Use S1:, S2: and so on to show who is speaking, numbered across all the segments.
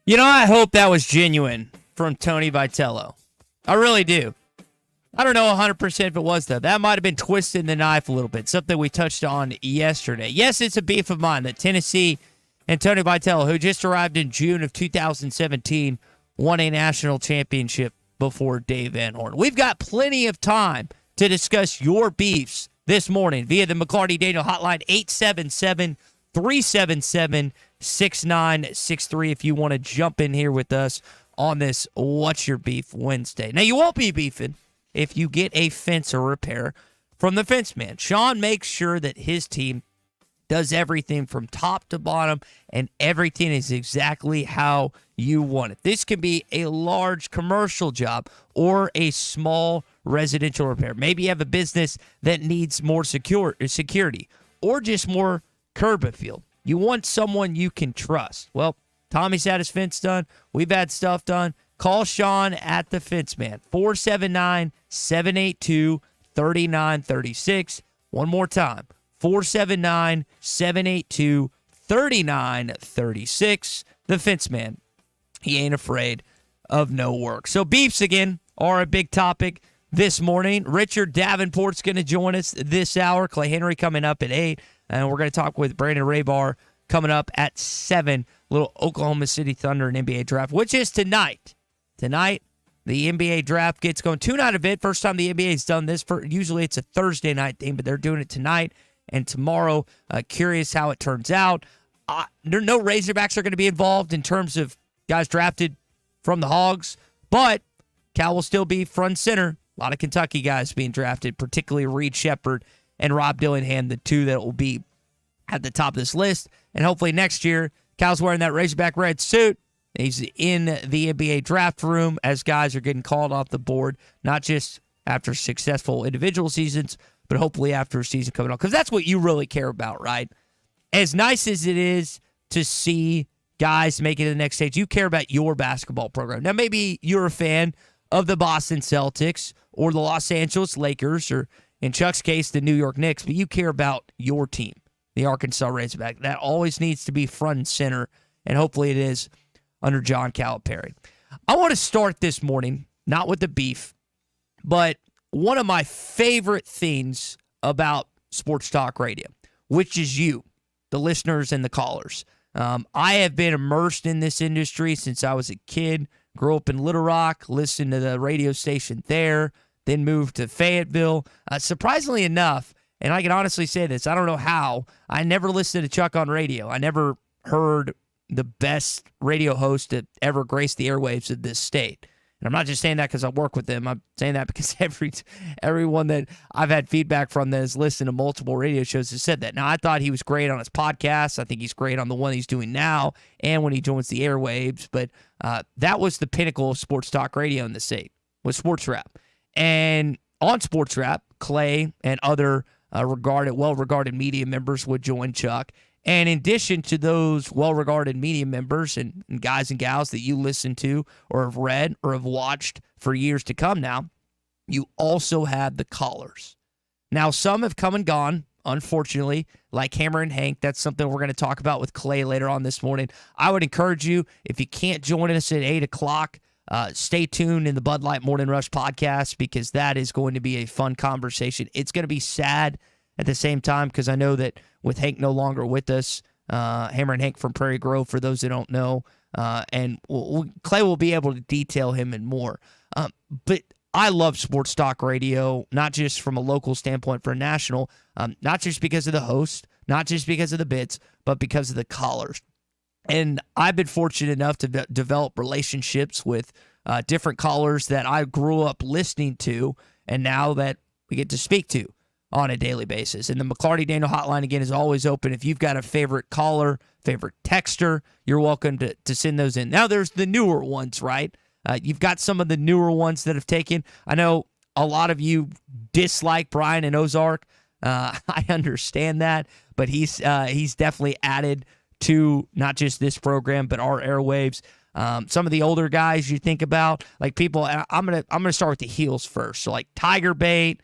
S1: I hope that was genuine from Tony Vitello. I really do. I don't know 100% if it was, though. That might have been twisting the knife a little bit, something we touched on yesterday. Yes, it's a beef of mine that Tennessee and Tony Vitello, who just arrived in June of 2017, won a national championship before Dave Van Horn. We've got plenty of time to discuss your beefs this morning via the McLarty Daniel Hotline, 877-377-6963 if you want to jump in here with us on this What's Your Beef Wednesday. Now, you won't be beefing if you get a fence or repair from the Fence Man. Sean makes sure that his team does everything from top to bottom, and everything is exactly how you want it. This can be a large commercial job or a small residential repair. Maybe you have a business that needs more security or just more curb appeal. You want someone you can trust. Well, Tommy's had his fence done. We've had stuff done. Call Sean at the Fence Man, 479-782-3936. One more time, 479-782-3936. The Fence Man, he ain't afraid of no work. So beefs, again, are a big topic this morning. Richard Davenport's going to join us this hour. Clay Henry coming up at 8. And we're going to talk with Brandon Rahbar coming up at 7. Little Oklahoma City Thunder and NBA draft, which is tonight. Tonight, the NBA draft gets going. Two-night event. First time the NBA's done this. Usually it's a Thursday night thing, but they're doing it tonight and tomorrow. Curious how it turns out. No Razorbacks are going to be involved in terms of guys drafted from the Hogs, but Cal will still be front and center. A lot of Kentucky guys being drafted, particularly Reed Shepherd and Rob Dillingham, the two that will be at the top of this list. And hopefully next year, Cal's wearing that Razorback red suit. He's in the NBA draft room as guys are getting called off the board, not just after successful individual seasons, but hopefully after a season coming on. Because that's what you really care about, right? As nice as it is to see guys make it to the next stage, you care about your basketball program. Now, maybe you're a fan of the Boston Celtics or the Los Angeles Lakers or, in Chuck's case, the New York Knicks, but you care about your team, the Arkansas Razorback. That always needs to be front and center, and hopefully it is under John Calipari. I want to start this morning, not with the beef, but one of my favorite things about sports talk radio, which is you, the listeners and the callers. I have been immersed in this industry since I was a kid, grew up in Little Rock, listened to the radio station there, then moved to Fayetteville. Surprisingly enough, and I can honestly say this, I don't know how, I never listened to Chuck on radio. I never heard the best radio host to ever grace the airwaves of this state. And I'm not just saying that because I work with them. I'm saying that because everyone that I've had feedback from that has listened to multiple radio shows has said that. Now, I thought he was great on his podcast. I think he's great on the one he's doing now and when he joins the airwaves. But that was the pinnacle of sports talk radio in the state, was Sports Rap. And on Sports Rap, Clay and other well-regarded media members would join Chuck. And in addition to those well-regarded media members and guys and gals that you listen to or have read or have watched for years to come now, you also have the callers. Now, some have come and gone, unfortunately, like Hammer and Hank. That's something we're going to talk about with Clay later on this morning. I would encourage you, if you can't join us at 8 o'clock, stay tuned in the Bud Light Morning Rush podcast because that is going to be a fun conversation. It's going to be sad at the same time because I know that with Hank no longer with us, Hammer and Hank from Prairie Grove, for those that don't know, and Clay will be able to detail him and more. But I love sports talk radio, not just from a local standpoint for a national, not just because of the host, not just because of the bits, but because of the callers. And I've been fortunate enough to develop relationships with different callers that I grew up listening to, and now that we get to speak to on a daily basis. And the McLarty Daniel Hotline, again, is always open. If you've got a favorite caller, favorite texter, you're welcome to send those in. Now, there's the newer ones, right? You've got some of the newer ones that have taken. I know a lot of you dislike Brian and Ozark. I understand that, but he's definitely added to not just this program, but our airwaves. Some of the older guys you think about, like people, I'm gonna start with the heels first. So like Tiger Bait,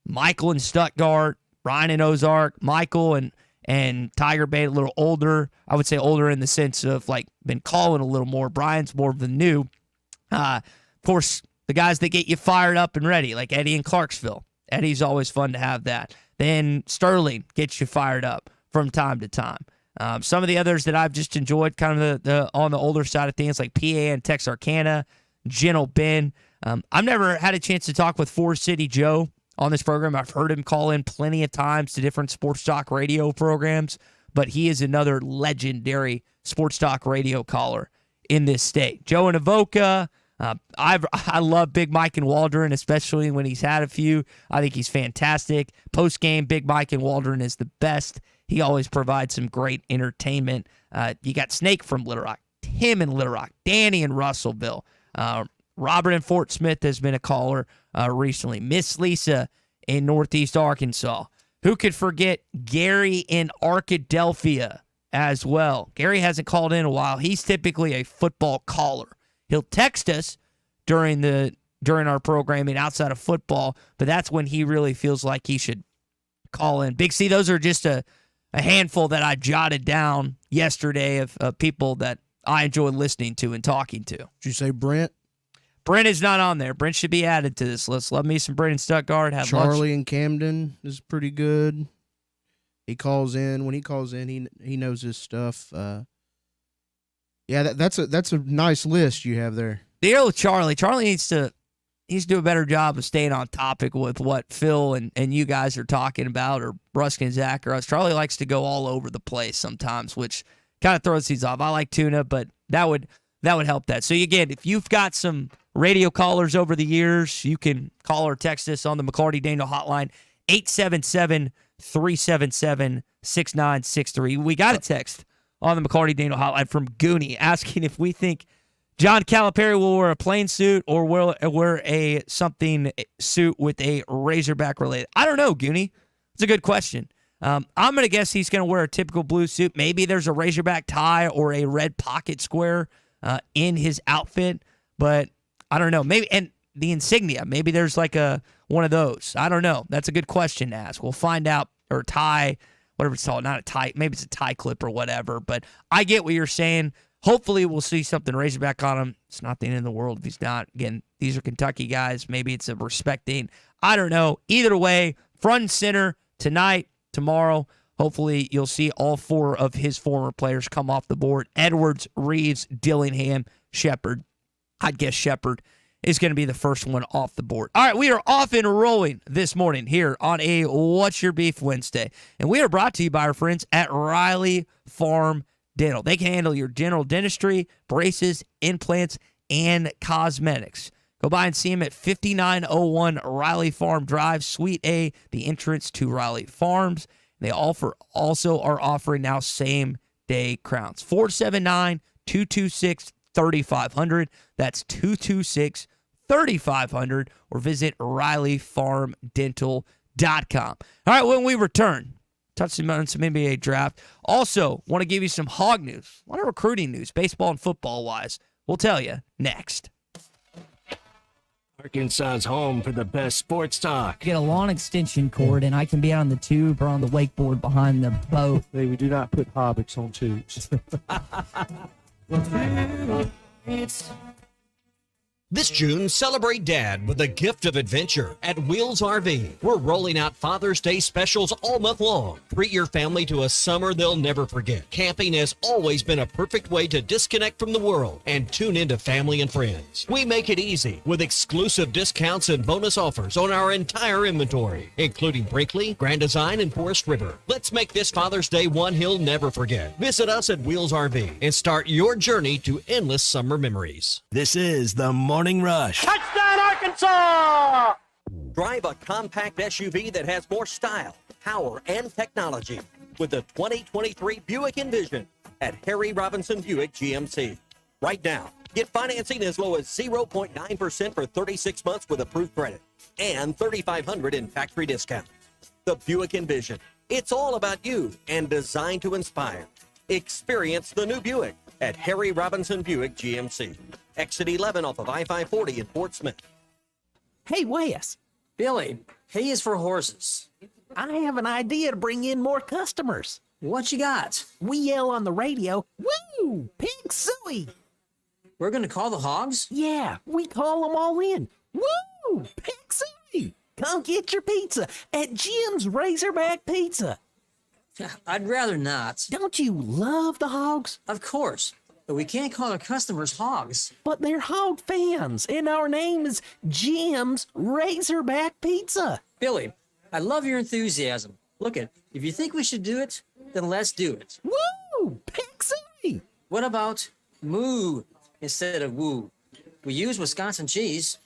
S1: Michael in Stuttgart, Brian and Ozark, Michael and and Tiger Bay a little older. I would say older in the sense of like been calling a little more. Brian's more of the new. Of course, the guys that get you fired up and ready, like Eddie in Clarksville. Eddie's always fun to have that. Then Sterling gets you fired up from time to time. Some of the others that I've just enjoyed, kind of the on the older side of things, like PA and Texarkana, Gentle Ben. I've never had a chance to talk with Forest City Joe on this program. I've heard him call in plenty of times to different sports talk radio programs, but he is another legendary sports talk radio caller in this state. Joe and Avoca. I love Big Mike and Waldron, especially when he's had a few. I think he's fantastic. Post-game, Big Mike and Waldron is the best. He always provides some great entertainment. You got Snake from Little Rock, Tim in Little Rock, Danny in Russellville. Robert in Fort Smith has been a caller recently. Miss Lisa in Northeast Arkansas. Who could forget Gary in Arkadelphia as well? Gary hasn't called in a while. He's typically a football caller. He'll text us during our programming outside of football, but that's when he really feels like he should call in. Big C, those are just a handful that I jotted down yesterday of people that I enjoy listening to and talking to.
S2: Did you say Brent?
S1: Brent is not on there. Brent should be added to this list. Love me some Brent in Stuttgart. Have
S2: Charlie
S1: lunch.
S2: in Camden is pretty good. He calls in. When he calls in, he knows his stuff. Yeah, that's a nice list you have there.
S1: The deal with Charlie. Charlie needs to do a better job of staying on topic with what Phil and you guys are talking about, or Ruskin, Zach, or us. Charlie likes to go all over the place sometimes, which kind of throws these off. I like tuna, but that would help that. So again, if you've got some radio callers over the years, you can call or text us on the McLarty Daniel hotline, 877-377-6963. We got a text on the McLarty Daniel hotline from Goonie asking if we think John Calipari will wear a plain suit or will wear a something suit with a Razorback related. I don't know, Goonie. It's a good question. I'm going to guess he's going to wear a typical blue suit. Maybe there's a Razorback tie or a red pocket square in his outfit, but I don't know. Maybe, and the insignia, maybe there's like one of those. I don't know. That's a good question to ask. We'll find out. Or tie, whatever it's called, not a tie, maybe it's a tie clip or whatever, but I get what you're saying. Hopefully we'll see something Razorback on him. It's not the end of the world if he's not. Again, these are Kentucky guys. Maybe it's a respecting. I don't know. Either way, front and center tonight, tomorrow. Hopefully you'll see all four of his former players come off the board. Edwards, Reeves, Dillingham, Shepard. I'd guess Shepard is going to be the first one off the board. All right, we are off and rolling this morning here on a What's Your Beef Wednesday. And we are brought to you by our friends at Riley Farm Dental. They can handle your general dentistry, braces, implants, and cosmetics. Go by and see them at 5901 Riley Farm Drive, Suite A, the entrance to Riley Farms. They also are offering now same-day crowns. 479-226-3500. That's 226-3500. Or visit RileyFarmDental.com. All right, when we return, touching on some NBA draft. Also, want to give you some hog news, a lot of recruiting news, baseball and football-wise. We'll tell you next.
S3: Arkansas's home for the best sports talk.
S4: Get a lawn extension cord, and I can be on the tube or on the wakeboard behind the boat.
S5: Hey, we do not put hobbits on tubes.
S6: This June, celebrate Dad with a gift of adventure at Wheels RV. We're rolling out Father's Day specials all month long. Treat your family to a summer they'll never forget. Camping has always been a perfect way to disconnect from the world and tune into family and friends. We make it easy with exclusive discounts and bonus offers on our entire inventory, including Brinkley, Grand Design, and Forest River. Let's make this Father's Day one he'll never forget. Visit us at Wheels RV and start your journey to endless summer memories.
S3: This is the Morning Rush.
S7: Touchdown, Arkansas!
S6: Drive a compact SUV that has more style, power, and technology with the 2023 Buick Envision at Harry Robinson Buick GMC. Right now, get financing as low as 0.9% for 36 months with approved credit and $3,500 in factory discounts. The Buick Envision. It's all about you and designed to inspire. Experience the new Buick at Harry Robinson Buick GMC. Exit 11 off of I-540 in Fort Smith.
S8: Hey, Wes.
S7: Billy, hay is for horses.
S8: I have an idea to bring in more customers. What you got?
S6: We yell on the radio, "Woo! Pig suey!"
S8: We're gonna call the hogs?
S6: Yeah, we call them all in. "Woo! Pig suey!" Come get your pizza at Jim's Razorback Pizza.
S8: I'd rather not.
S6: Don't you love the hogs?
S8: Of course. But we can't call our customers hogs.
S6: But they're hog fans, and our name is Jim's Razorback Pizza.
S8: Billy, I love your enthusiasm. Look it, if you think we should do it, then let's do it.
S6: Woo! Pig suey!
S8: What about moo instead of woo? We use Wisconsin cheese.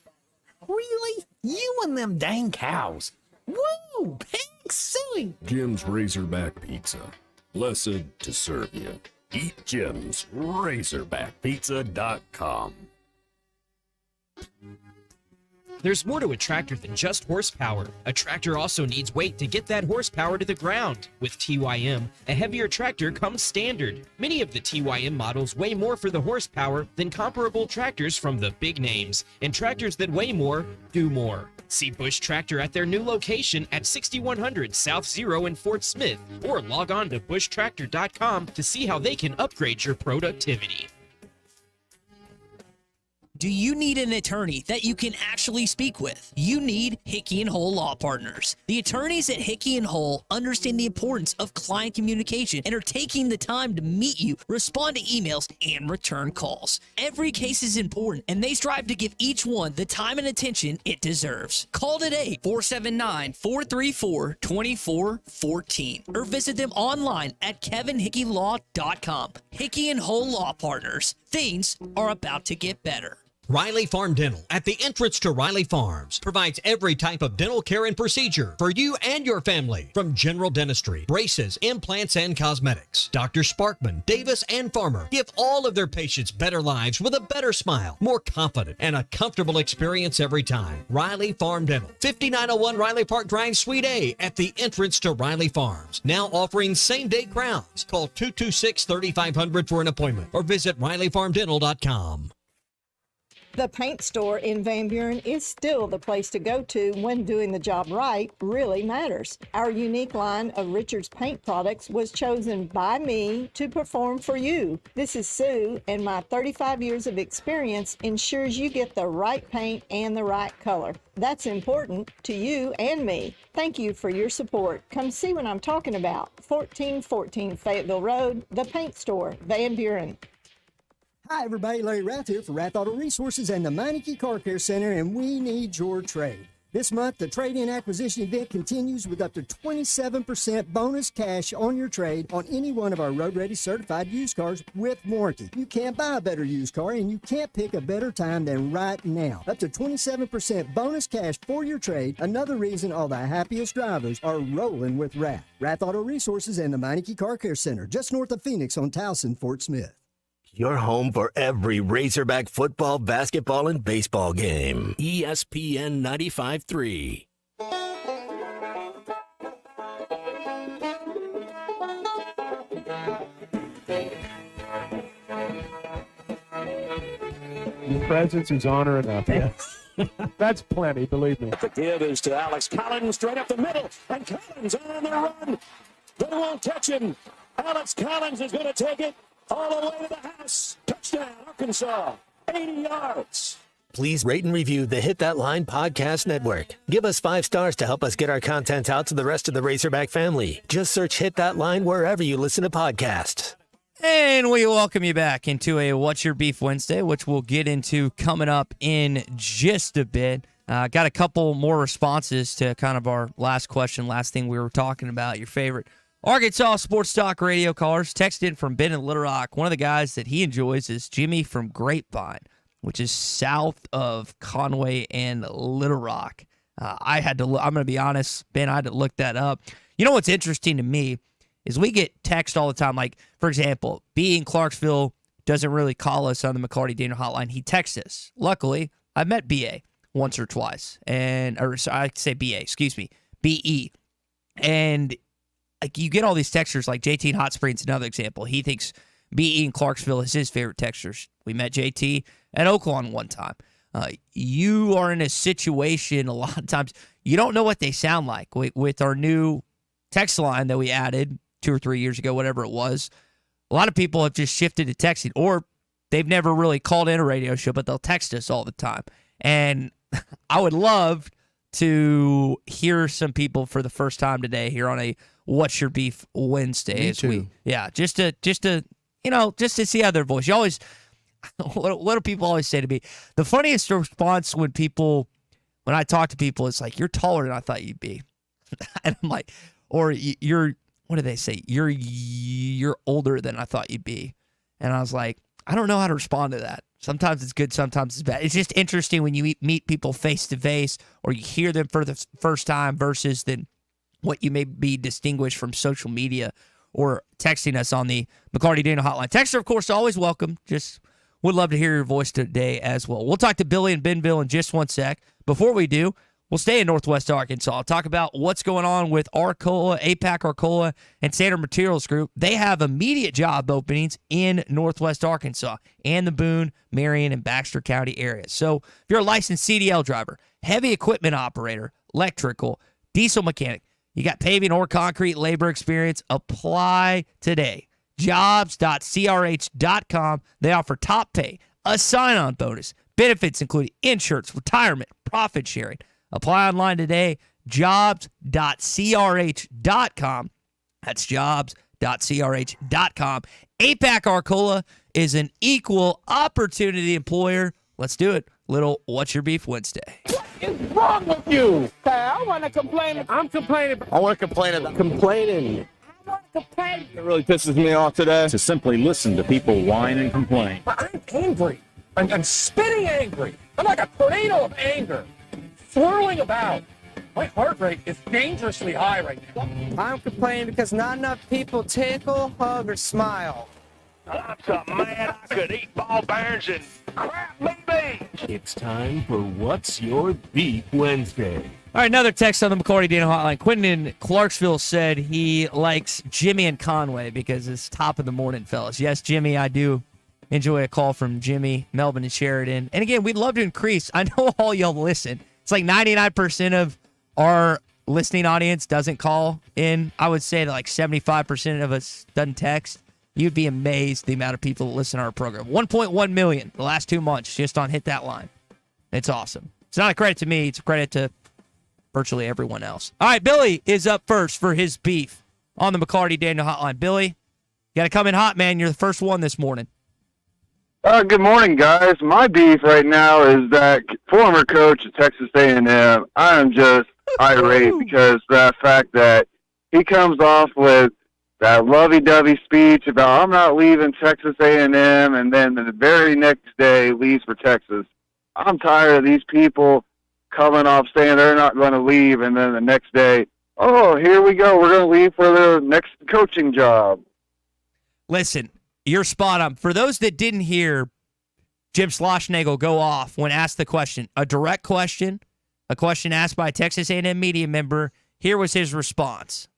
S6: Really? You and them dang cows. Woo! Pig suey!
S9: Jim's Razorback Pizza. Blessed to serve you. Eat Jim's RazorbackPizza.com.
S10: There's more to a tractor than just horsepower. A tractor also needs weight to get that horsepower to the ground. With TYM, a heavier tractor comes standard. Many of the TYM models weigh more for the horsepower than comparable tractors from the big names. And tractors that weigh more, do more. See Bush Tractor at their new location at 6100 South Zero in Fort Smith, or log on to bushtractor.com to see how they can upgrade your productivity.
S1: Do you need an attorney that you can actually speak with? You need Hickey & Hull Law Partners. The attorneys at Hickey & Hull understand the importance of client communication and are taking the time to meet you, respond to emails, and return calls. Every case is important, and they strive to give each one the time and attention it deserves. Call today, 479-434-2414, or visit them online at kevinhickeylaw.com. Hickey & Hull Law Partners. Things are about to get better.
S6: Riley Farm Dental, at the entrance to Riley Farms, provides every type of dental care and procedure for you and your family, from general dentistry, braces, implants, and cosmetics. Dr. Sparkman, Davis, and Farmer give all of their patients better lives with a better smile, more confident, and a comfortable experience every time. Riley Farm Dental, 5901 Riley Park Drive, Suite A, at the entrance to Riley Farms. Now offering same-day crowns. Call 226-3500 for an appointment or visit RileyFarmDental.com.
S11: The paint store in Van Buren is still the place to go to when doing the job right really matters. Our unique line of Richard's paint products was chosen by me to perform for you. This is Sue, and my 35 years of experience ensures you get the right paint and the right color. That's important to you and me. Thank you for your support. Come see what I'm talking about. 1414 Fayetteville Road, the paint store, Van Buren.
S12: Hi, everybody. Larry Rath here for Rath Auto Resources and the Meineke Car Care Center, and we need your trade. This month, the trade-in acquisition event continues with up to 27% bonus cash on your trade on any one of our road-ready certified used cars with warranty. You can't buy a better used car, and you can't pick a better time than right now. Up to 27% bonus cash for your trade. Another reason all the happiest drivers are rolling with Rath. Rath Auto Resources and the Meineke Car Care Center, just north of Phoenix on Towson, Fort Smith.
S3: Your home for every Razorback football, basketball, and baseball game. ESPN 95.3.
S5: Your presence is honor enough. Yeah. That's plenty, believe me.
S7: The give is to Alex Collins straight up the middle, and Collins on the run. They won't catch him. Alex Collins is going to take it all the way to the house. Touchdown, Arkansas. 80 yards.
S3: Please rate and review the Hit That Line Podcast Network. Give us 5 stars to help us get our content out to the rest of the Razorback family. Just search Hit That Line wherever you listen to podcasts.
S1: And we welcome you back into a What's Your Beef Wednesday, which we'll get into coming up in just a bit. Got a couple more responses to kind of our last question, last thing we were talking about, your favorite Arkansas Sports Talk radio callers. Texted in from Ben in Little Rock. One of the guys that he enjoys is Jimmy from Grapevine, which is south of Conway and Little Rock. I had to. I'm going to be honest, Ben. I had to look that up. You know what's interesting to me is we get text all the time. Like, for example, B in Clarksville doesn't really call us on the McLarty Daniel hotline. He texts us. Luckily, I've met BA once or twice, or I say BA. Excuse me, BE, and like you get all these textures, like JT in Hot Springs, another example. He thinks BE in Clarksville is his favorite textures. We met JT at Oaklawn one time. You are in a situation a lot of times, you don't know what they sound like. With our new text line that we added 2 or 3 years ago, whatever it was. A lot of people have just shifted to texting, or they've never really called in a radio show, but they'll text us all the time. And I would love to hear some people for the first time today here on a What's Your Beef Wednesday.
S2: Me too.
S1: Just to see how their voice. You always, what do people always say to me? The funniest response when I talk to people, it's like, you're taller than I thought you'd be. And I'm like, or you're, what do they say? You're older than I thought you'd be. And I was like, I don't know how to respond to that. Sometimes it's good, sometimes it's bad. It's just interesting when you meet people face to face, or you hear them for the first time versus then what you may be distinguished from social media or texting us on the McLarty Daniel Hotline. Texter, of course, always welcome. Just would love to hear your voice today as well. We'll talk to Billy in Benville in just one sec. Before we do, we'll stay in Northwest Arkansas. I'll talk about what's going on with Arcola, APAC Arcola, and Standard Materials Group. They have immediate job openings in Northwest Arkansas and the Boone, Marion, and Baxter County areas. So if you're a licensed CDL driver, heavy equipment operator, electrical, diesel mechanic, you got paving or concrete labor experience, apply today. Jobs.crh.com. They offer top pay, a sign-on bonus, benefits including insurance, retirement, profit sharing. Apply online today, jobs.crh.com. That's jobs.crh.com. APAC Arcola is an equal opportunity employer. Let's do it. Little What's Your Beef Wednesday.
S5: What is wrong with you? I want to complain. I'm complaining.
S13: I want to complain about complaining.
S5: I want to complain.
S13: It really pisses me off today to simply listen to people whine and complain.
S5: I'm angry. I'm spitting angry. I'm like a tornado of anger, swirling about. My heart rate is dangerously high right now.
S14: I'm complaining because not enough people tickle, hug, or smile.
S7: I'm so mad I could eat ball bearings and crap me beans.
S9: It's time for What's Your Beef Wednesday.
S1: All right, another text on the McLarty Daniel Hotline. Quentin in Clarksville said he likes Jimmy and Conway because it's top of the morning, fellas. Yes, Jimmy, I do enjoy a call from Jimmy, Melvin, and Sheridan. And again, we'd love to increase. I know all y'all listen. It's like 99% of our listening audience doesn't call in. I would say that like 75% of us doesn't text. You'd be amazed the amount of people that listen to our program. 1.1 million the last 2 months just on Hit That Line. It's awesome. It's not a credit to me. It's a credit to virtually everyone else. All right, Billy is up first for his beef on the McLarty Daniel Hotline. Billy, you got to come in hot, man. You're the first one this morning.
S15: Good morning, guys. My beef right now is that former coach at Texas A&M. I am just irate because the fact that he comes off with that lovey-dovey speech about I'm not leaving Texas A&M, and then the very next day leaves for Texas. I'm tired of these people coming off saying they're not going to leave, and then the next day, oh, here we go. We're going to leave for the next coaching job.
S1: Listen, you're spot on. For those that didn't hear Jim Schlossnagle go off when asked the question, a direct question, a question asked by a Texas A&M media member, here was his response.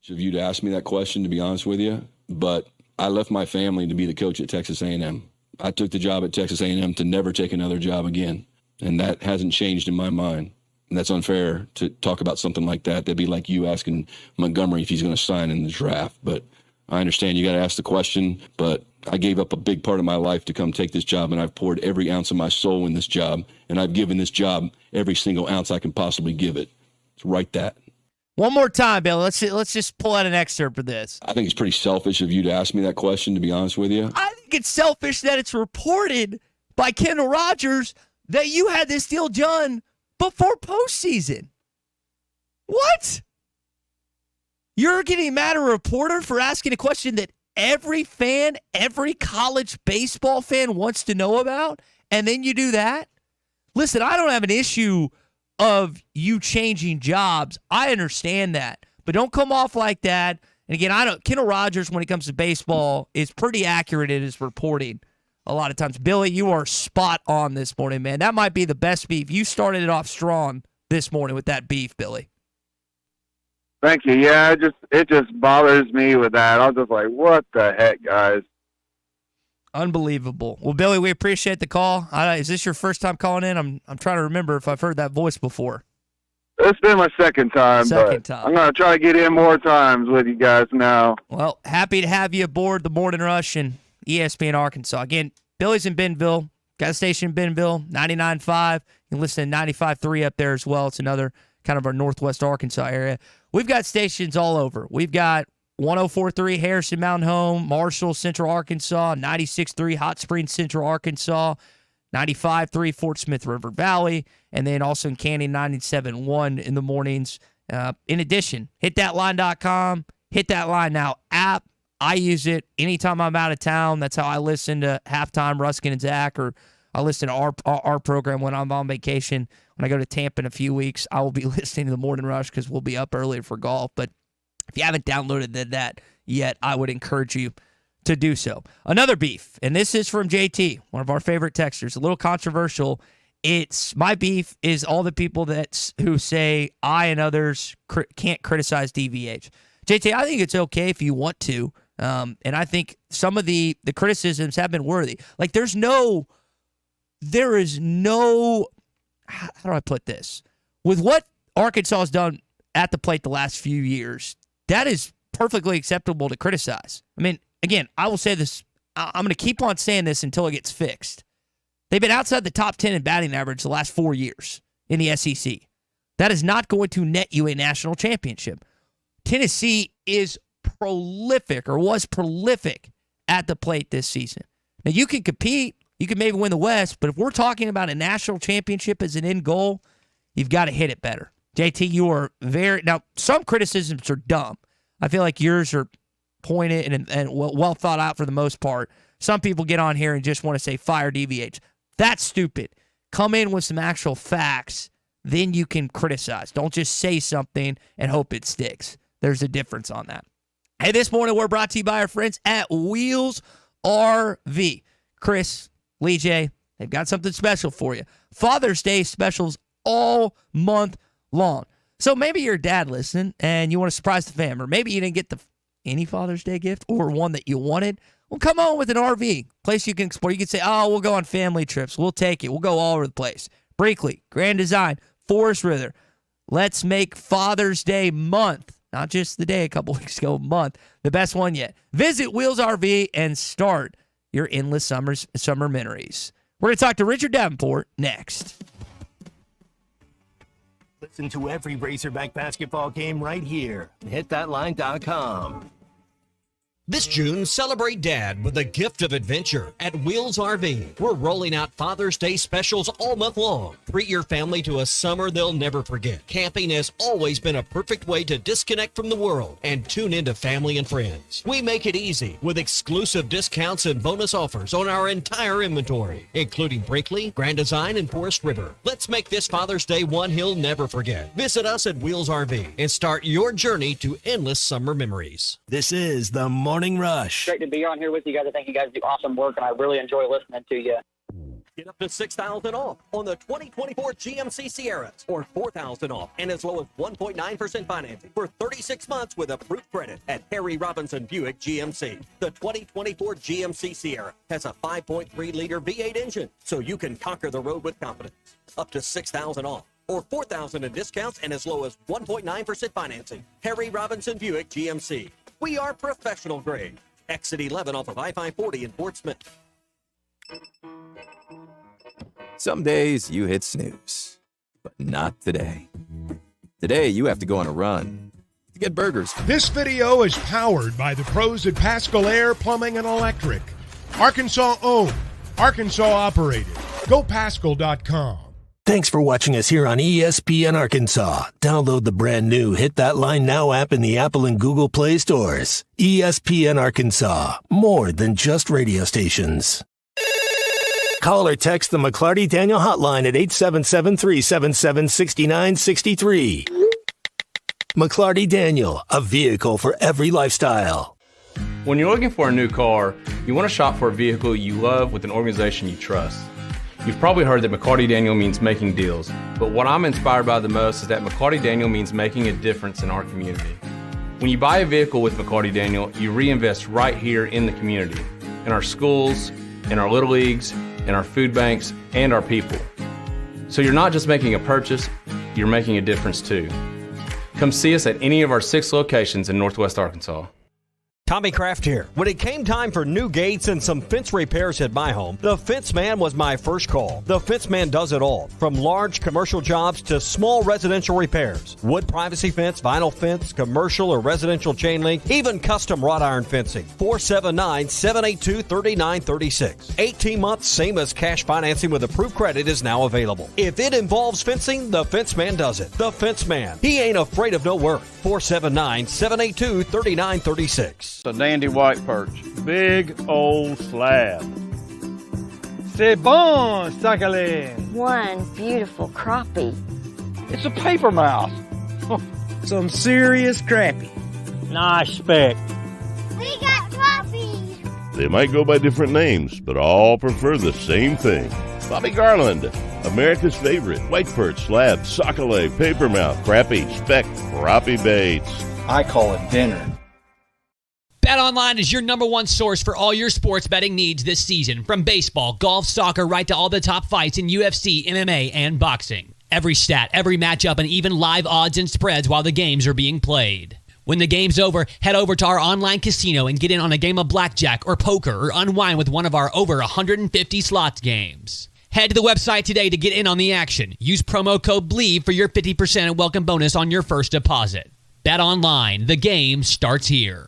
S16: Of you to ask me that question, to be honest with you, but I left my family to be the coach at Texas A&M. I took the job at Texas A&M to never take another job again, and that hasn't changed in my mind. And that's unfair to talk about something like that. That'd be like you asking Montgomery if he's going to sign in the draft. But I understand you got to ask the question, but I gave up a big part of my life to come take this job, and I've poured every ounce of my soul in this job, and I've given this job every single ounce I can possibly give it. So write that.
S1: One more time, Bill. Let's just pull out an excerpt of this.
S16: I think it's pretty selfish of you to ask me that question, to be honest with you.
S1: I think it's selfish that it's reported by Kendall Rogers that you had this deal done before postseason. What? You're getting mad at a reporter for asking a question that every fan, every college baseball fan wants to know about, and then you do that? Listen, I don't have an issue of you changing jobs. I understand that. But don't come off like that. And again, Kendall Rogers, when it comes to baseball, is pretty accurate in his reporting a lot of times. Billy, you are spot on this morning, man. That might be the best beef. You started it off strong this morning with that beef, Billy.
S15: Thank you. Yeah, it just bothers me with that. I'm just like, what the heck, guys?
S1: Unbelievable. Well, Billy, we appreciate the call. Is this your first time calling in? I'm trying to remember if I've heard that voice before.
S15: It's been my second time, but I'm going to try to get in more times with you guys now.
S1: Well, happy to have you aboard the Morning Rush and ESPN Arkansas. Again, Billy's in Bentonville. Got a station in Bentonville, 99.5. You can listen to 95.3 up there as well. It's another kind of our northwest Arkansas area. We've got stations all over. We've got 104.3 Harrison Mountain Home, Marshall, Central Arkansas, 96.3 Hot Springs, Central Arkansas, 95.3 Fort Smith River Valley, and then also in Canyon, 97.1 in the mornings. In addition, hitthatline.com, Hit That Line Now app. I use it anytime I'm out of town. That's how I listen to Halftime, Ruskin and Zach, or I listen to our program when I'm on vacation. When I go to Tampa in a few weeks, I will be listening to the Morning Rush because we'll be up earlier for golf. But if you haven't downloaded that yet, I would encourage you to do so. Another beef, and this is from JT, one of our favorite texters, a little controversial. It's my beef is all the people who say I and others can't criticize DVH. JT, I think it's okay if you want to. And I think some of the criticisms have been worthy. Like there is no, how do I put this? With what Arkansas has done at the plate the last few years, that is perfectly acceptable to criticize. I mean, again, I will say this. I'm going to keep on saying this until it gets fixed. They've been outside the top 10 in batting average the last 4 years in the SEC. That is not going to net you a national championship. Tennessee is prolific or was prolific at the plate this season. Now, you can compete. You can maybe win the West, but if we're talking about a national championship as an end goal, you've got to hit it better. JT, you are now, some criticisms are dumb. I feel like yours are pointed and well thought out for the most part. Some people get on here and just want to say fire DVH. That's stupid. Come in with some actual facts, then you can criticize. Don't just say something and hope it sticks. There's a difference on that. Hey, this morning we're brought to you by our friends at Wheels RV. Chris, Lee J, they've got something special for you. Father's Day specials all month long. So maybe you're a dad listening and you want to surprise the fam, or maybe you didn't get any Father's Day gift or one that you wanted. Well, come on with an RV, place you can explore. You can say, oh, we'll go on family trips. We'll take it. We'll go all over the place. Brinkley, Grand Design, Forest River. Let's make Father's Day month, not just the day a couple weeks ago, month, the best one yet. Visit Wheels RV and start your endless summer memories. We're going to talk to Richard Davenport next.
S3: Listen to every Razorback basketball game right here. HitThatLine.com.
S6: This June, celebrate Dad with a gift of adventure at Wheels RV. We're rolling out Father's Day specials all month long. Treat your family to a summer they'll never forget. Camping has always been a perfect way to disconnect from the world and tune into family and friends. We make it easy with exclusive discounts and bonus offers on our entire inventory, including Brinkley, Grand Design, and Forest River. Let's make this Father's Day one he'll never forget. Visit us at Wheels RV and start your journey to endless summer memories.
S3: This is the Morning Rush.
S17: Great to be on here with you guys. I think you guys do awesome work, and I really enjoy listening to you.
S6: Get up to $6,000 off on the 2024 GMC Sierras, or $4,000 off and as low as 1.9% financing for 36 months with approved credit at Harry Robinson Buick GMC. The 2024 GMC Sierra has a 5.3-liter V8 engine, so you can conquer the road with confidence. Up to $6,000 off, or $4,000 in discounts and as low as 1.9% financing. Harry Robinson Buick GMC. We are professional grade. Exit 11 off of I-540 in Fort Smith.
S18: Some days you hit snooze, but not today. Today you have to go on a run to get burgers.
S19: This video is powered by the pros at Pascal Air Plumbing and Electric. Arkansas owned, Arkansas operated. GoPascal.com.
S3: Thanks for watching us here on ESPN Arkansas. Download the brand new Hit That Line Now app in the Apple and Google Play stores. ESPN Arkansas, more than just radio stations. Call or text the McLarty Daniel hotline at 877-377-6963. McLarty Daniel, a vehicle for every lifestyle.
S20: When you're looking for a new car, you want to shop for a vehicle you love with an organization you trust. You've probably heard that McLarty Daniel means making deals, but what I'm inspired by the most is that McLarty Daniel means making a difference in our community. When you buy a vehicle with McLarty Daniel, you reinvest right here in the community, in our schools, in our little leagues, in our food banks, and our people. So you're not just making a purchase, you're making a difference too. Come see us at any of our 6 locations in Northwest Arkansas.
S6: Tommy Kraft here. When it came time for new gates and some fence repairs at my home, the Fence Man was my first call. The Fence Man does it all, from large commercial jobs to small residential repairs. Wood privacy fence, vinyl fence, commercial or residential chain link, even custom wrought iron fencing. 479-782-3936. 18 months, same as cash financing with approved credit is now available. If it involves fencing, the Fence Man does it. The Fence Man. He ain't afraid of no work. 479-782-3936.
S21: A dandy white perch. Big old slab. C'est bon, Sakhalin.
S22: One beautiful crappie.
S21: It's a paper mouse. Some serious crappie. Nice speck.
S22: We got crappies.
S23: They might go by different names, but all prefer the same thing. Bobby Garland, America's favorite white perch, slab, sockeye, papermouth, crappie, speck, crappie baits.
S21: I call it dinner.
S24: BetOnline is your number one source for all your sports betting needs this season. From baseball, golf, soccer, right to all the top fights in UFC, MMA, and boxing. Every stat, every matchup, and even live odds and spreads while the games are being played. When the game's over, head over to our online casino and get in on a game of blackjack or poker or unwind with one of our over 150 slots games. Head to the website today to get in on the action. Use promo code BLEAV for your 50% welcome bonus on your first deposit. BetOnline, the game starts here.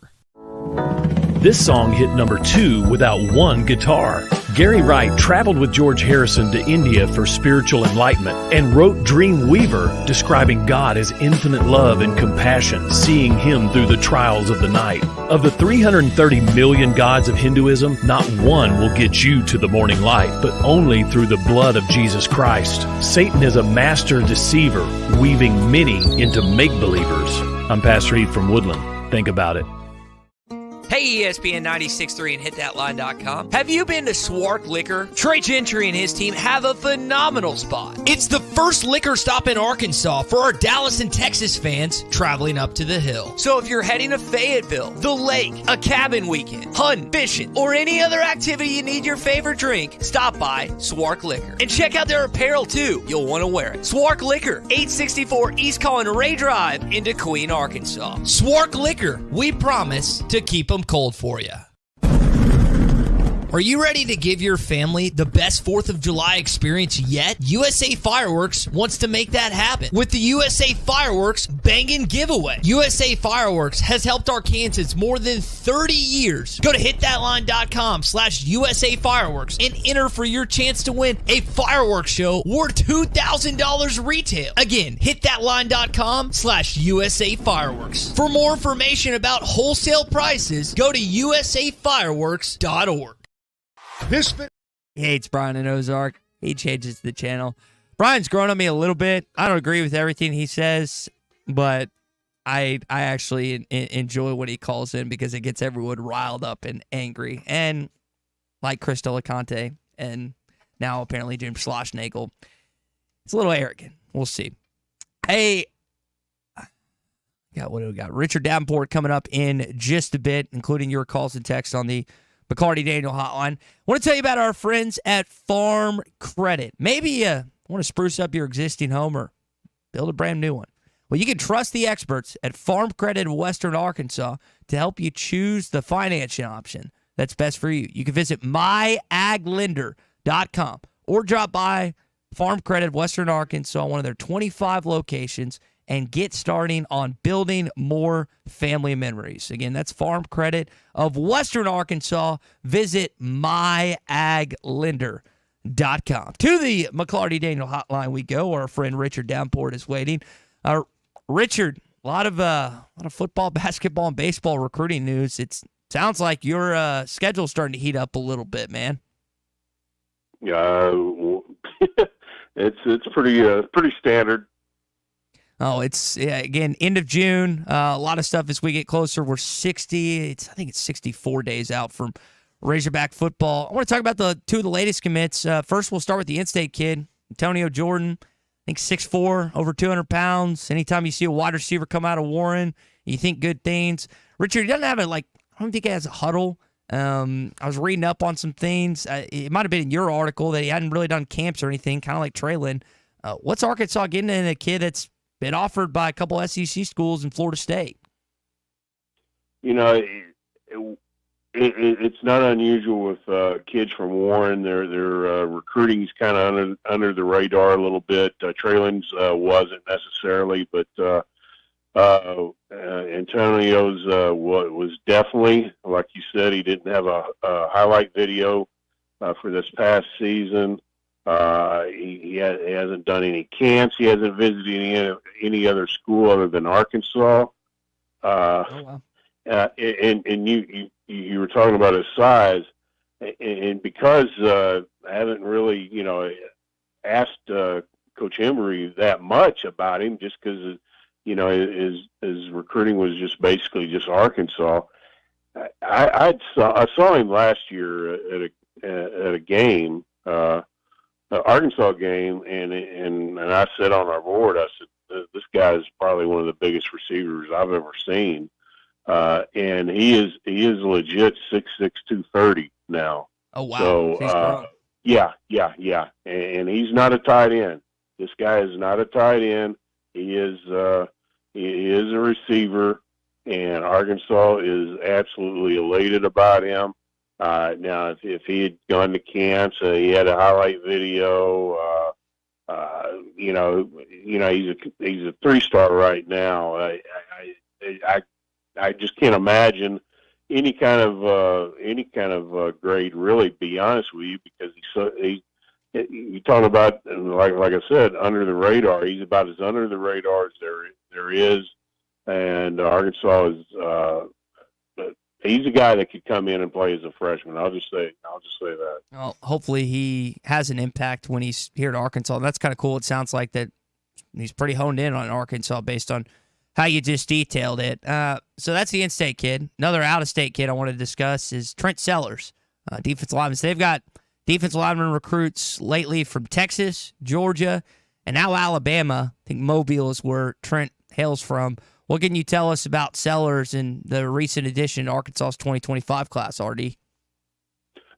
S25: This song hit number 2 without one guitar. Gary Wright traveled with George Harrison to India for spiritual enlightenment and wrote Dream Weaver, describing God as infinite love and compassion, seeing him through the trials of the night. Of the 330 million gods of Hinduism, not one will get you to the morning light, but only through the blood of Jesus Christ. Satan is a master deceiver, weaving many into make-believers. I'm Pastor Heath from Woodland. Think about it.
S1: Hey, ESPN 96.3 and hitthatline.com. Have you been to Swark Liquor? Trey Gentry and his team have a phenomenal spot. It's the first liquor stop in Arkansas for our Dallas and Texas fans traveling up to the hill. So if you're heading to Fayetteville, the lake, a cabin weekend, hunting, fishing, or any other activity you need your favorite drink, stop by Swark Liquor. And check out their apparel too. You'll want to wear it. Swark Liquor, 864 East Collin Ray Drive in Queen, Arkansas. Swark Liquor, we promise to keep them cold for you. Are you ready to give your family the best 4th of July experience yet? USA Fireworks wants to make that happen with the USA Fireworks Bangin' Giveaway. USA Fireworks has helped Arkansans more than 30 years. Go to hitthatline.com/USA Fireworks and enter for your chance to win a fireworks show worth $2,000 retail. Again, hitthatline.com/USA Fireworks. For more information about wholesale prices, go to usafireworks.org. He hates Brian and Ozark. He changes the channel. Brian's grown on me a little bit. I don't agree with everything he says, but I actually enjoy what he calls in because it gets everyone riled up and angry. And like Chris Delicante and now apparently Jim Schlossnagle, it's a little arrogant. We'll see. Hey, what do we got? Richard Davenport coming up in just a bit, including your calls and texts on the McLarty Daniel Hotline. I want to tell you about our friends at Farm Credit. Maybe you want to spruce up your existing home or build a brand new one. Well, you can trust the experts at Farm Credit of Western Arkansas to help you choose the financing option that's best for you. You can visit myaglender.com or drop by Farm Credit of Western Arkansas, one of their 25 locations, and get starting on building more family memories. Again, that's Farm Credit of Western Arkansas. Visit myaglender.com. To the McLarty Daniel Hotline we go. Our friend Richard Davenport is waiting. Richard, a lot of football, basketball, and baseball recruiting news. It sounds like your schedule's starting to heat up a little bit, man.
S15: It's pretty standard.
S1: Oh, again, end of June. A lot of stuff as we get closer. We're 64 days out from Razorback football. I want to talk about two of the latest commits. First, we'll start with the in-state kid, Antonio Jordan. I think 6'4", over 200 pounds. Anytime you see a wide receiver come out of Warren, you think good things. Richard, he doesn't have I don't think he has a huddle. I was reading up on some things. It might have been in your article that he hadn't really done camps or anything, kind of like Traylon. What's Arkansas getting in a kid that's been offered by a couple SEC schools in Florida State?
S4: You know, it's not unusual with kids from Warren. Their recruiting is kind of under the radar a little bit. Traylon's wasn't necessarily, but Antonio's was definitely, like you said, he didn't have a highlight video for this past season. He hasn't done any camps. He hasn't visited any other school other than Arkansas.
S1: Wow.
S4: And you were talking about his size, and because I haven't really asked Coach Embry that much about him, just because his recruiting was just basically just Arkansas. I saw him last year at a game, Arkansas game, and I said on our board, I said, this guy is probably one of the biggest receivers I've ever seen. And he is legit 6'6", 230 now.
S1: Oh wow!
S4: So yeah, and he's not a tight end. This guy is not a tight end. He is a receiver, and Arkansas is absolutely elated about him. Now, if he had gone to camps, he had a highlight video. He's a 3-star right now. I just can't imagine any kind of grade, really, be honest with you, because you talk about, like I said, under the radar. He's about as under the radar as there is, and Arkansas is. He's a guy that could come in and play as a freshman. I'll just say that.
S1: Well, hopefully he has an impact when he's here at Arkansas. That's kind of cool. It sounds like that he's pretty honed in on Arkansas based on how you just detailed it. So that's the in-state kid. Another out-of-state kid I want to discuss is Trent Sellers, defensive lineman. So they've got defensive lineman recruits lately from Texas, Georgia, and now Alabama. I think Mobile is where Trent hails from. What can you tell us about Sellers and the recent addition to Arkansas's 2025 class, RD?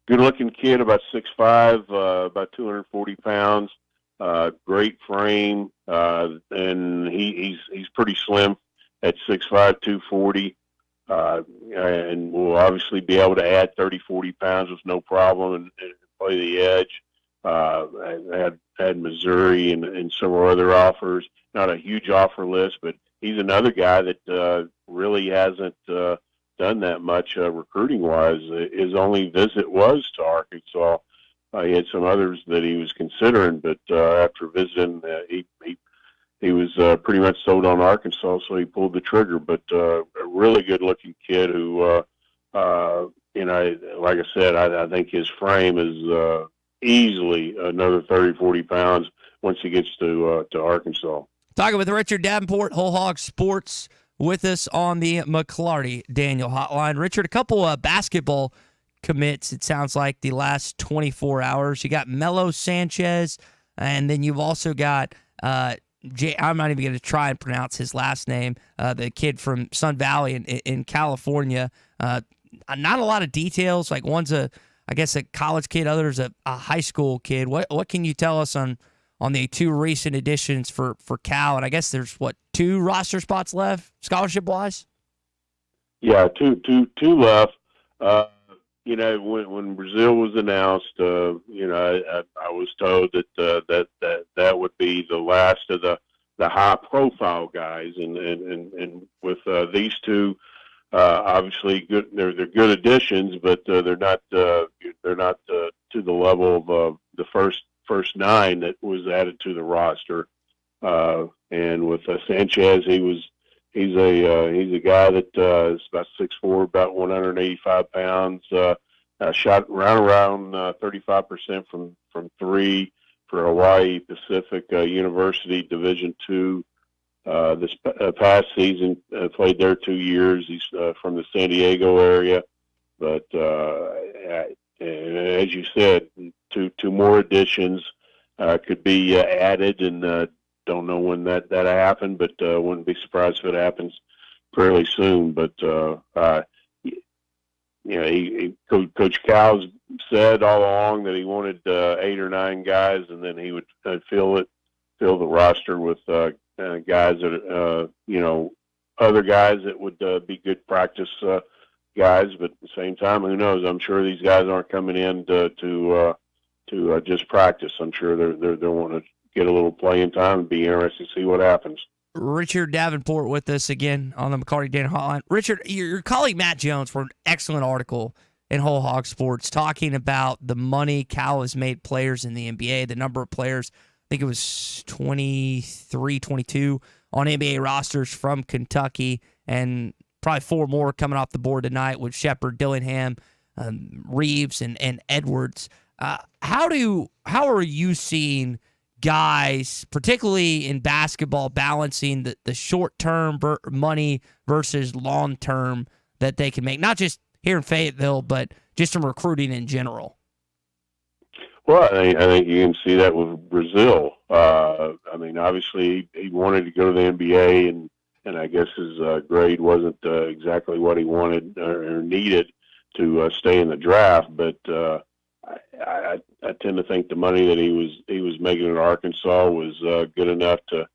S4: Good-looking kid, about 6'5", about 240 pounds. Great frame, and he's pretty slim at 6'5", 240, and will obviously be able to add 30, 40 pounds with no problem and play the edge. I had Missouri and several other offers. Not a huge offer list, but he's another guy that really hasn't done that much recruiting-wise. His only visit was to Arkansas. He had some others that he was considering, but after visiting, he was pretty much sold on Arkansas, so he pulled the trigger. But a really good-looking kid who, like I said, I think his frame is easily another 30, 40 pounds once he gets to Arkansas.
S1: Talking with Richard Davenport, Whole Hog Sports, with us on the McLarty Daniel Hotline. Richard, a couple of basketball commits, it sounds like, the last 24 hours. You got Melo Sanchez, and then you've also got I'm not even going to try and pronounce his last name, the kid from Sun Valley in California. Not a lot of details. Like one's a college kid, other's a high school kid. What can you tell us on the two recent additions for Cal? And I guess there's, 2 roster spots left, scholarship-wise?
S4: Yeah, two left. When Brazil was announced, I was told that would be the last of the high-profile guys, and with these two, obviously good. They're good additions, but they're not to the level of the first 9 that was added to the roster. And with Sanchez, he's a guy that is about 6'4", about 185 pounds. Shot around 35% from 3 for Hawaii Pacific University Division II. This past season, played there 2 years. He's from the San Diego area, but as you said, two more additions could be added, and don't know when that happened, but wouldn't be surprised if it happens fairly soon. But Coach Cow's said all along that he wanted 8 or 9 guys, and then he would fill it fill the roster with guys that other guys that would be good practice guys. But at the same time, who knows? I'm sure these guys aren't coming in to just practice. I'm sure they're wanting to get a little playing time and be interested to see what happens.
S1: Richard Davenport with us again on the McLarty Daniel Hotline. Richard, your colleague Matt Jones wrote an excellent article in Whole Hog Sports talking about the money Cal has made players in the NBA, the number of players. I think it was 23, 22 on NBA rosters from Kentucky, and probably 4 more coming off the board tonight with Shepard, Dillingham, Reeves, and Edwards. How are you seeing guys, particularly in basketball, balancing the short-term money versus long-term that they can make, not just here in Fayetteville, but just in recruiting in general?
S4: Well, I think you can see that with Brazil. Obviously he wanted to go to the NBA, and I guess his grade wasn't exactly what he wanted or needed to stay in the draft. But I tend to think the money that he was making in Arkansas was good enough to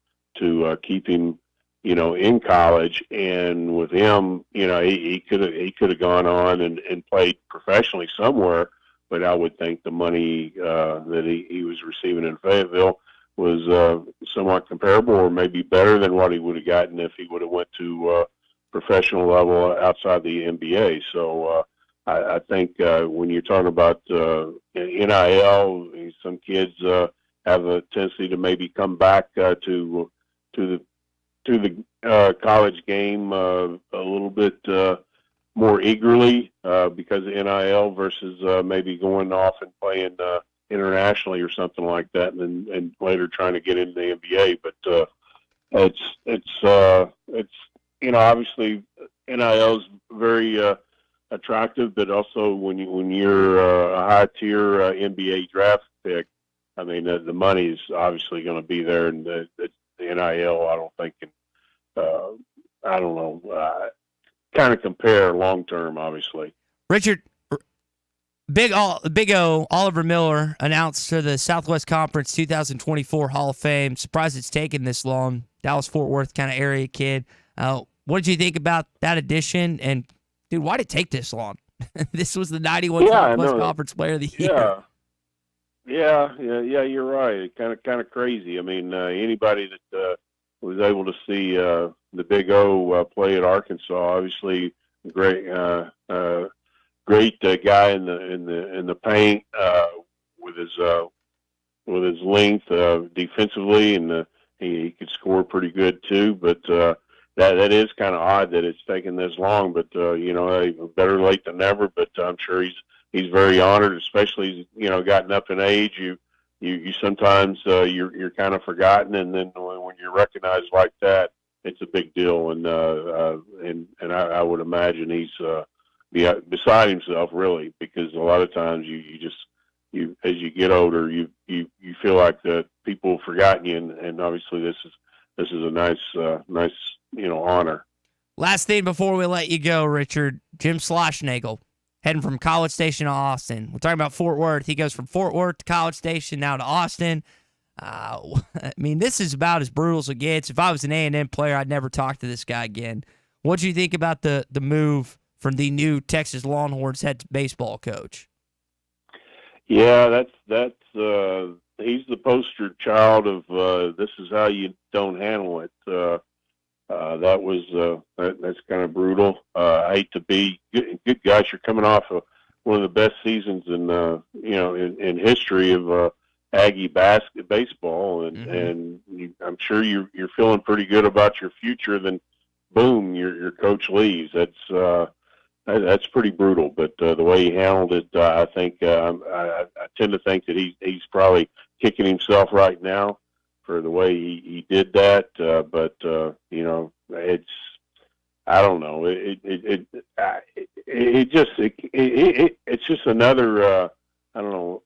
S4: keep him, in college. And with him, he could have gone on and played professionally somewhere. But I would think the money that he was receiving in Fayetteville was somewhat comparable, or maybe better than what he would have gotten if he would have went to professional level outside the NBA. So I think when you're talking about NIL, some kids have a tendency to maybe come back to the college game a little bit more eagerly because of NIL versus maybe going off and playing internationally or something like that, and later trying to get into the NBA. But it's obviously NIL is very attractive, but also when you're a high tier NBA draft pick, the money is obviously going to be there, and the NIL I don't think can kind of compare long term, obviously.
S1: Richard, Big O, Oliver Miller, announced to the Southwest Conference 2024 Hall of Fame. Surprised it's taken this long. Dallas-Fort Worth kind of area kid. What did you think about that addition? And, dude, why did it take this long? This was the 91 Southwest Conference Player of the Year.
S4: Yeah, you're right. Kind of crazy. Anybody that was able to see the Big O play at Arkansas, obviously great guy in the paint with his length defensively, and he could score pretty good too. But that is kind of odd that it's taken this long. But better late than never. But I'm sure he's very honored, especially gotten up in age. You sometimes you're kind of forgotten, and then when you're recognized like that, it's a big deal. And I would imagine he's beside himself, really, because a lot of times you as you get older, you feel like that people have forgotten you, and obviously this is a nice honor.
S1: Last thing before we let you go, Richard, Jim Schlossnagle, heading from College Station to Austin. We're talking about Fort Worth. He goes from Fort Worth to College Station, now to Austin. This is about as brutal as it gets. If I was an A&M player, I'd never talk to this guy again. What do you think about the move from the new Texas Longhorns head baseball coach?
S4: Yeah, that's he's the poster child of this is how you don't handle it. That's kind of brutal. I hate to be good guys. You're coming off of one of the best seasons in history of Aggie baseball, and I'm sure you're feeling pretty good about your future. Then, boom, your coach leaves. That's pretty brutal. But the way he handled it, I think I tend to think that he's probably kicking himself right now for the way he did that. But it's I don't know. It's just another I don't know.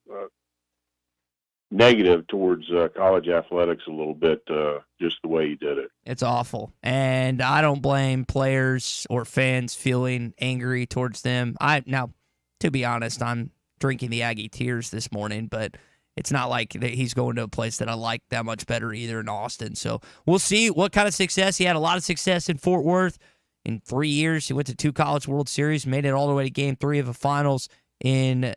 S4: Negative towards college athletics a little bit, just the way he did it.
S1: It's awful. And I don't blame players or fans feeling angry towards them. Now, to be honest, I'm drinking the Aggie tears this morning, but it's not like he's going to a place that I like that much better either in Austin. So we'll see what kind of success. He had a lot of success in Fort Worth. In 3 years, he went to 2 College World Series, made it all the way to Game 3 of the finals in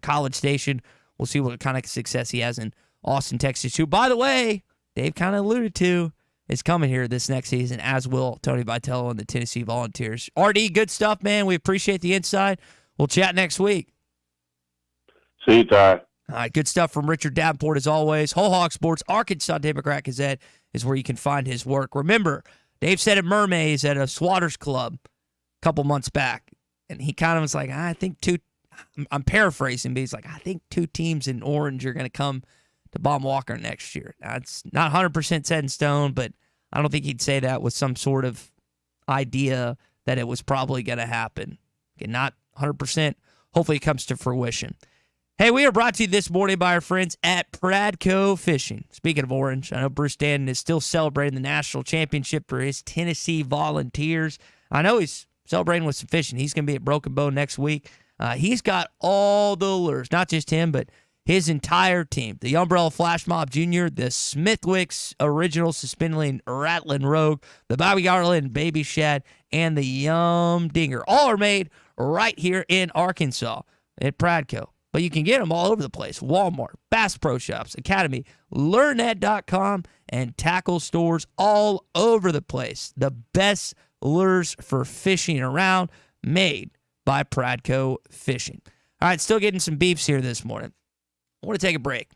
S1: College Station. We'll see what kind of success he has in Austin, Texas, who, by the way, Dave kind of alluded to, is coming here this next season, as will Tony Vitello and the Tennessee Volunteers. RD, good stuff, man. We appreciate the insight. We'll chat next week.
S4: See you, Ty.
S1: All right, good stuff from Richard Davenport as always. Whole Hog Sports, Arkansas Democrat Gazette is where you can find his work. Remember, Dave said at Mermaids at a Swatters Club a couple months back, and he kind of was like, I think I'm paraphrasing, but he's like, I think 2 teams in orange are going to come to Baum Walker next year. Now, it's not 100% set in stone, but I don't think he'd say that with some sort of idea that it was probably going to happen. Again, not 100%. Hopefully it comes to fruition. Hey, we are brought to you this morning by our friends at Pradco Fishing. Speaking of orange, I know Bruce Stanton is still celebrating the national championship for his Tennessee Volunteers. I know he's celebrating with some fishing. He's going to be at Broken Bow next week. He's got all the lures, not just him, but his entire team. The Umbrella Flash Mob Jr., the Smithwick's Original Suspended Rattling Rogue, the Bobby Garland Baby Shad, and the Yum Dinger. All are made right here in Arkansas at Pradco. But you can get them all over the place. Walmart, Bass Pro Shops, Academy, LearnNet.com, and tackle stores all over the place. The best lures for fishing around, made by Pradco Fishing. All right, still getting some beefs here this morning. I want to take a break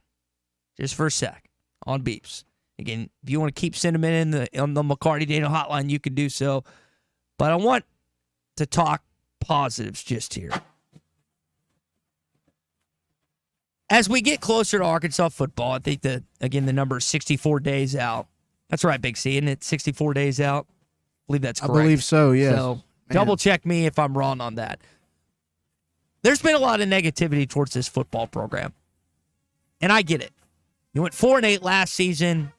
S1: just for a sec on beefs. Again, if you want to keep sending them in on the McLarty Daniel hotline, you can do so. But I want to talk positives just here. As we get closer to Arkansas football, I think the number is 64 days out. That's right, Big C, isn't it? 64 days out? I believe that's correct.
S2: I believe so, yes.
S1: So double check me if I'm wrong on that. There's been a lot of negativity towards this football program, and I get it. You went 4-8 last season,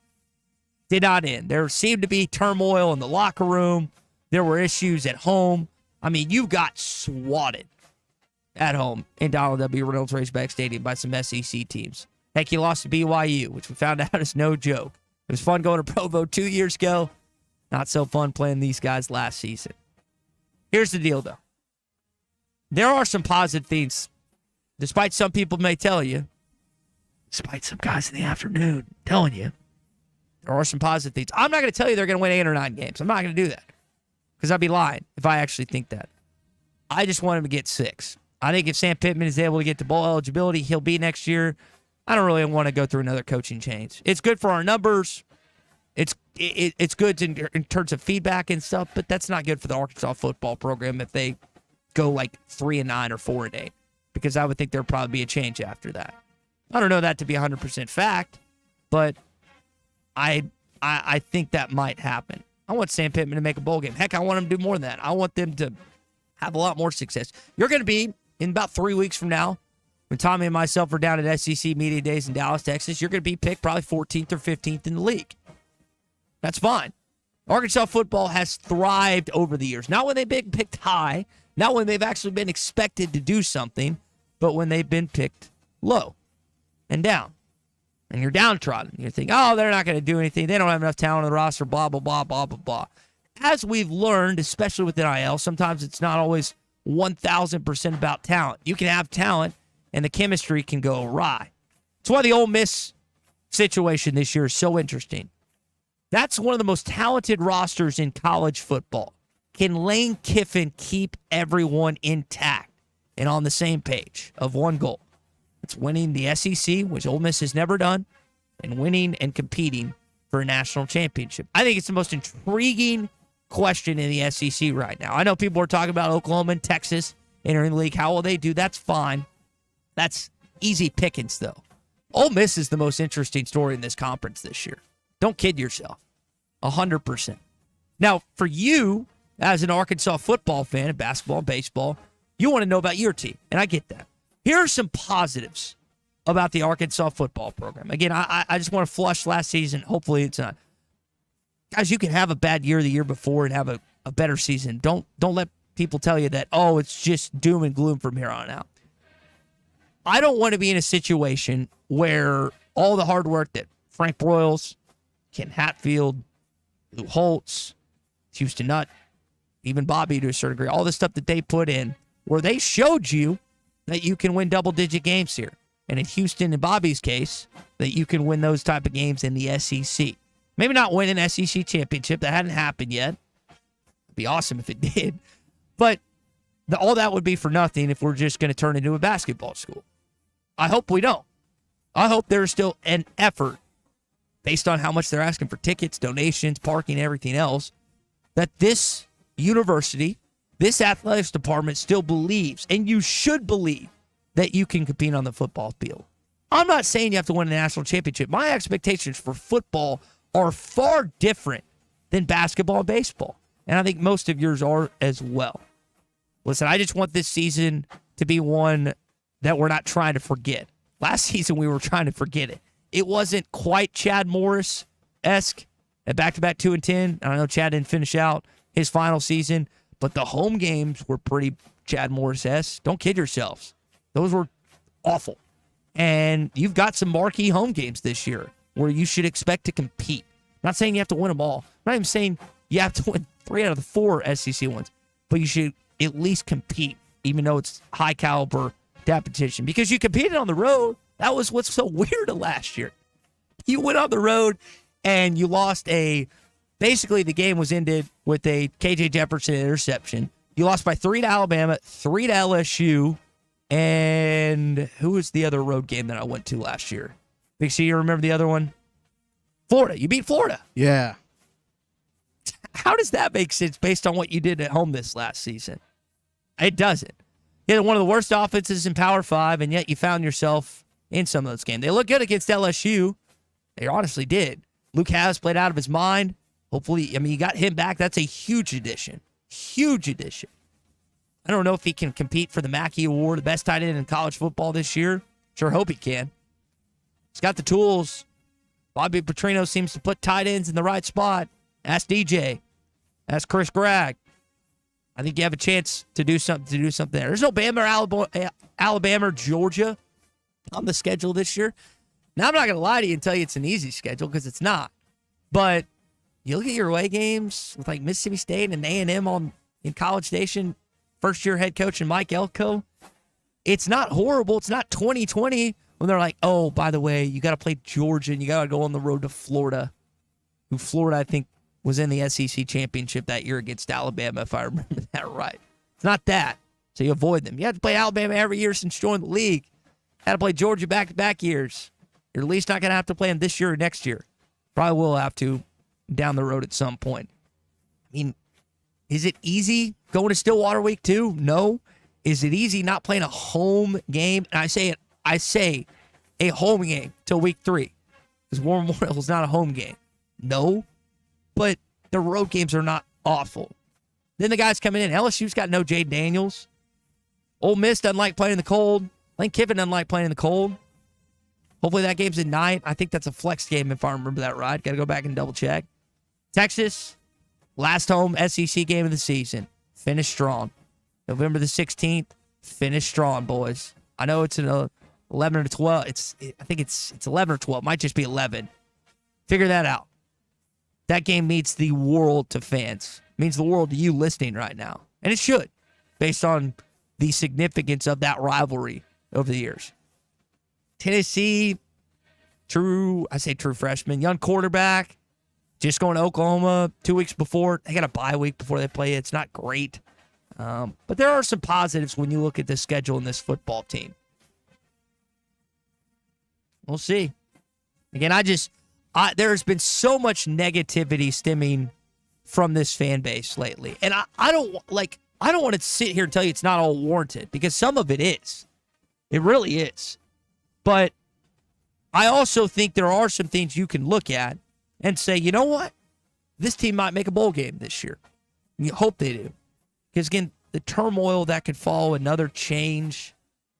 S1: did not end. There seemed to be turmoil in the locker room. There were issues at home. I mean, you got swatted at home in Donald W. Reynolds Razorback Stadium by some SEC teams. Heck, you lost to BYU, which we found out is no joke. It was fun going to Provo 2 years ago. Not so fun playing these guys last season. Here's the deal, though. There are some positive things, despite some people may tell you, despite some guys in the afternoon telling you, there are some positive things. I'm not going to tell you they're going to win 8 or 9 games. I'm not going to do that because I'd be lying if I actually think that. I just want him to get 6. I think if Sam Pittman is able to get to bowl eligibility, he'll be next year. I don't really want to go through another coaching change. It's good for our numbers. It's good in terms of feedback and stuff, but that's not good for the Arkansas football program if they go like 3-9 or 4-8, because I would think there'll probably be a change after that. I don't know that to be 100% fact, but I think that might happen. I want Sam Pittman to make a bowl game. Heck, I want him to do more than that. I want them to have a lot more success. You're going to be, in about 3 weeks from now, when Tommy and myself are down at SEC Media Days in Dallas, Texas, you're going to be picked probably 14th or 15th in the league. That's fine. Arkansas football has thrived over the years. Not when they've been picked high, not when they've actually been expected to do something, but when they've been picked low and down. And you're downtrodden. You think, oh, they're not going to do anything. They don't have enough talent on the roster, blah, blah, blah, blah, blah, blah. As we've learned, especially with NIL, sometimes it's not always 1,000% about talent. You can have talent, and the chemistry can go awry. That's why the Ole Miss situation this year is so interesting. That's one of the most talented rosters in college football. Can Lane Kiffin keep everyone intact and on the same page of one goal? It's winning the SEC, which Ole Miss has never done, and winning and competing for a national championship. I think it's the most intriguing question in the SEC right now. I know people are talking about Oklahoma and Texas entering the league. How will they do? That's fine. That's easy pickings, though. Ole Miss is the most interesting story in this conference this year. Don't kid yourself. 100%. Now, for you, as an Arkansas football fan of basketball and baseball, you want to know about your team, and I get that. Here are some positives about the Arkansas football program. Again, I just want to flush last season. Hopefully it's not. Guys, you can have a bad year the year before and have a better season. Don't let people tell you that, oh, it's just doom and gloom from here on out. I don't want to be in a situation where all the hard work that Frank Broyles, Ken Hatfield, Lou Holtz, Houston Nutt, even Bobby to a certain degree, all the stuff that they put in, where they showed you that you can win double-digit games here. And in Houston and Bobby's case, that you can win those type of games in the SEC. Maybe not win an SEC championship. That hadn't happened yet. It'd be awesome if it did. But all that would be for nothing if we're just going to turn into a basketball school. I hope we don't. I hope there's still an effort based on how much they're asking for tickets, donations, parking, everything else, that this university, this athletics department still believes, and you should believe, that you can compete on the football field. I'm not saying you have to win a national championship. My expectations for football are far different than basketball and baseball. And I think most of yours are as well. Listen, I just want this season to be one that we're not trying to forget. Last season, we were trying to forget it. It wasn't quite Chad Morris-esque at back-to-back 2-10. I know Chad didn't finish out his final season, but the home games were pretty Chad Morris-esque. Don't kid yourselves. Those were awful. And you've got some marquee home games this year where you should expect to compete. I'm not saying you have to win them all. I'm not even saying you have to win 3 out of the 4 SEC ones, but you should at least compete, even though it's high caliber competition. Because you competed on the road. That was what's so weird of last year. You went on the road and you lost basically the game was ended with a KJ Jefferson interception. You lost by 3 to Alabama, 3 to LSU, and who was the other road game that I went to last year? Big C, you remember the other one? Florida. You beat Florida.
S2: Yeah.
S1: How does that make sense based on what you did at home this last season? It doesn't. You had one of the worst offenses in Power 5, and yet you found yourself in some of those games. They looked good against LSU. They honestly did. Luke Haas played out of his mind. Hopefully, you got him back. That's a huge addition. Huge addition. I don't know if he can compete for the Mackey Award, the best tight end in college football this year. Sure hope he can. He's got the tools. Bobby Petrino seems to put tight ends in the right spot. Ask DJ. Ask Chris Gregg. I think you have a chance to do something there. There's no Bama or Alabama or Georgia on the schedule this year. Now, I'm not going to lie to you and tell you it's an easy schedule because it's not. But you look at your away games with like Mississippi State and A&M in College Station, first-year head coach and Mike Elko. It's not horrible. It's not 2020 when they're like, oh, by the way, you got to play Georgia and you got to go on the road to Florida, who Florida, I think, was in the SEC championship that year against Alabama, if I remember that right. It's not that, so you avoid them. You have to play Alabama every year since joining the league. Had to play Georgia back-to-back years. You're at least not going to have to play them this year or next year. Probably will have to down the road at some point. I mean, is it easy going to Stillwater week 2? No. Is it easy not playing a home game? And I say a home game till week 3. Because War Memorial is not a home game. No. But the road games are not awful. Then the guys coming in. LSU's got no Jade Daniels. Ole Miss doesn't like playing in the cold. Lane Kiffin doesn't like playing in the cold. Hopefully that game's at 9. I think that's a flex game if I remember that right. Got to go back and double check. Texas, last home SEC game of the season. Finish strong. November the 16th, finish strong, boys. I know it's an 11 or 12. I think it's 11 or 12. Might just be 11. Figure that out. That game means the world to fans. It means the world to you listening right now. And it should, based on the significance of that rivalry over the years. Tennessee, true freshman, young quarterback, just going to Oklahoma 2 weeks before. They got a bye week before they play. It's not great. But there are some positives when you look at the schedule in this football team. We'll see. Again, there's been so much negativity stemming from this fan base lately. And I don't want to sit here and tell you it's not all warranted, because some of it is. It really is. But I also think there are some things you can look at and say, you know what? This team might make a bowl game this year. You hope they do. Because, again, the turmoil that could follow another change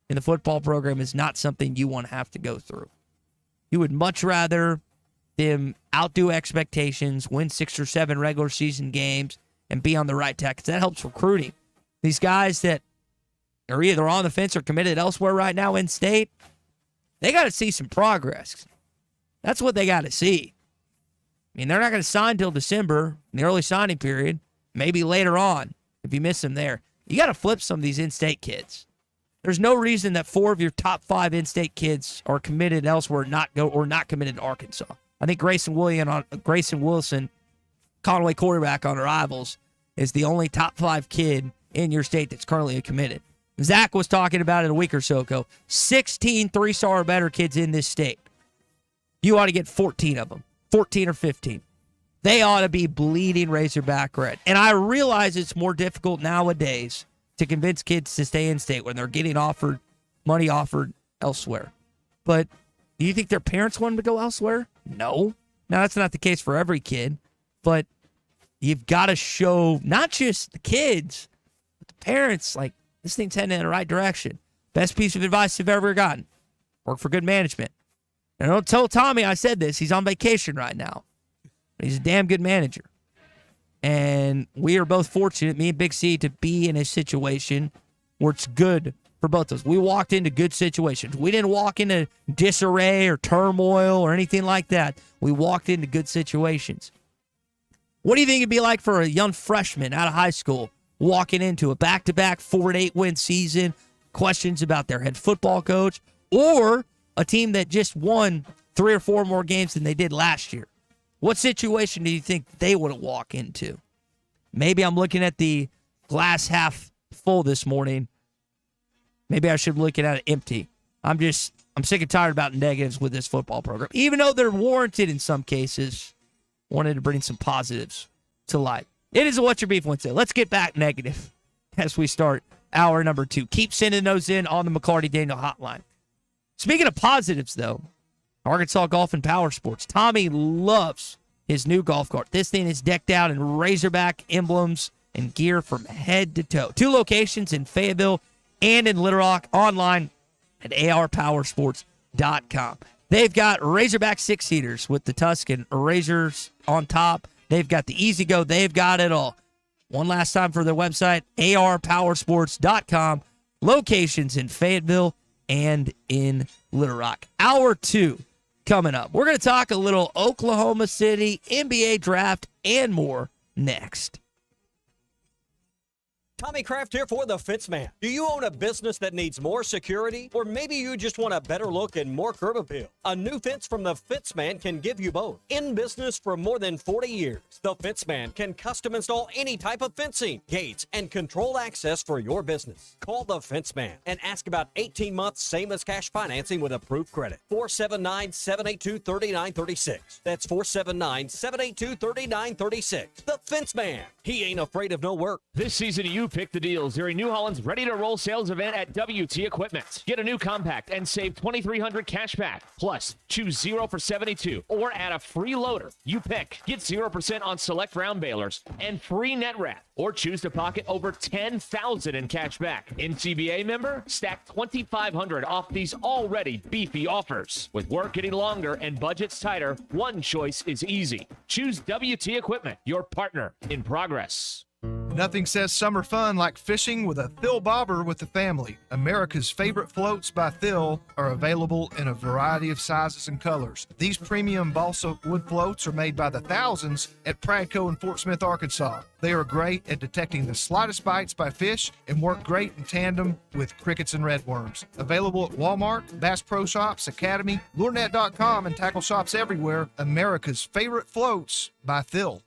S1: in the football program is not something you want to have to go through. You would much rather them outdo expectations, win 6 or 7 regular season games, and be on the right track. Because that helps recruiting. These guys that are either on the fence or committed elsewhere right now in state, they got to see some progress. That's what they got to see. I mean, they're not going to sign till December, in the early signing period, maybe later on if you miss them there. You got to flip some of these in-state kids. There's no reason that 4 of your top 5 in-state kids are committed elsewhere, not committed to Arkansas. I think Grayson Wilson, Conway quarterback on Rivals, is the only top 5 kid in your state that's currently committed. Zach was talking about it a week or so ago. 16 3-star or better kids in this state. You ought to get 14 of them, 14 or 15. They ought to be bleeding Razorback red. And I realize it's more difficult nowadays to convince kids to stay in state when they're getting money offered elsewhere. But do you think their parents want them to go elsewhere? No. Now, that's not the case for every kid, but you've got to show not just the kids, but the parents, like, this thing's heading in the right direction. Best piece of advice I've ever gotten. Work for good management. And don't tell Tommy I said this. He's on vacation right now. But he's a damn good manager. And we are both fortunate, me and Big C, to be in a situation where it's good for both of us. We walked into good situations. We didn't walk into disarray or turmoil or anything like that. We walked into good situations. What do you think it'd be like for a young freshman out of high school walking into a back-to-back 4-8 win season, questions about their head football coach, or a team that just won 3 or 4 more games than they did last year? What situation do you think they would walk into? Maybe I'm looking at the glass half full this morning. Maybe I should be looking at it empty. I'm sick and tired about negatives with this football program. Even though they're warranted in some cases, wanted to bring some positives to light. It is a What's Your Beef Wednesday. Let's get back negative as we start hour number 2. Keep sending those in on the McLarty Daniel hotline. Speaking of positives, though, Arkansas Golf and Power Sports. Tommy loves his new golf cart. This thing is decked out in Razorback emblems and gear from head to toe. 2 locations in Fayetteville and in Little Rock, online at arpowersports.com. They've got Razorback 6-seaters with the Tuscan Razors on top. They've got the Easy Go. They've got it all. One last time for their website, arpowersports.com. Locations in Fayetteville and in Little Rock. Hour 2 coming up. We're going to talk a little Oklahoma City, NBA draft, and more next.
S6: Tommy Kraft here for The Fence Man. Do you own a business that needs more security? Or maybe you just want a better look and more curb appeal? A new fence from The Fence Man can give you both. In business for more than 40 years, The Fence Man can custom install any type of fencing, gates, and controlled access for your business. Call The Fence Man and ask about 18 months same-as cash financing with approved credit. 479-782-3936. That's 479-782-3936. The Fence Man. He ain't afraid of no work.
S2: This season, you pick the deals during New Holland's Ready to Roll sales event at WT Equipment. Get a new compact and save $2,300 cash back. Plus, choose 0 for 72 or add a free loader. You pick. Get 0% on select round balers and free net wrap. Or choose to pocket over $10,000 in cash back. NCBA member? Stack $2,500 off these already beefy offers. With work getting longer and budgets tighter, one choice is easy. Choose WT Equipment, your partner in progress.
S8: Nothing says summer fun like fishing with a Thill Bobber with the family. America's favorite floats by Thill are available in a variety of sizes and colors. These premium balsa wood floats are made by the thousands at Pradco in Fort Smith, Arkansas. They are great at detecting the slightest bites by fish and work great in tandem with crickets and redworms. Available at Walmart, Bass Pro Shops, Academy, LureNet.com, and tackle shops everywhere. America's favorite floats by Thill.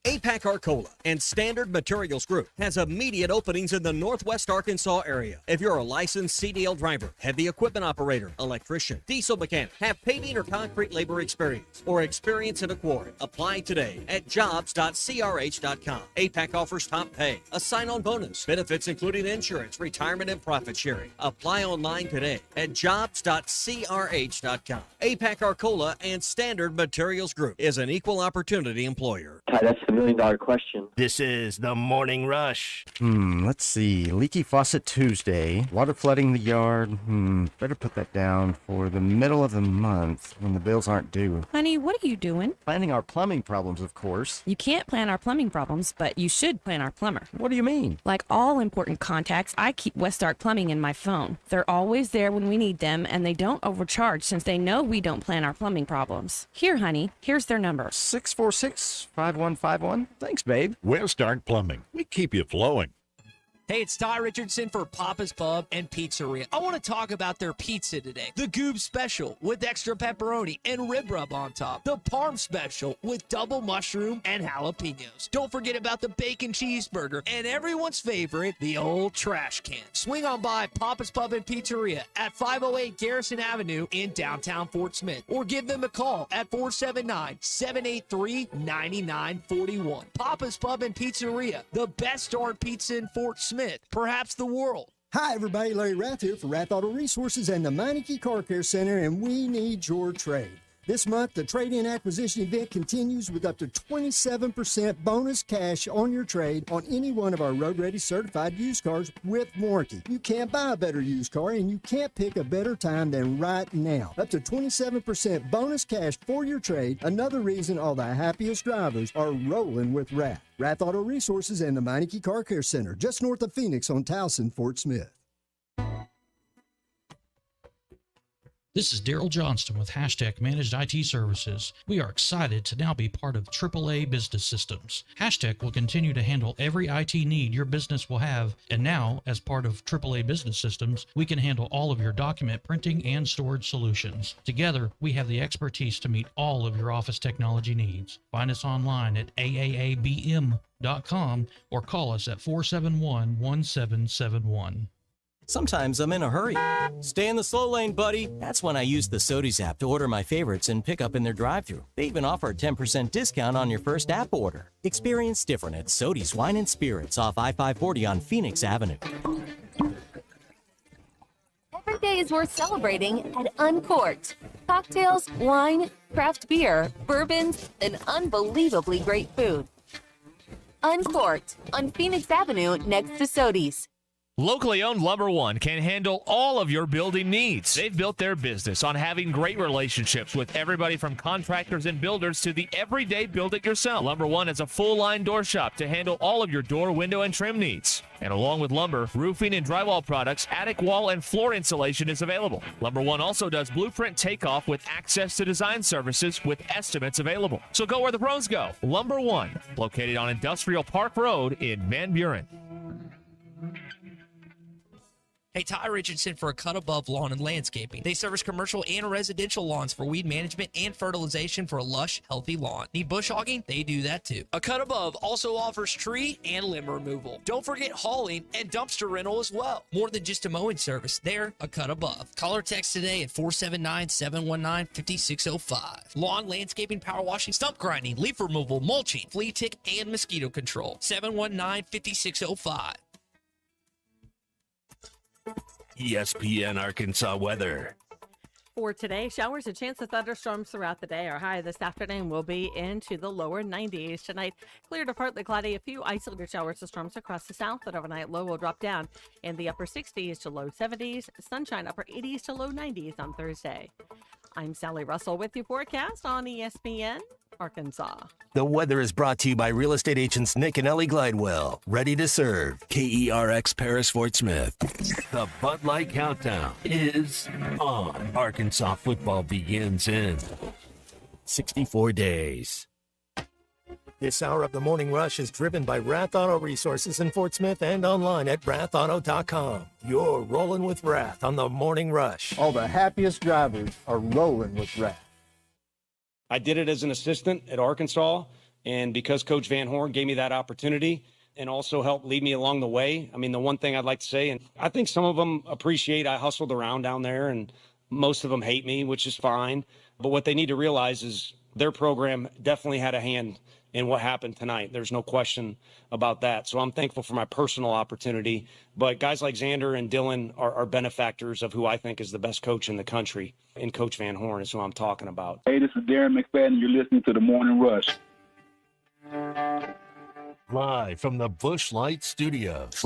S6: APAC Arcola and Standard Materials Group has immediate openings in the Northwest Arkansas area. If you're a licensed CDL driver, heavy equipment operator, electrician, diesel mechanic, have paving or concrete labor experience, or experience in a quarry, apply today at jobs.crh.com. APAC offers top pay, a sign-on bonus, benefits including insurance, retirement, and profit sharing. Apply online today at jobs.crh.com. APAC Arcola and Standard Materials Group is an equal opportunity employer.
S10: Hi, that's
S5: the million-dollar question.
S10: This is the Morning Rush.
S11: Let's see. Leaky faucet Tuesday. Water flooding the yard. Better put that down for the middle of the month when the bills aren't due.
S12: Honey, what are you doing?
S11: Planning our plumbing problems, of course.
S12: You can't plan our plumbing problems, but you should plan our plumber.
S11: What do you mean?
S12: Like all important contacts, I keep Westark Plumbing in my phone. They're always there when we need them, and they don't overcharge since they know we don't plan our plumbing problems. Here, honey, here's their number.
S11: 646-5151. Thanks, babe.
S13: Westark Plumbing. We keep you flowing.
S1: Hey, it's Ty Richardson for Papa's Pub and Pizzeria. I want to talk about their pizza today. The Goob Special with extra pepperoni and rib rub on top. The Parm Special with double mushroom and jalapenos. Don't forget about the bacon cheeseburger and everyone's favorite, the old trash can. Swing on by Papa's Pub and Pizzeria at 508 Garrison Avenue in downtown Fort Smith, or give them a call at 479-783-9941. Papa's Pub and Pizzeria, the best darn pizza in Fort Smith, perhaps the world.
S26: Hi, everybody. Larry Rath here for Rath Auto Resources and the Meineke Car Care Center, and we need your trade. This month, the trade-in acquisition event continues with up to 27% bonus cash on your trade on any one of our road-ready certified used cars with warranty. You can't buy a better used car, and you can't pick a better time than right now. Up to 27% bonus cash for your trade. Another reason all the happiest drivers are rolling with Rath. Rath Auto Resources and the Meineke Car Care Center, just north of Phoenix on Towson, Fort Smith.
S27: This is Daryl Johnston with Hashtag Managed IT Services. We are excited to now be part of AAA Business Systems. Hashtag will continue to handle every IT need your business will have, and now, as part of AAA Business Systems, we can handle all of your document printing and storage solutions. Together, we have the expertise to meet all of your office technology needs. Find us online at aaabm.com or call us at 471-1771.
S28: Sometimes I'm in a hurry. Stay in the slow lane, buddy. That's when I use the Sodies app to order my favorites and pick up in their drive-thru. They even offer a 10% discount on your first app order. Experience different at Sodies Wine and Spirits off I-540 on Phoenix Avenue.
S29: Every day is worth celebrating at Uncorked. Cocktails, wine, craft beer, bourbons, and unbelievably great food. Uncorked on Phoenix Avenue next to Sodies.
S2: Locally owned Lumber One can handle all of your building needs. They've built their business on having great relationships with everybody from contractors and builders to the everyday build-it-yourself. Lumber One is a full-line door shop to handle all of your door, window, and trim needs. And along with lumber, roofing and drywall products, attic wall and floor insulation is available. Lumber One also does blueprint takeoff with access to design services with estimates available. So go where the pros go. Lumber One, located on Industrial Park Road in Van Buren.
S1: Hey, Ty Richardson for A Cut Above Lawn and Landscaping. They service commercial and residential lawns for weed management and fertilization for a lush, healthy lawn. Need bush hogging? They do that too. A Cut Above also offers tree and limb removal. Don't forget hauling and dumpster rental as well. More than just a mowing service, they're A Cut Above. Call or text today at 479-719-5605. Lawn, landscaping, power washing, stump grinding, leaf removal, mulching, flea tick, and mosquito control. 719-5605.
S10: ESPN Arkansas weather.
S30: For today, showers and chance of thunderstorms throughout the day. Our high this afternoon will be into the lower 90s. Tonight, clear to partly cloudy. A few isolated showers and storms across the south. That overnight low will drop down in the upper 60s to low 70s. Sunshine upper 80s to low 90s on Thursday. I'm Sally Russell with your forecast on ESPN Arkansas.
S3: The weather is brought to you by real estate agents Nick and Ellie Glidewell. Ready to serve. KERX Paris Fort Smith.
S10: The Bud Light Countdown is on. Arkansas football begins in
S3: 64 days. This hour of the Morning Rush is driven by Rath Auto Resources in Fort Smith and online at rathauto.com. You're rolling with Rath on the Morning Rush.
S26: All the happiest drivers are rolling with Rath.
S31: I did it as an assistant at Arkansas, and because Coach Van Horn gave me that opportunity and also helped lead me along the way, I mean, the one thing I'd like to say, and I think some of them appreciate I hustled around down there, and most of them hate me, which is fine. But what they need to realize is their program definitely had a hand in what happened tonight. There's no question about that. So I'm thankful for my personal opportunity. But guys like Xander and Dylan are benefactors of who I think is the best coach in the country. And Coach Van Horn is who I'm talking about.
S32: Hey, this is Darren McFadden. You're listening to The Morning Rush.
S3: Live from the Busch Light Studios.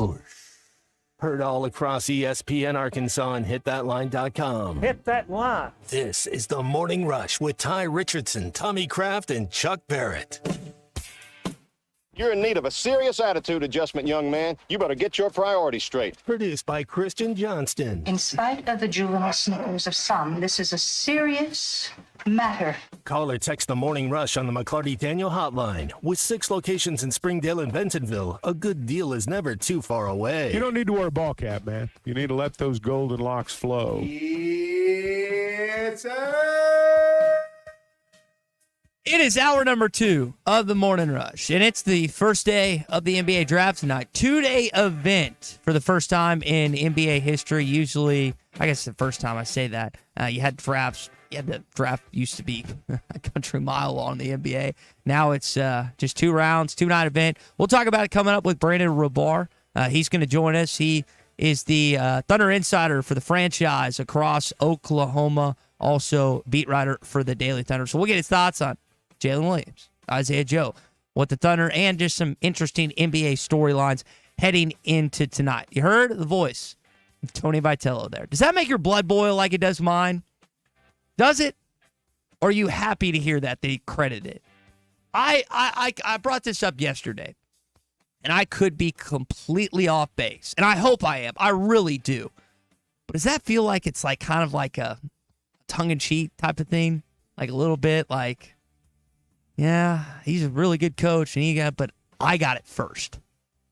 S3: Heard all across ESPN Arkansas and hitthatline.com.
S21: Hit that line.
S3: This is the Morning Rush with Ty Richardson, Tommy Kraft, and Chuck Barrett.
S5: You're in need of a serious attitude adjustment, young man. You better get your priorities straight.
S3: Produced by Christian Johnston.
S7: In spite of the juvenile snickers of some, this is a serious matter.
S3: Call or text the Morning Rush on the McLarty Daniel Hotline. With 6 locations in Springdale and Bentonville, a good deal is never too far away.
S9: You don't need to wear a ball cap, man. You need to let those golden locks flow.
S1: It is hour number 2 of the Morning Rush, and it's the first day of the NBA draft tonight. 2-day event for the first time in NBA history. Usually, I guess the first time I say that, you had drafts. Yeah, the draft used to be a country mile long in the NBA. Now it's just 2 rounds, 2-night event. We'll talk about it coming up with Brandon Rahbar. He's going to join us. He is the Thunder insider for the franchise across Oklahoma, also beat writer for the Daily Thunder. So we'll get his thoughts on Jalen Williams, Isaiah Joe, what the Thunder, and just some interesting NBA storylines heading into tonight. You heard the voice of Tony Vitello there. Does that make your blood boil like it does mine? Does it? Or are you happy to hear that he credited it? I brought this up yesterday, and I could be completely off base, and I hope I am. I really do. But does that feel like it's like kind of like a tongue-in-cheek type of thing? Like a little bit like, yeah, he's a really good coach, and but I got it first.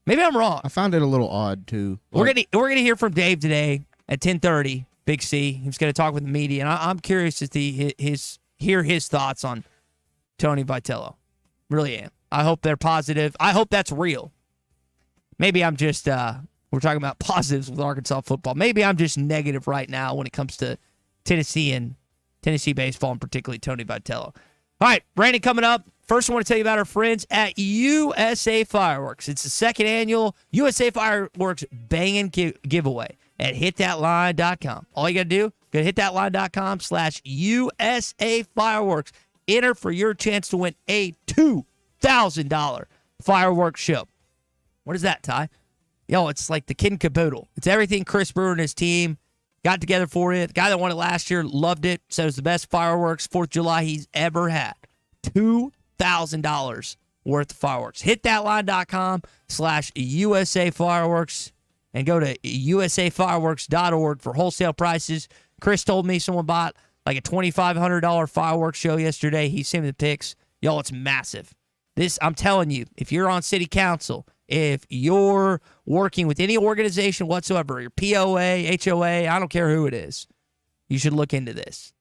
S1: Maybe I'm wrong.
S14: I found it a little odd too.
S1: We're gonna hear from Dave today at 10:30. Big C. He's gonna talk with the media, and I'm curious to hear his thoughts on Tony Vitello. Really am. I hope they're positive. I hope that's real. Maybe I'm just we're talking about positives with Arkansas football. Maybe I'm just negative right now when it comes to Tennessee and Tennessee baseball, and particularly Tony Vitello. All right, Brandon coming up. First, I want to tell you about our friends at USA Fireworks. It's the second annual USA Fireworks Bangin' Giveaway at hitthatline.com. All you got to do, go to hitthatline.com/USA Fireworks. Enter for your chance to win a $2,000 fireworks show. What is that, Ty? Yo, it's like the kid and caboodle. It's everything Chris Brewer and his team got together for it. The guy that won it last year loved it. Said it was the best fireworks 4th of July he's ever had. $2,000 worth of fireworks. hitthatline.com/USA Fireworks and go to usafireworks.org for wholesale prices. Chris told me someone bought like a $2,500 fireworks show yesterday. He sent me the pics. Y'all, it's massive. This, I'm telling you, if you're on city council, if you're working with any organization whatsoever, your POA, HOA, I don't care who it is, you should look into this.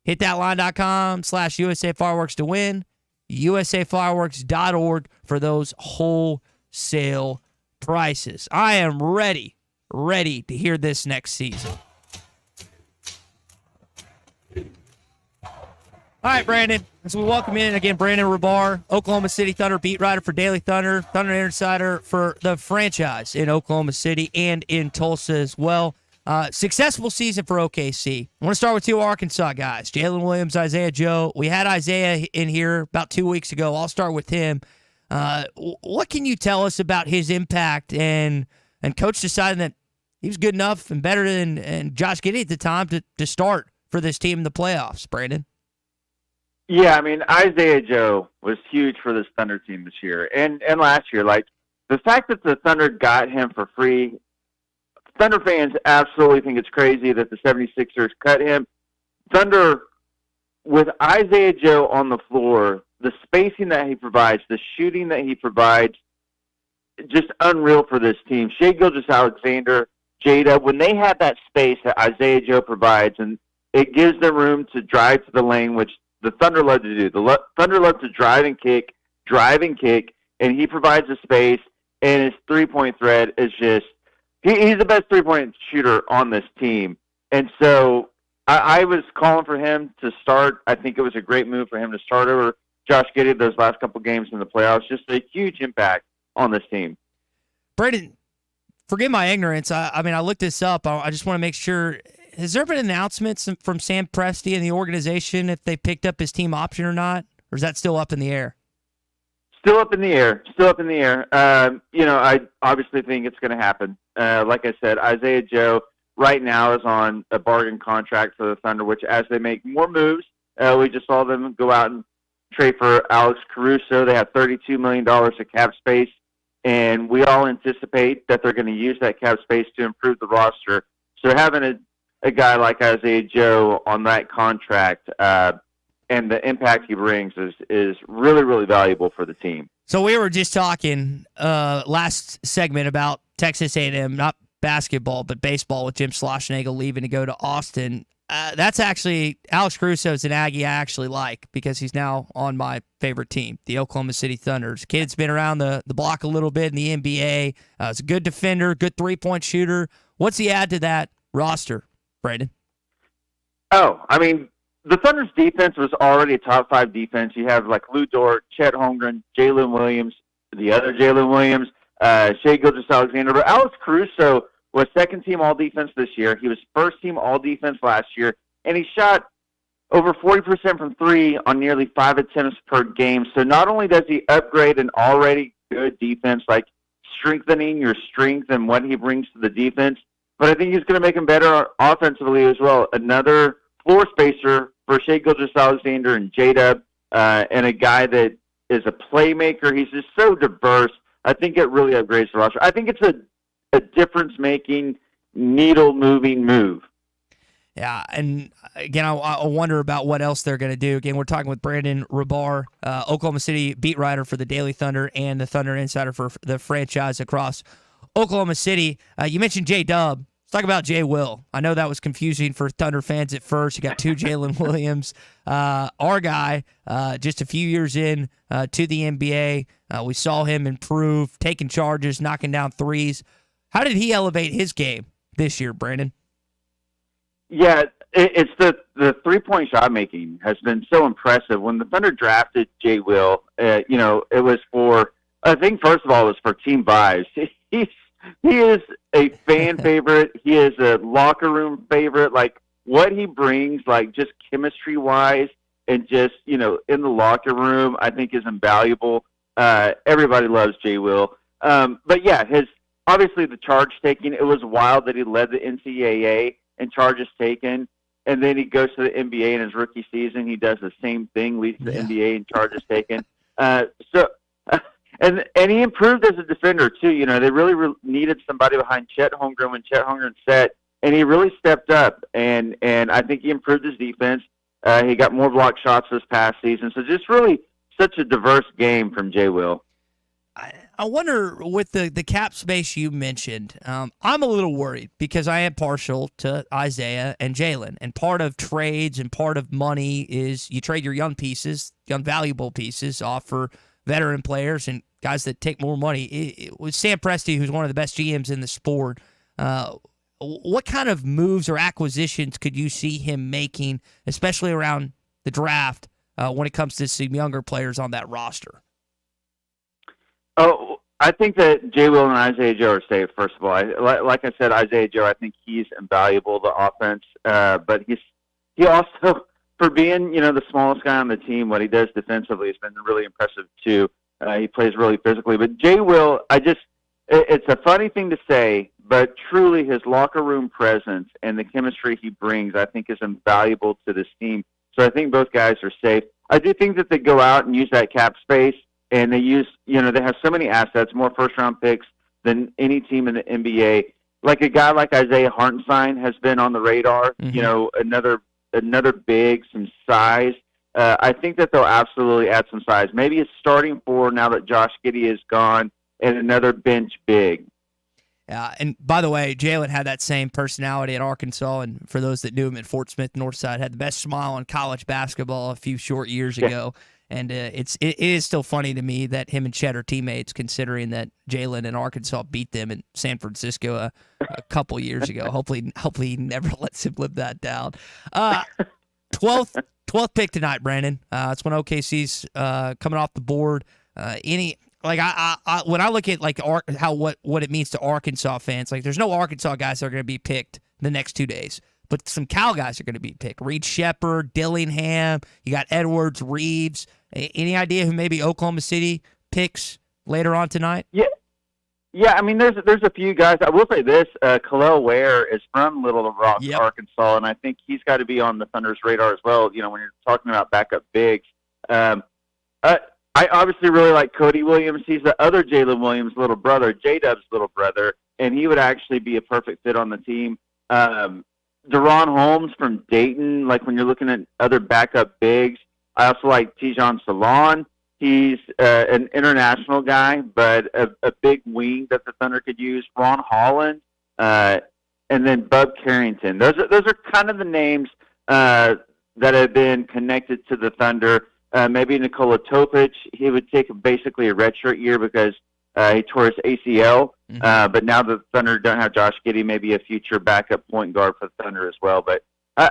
S1: hitthatline.com/USA Fireworks to win. usafireworks.org for those wholesale prices. I am ready to hear this next season. All right, Brandon, as we welcome in again, Brandon Rahbar, Oklahoma City Thunder beat writer for Daily Thunder, Thunder insider for the franchise in Oklahoma City and in Tulsa as well. Successful season for OKC. I want to start with 2 Arkansas guys, Jalen Williams, Isaiah Joe. We had Isaiah in here about 2 weeks ago. I'll start with him. What can you tell us about his impact and coach deciding that he was good enough and better than Josh Giddey at the time to start for this team in the playoffs, Brandon?
S15: Yeah, I mean, Isaiah Joe was huge for this Thunder team this year and last year. Like, the fact that the Thunder got him for free, Thunder fans absolutely think it's crazy that the 76ers cut him. Thunder, with Isaiah Joe on the floor, the spacing that he provides, the shooting that he provides, just unreal for this team. Shai Gilgeous-Alexander, Jada, when they have that space that Isaiah Joe provides, and it gives them room to drive to the lane, which the Thunder love to do. The Thunder love to drive and kick, and he provides the space, and his three-point threat is just he's the best three-point shooter on this team. And so I was calling for him to start. I think it was a great move for him to start over Josh Giddey those last couple games in the playoffs. Just a huge impact on this team.
S1: Brandon, forgive my ignorance. I mean, I looked this up. I just want to make sure. Has there been announcements from Sam Presti and the organization if they picked up his team option or not? Or is that still up in the air?
S15: Still up in the air. I obviously think it's going to happen. Like I said, Isaiah Joe right now is on a bargain contract for the Thunder, which as they make more moves, we just saw them go out and trade for Alex Caruso. They have $32 million of cap space, and we all anticipate that they're going to use that cap space to improve the roster. So having a guy like Isaiah Joe on that contract and the impact he brings is really, really valuable for the team.
S1: So we were just talking last segment about Texas A&M, not basketball, but baseball with Jim Schlossnagle leaving to go to Austin. That's actually, Alex Caruso is an Aggie I actually like because he's now on my favorite team, the Oklahoma City Thunders. Kid's been around the block a little bit in the NBA. He's a good defender, good three-point shooter. What's he add to that roster, Brandon?
S15: Oh, I mean, the Thunder's defense was already a top 5 defense. You have like Lou Dort, Chet Holmgren, Jalen Williams, the other Jalen Williams, Shai Gilgeous-Alexander. But Alex Caruso was second-team all-defense this year. He was first-team all-defense last year, and he shot over 40% from 3 on nearly 5 attempts per game. So not only does he upgrade an already good defense, like strengthening your strength and what he brings to the defense, but I think he's going to make him better offensively as well. Another floor spacer for Shai Gilgeous-Alexander and J-Dub, and a guy that is a playmaker. He's just so diverse. I think it really upgrades the roster. I think it's a difference-making, needle-moving move.
S1: Yeah, and again, I wonder about what else they're going to do. Again, we're talking with Brandon Rahbar, Oklahoma City beat writer for the Daily Thunder and the Thunder insider for the franchise across Oklahoma City. You mentioned J-Dub. Let's talk about Jay Will. I know that was confusing for Thunder fans at first. You got 2 Jalen Williams. Our guy, just a few years in to the NBA, we saw him improve, taking charges, knocking down threes. How did he elevate his game this year, Brandon?
S15: Yeah, it's the three-point shot making has been so impressive. When the Thunder drafted Jay Will, it was for, I think first of all, it was for team vibes. He is a fan favorite. He is a locker room favorite. Like what he brings, like just chemistry-wise and just, in the locker room, I think is invaluable. Everybody loves Jay Will. But yeah, obviously the charge taking, it was wild that he led the NCAA in charges taken, and then he goes to the NBA in his rookie season. He does the same thing, leads the NBA in charges taken. And he improved as a defender too. They really needed somebody behind Chet Holmgren when Chet Holmgren set, and he really stepped up. And I think he improved his defense. He got more block shots this past season. So just really such a diverse game from Jay Will.
S1: I wonder with the cap space you mentioned, I'm a little worried because I am partial to Isaiah and Jalen. And part of trades and part of money is you trade your young valuable pieces off for veteran players and guys that take more money. It was Sam Presti, who's one of the best GMs in the sport. What kind of moves or acquisitions could you see him making, especially around the draft, when it comes to some younger players on that roster?
S15: Oh, I think that Jay Will and Isaiah Joe are safe, first of all. Like I said, Isaiah Joe, I think he's invaluable to offense. But he also, for being, the smallest guy on the team, what he does defensively has been really impressive, too. He plays really physically. But Jay Will, it's a funny thing to say, but truly his locker room presence and the chemistry he brings, I think, is invaluable to this team. So I think both guys are safe. I do think that they go out and use that cap space. And they use, they have so many assets, more first-round picks than any team in the NBA. Like a guy like Isaiah Hartenstein has been on the radar, another big, some size. I think that they'll absolutely add some size. Maybe a starting 4 now that Josh Giddey is gone, and another bench big.
S1: And by the way, Jalen had that same personality at Arkansas, and for those that knew him at Fort Smith Northside, had the best smile in college basketball a few short years ago. And it is still funny to me that him and Chet are teammates, considering that Jalen and Arkansas beat them in San Francisco a couple years ago. Hopefully he never lets him live that down. 12th pick tonight, Brandon. It's when OKC's coming off the board. When I look at what it means to Arkansas fans, like there's no Arkansas guys that are going to be picked the next 2 days. But some Cal guys are going to be picked. Reed Sheppard, Dillingham. You got Edwards, Reeves. Any idea who maybe Oklahoma City picks later on tonight?
S15: Yeah, I mean, there's a few guys. I will say this: Khalil Ware is from Little Rock, Arkansas, and I think he's got to be on the Thunder's radar as well. You know, when you're talking about backup bigs, I obviously really like Cody Williams. He's the other Jalen Williams' little brother, J-Dub's little brother, and he would actually be a perfect fit on the team. Deron Holmes from Dayton, like when you're looking at other backup bigs. I also like Tijon Salon. He's an international guy, but a big wing that the Thunder could use. Ron Holland, and then Bub Carrington. Those are kind of the names that have been connected to the Thunder. Maybe Nikola Topic. He would take basically a redshirt year because he tore his ACL. But now the Thunder don't have Josh Giddey, maybe a future backup point guard for the Thunder as well. But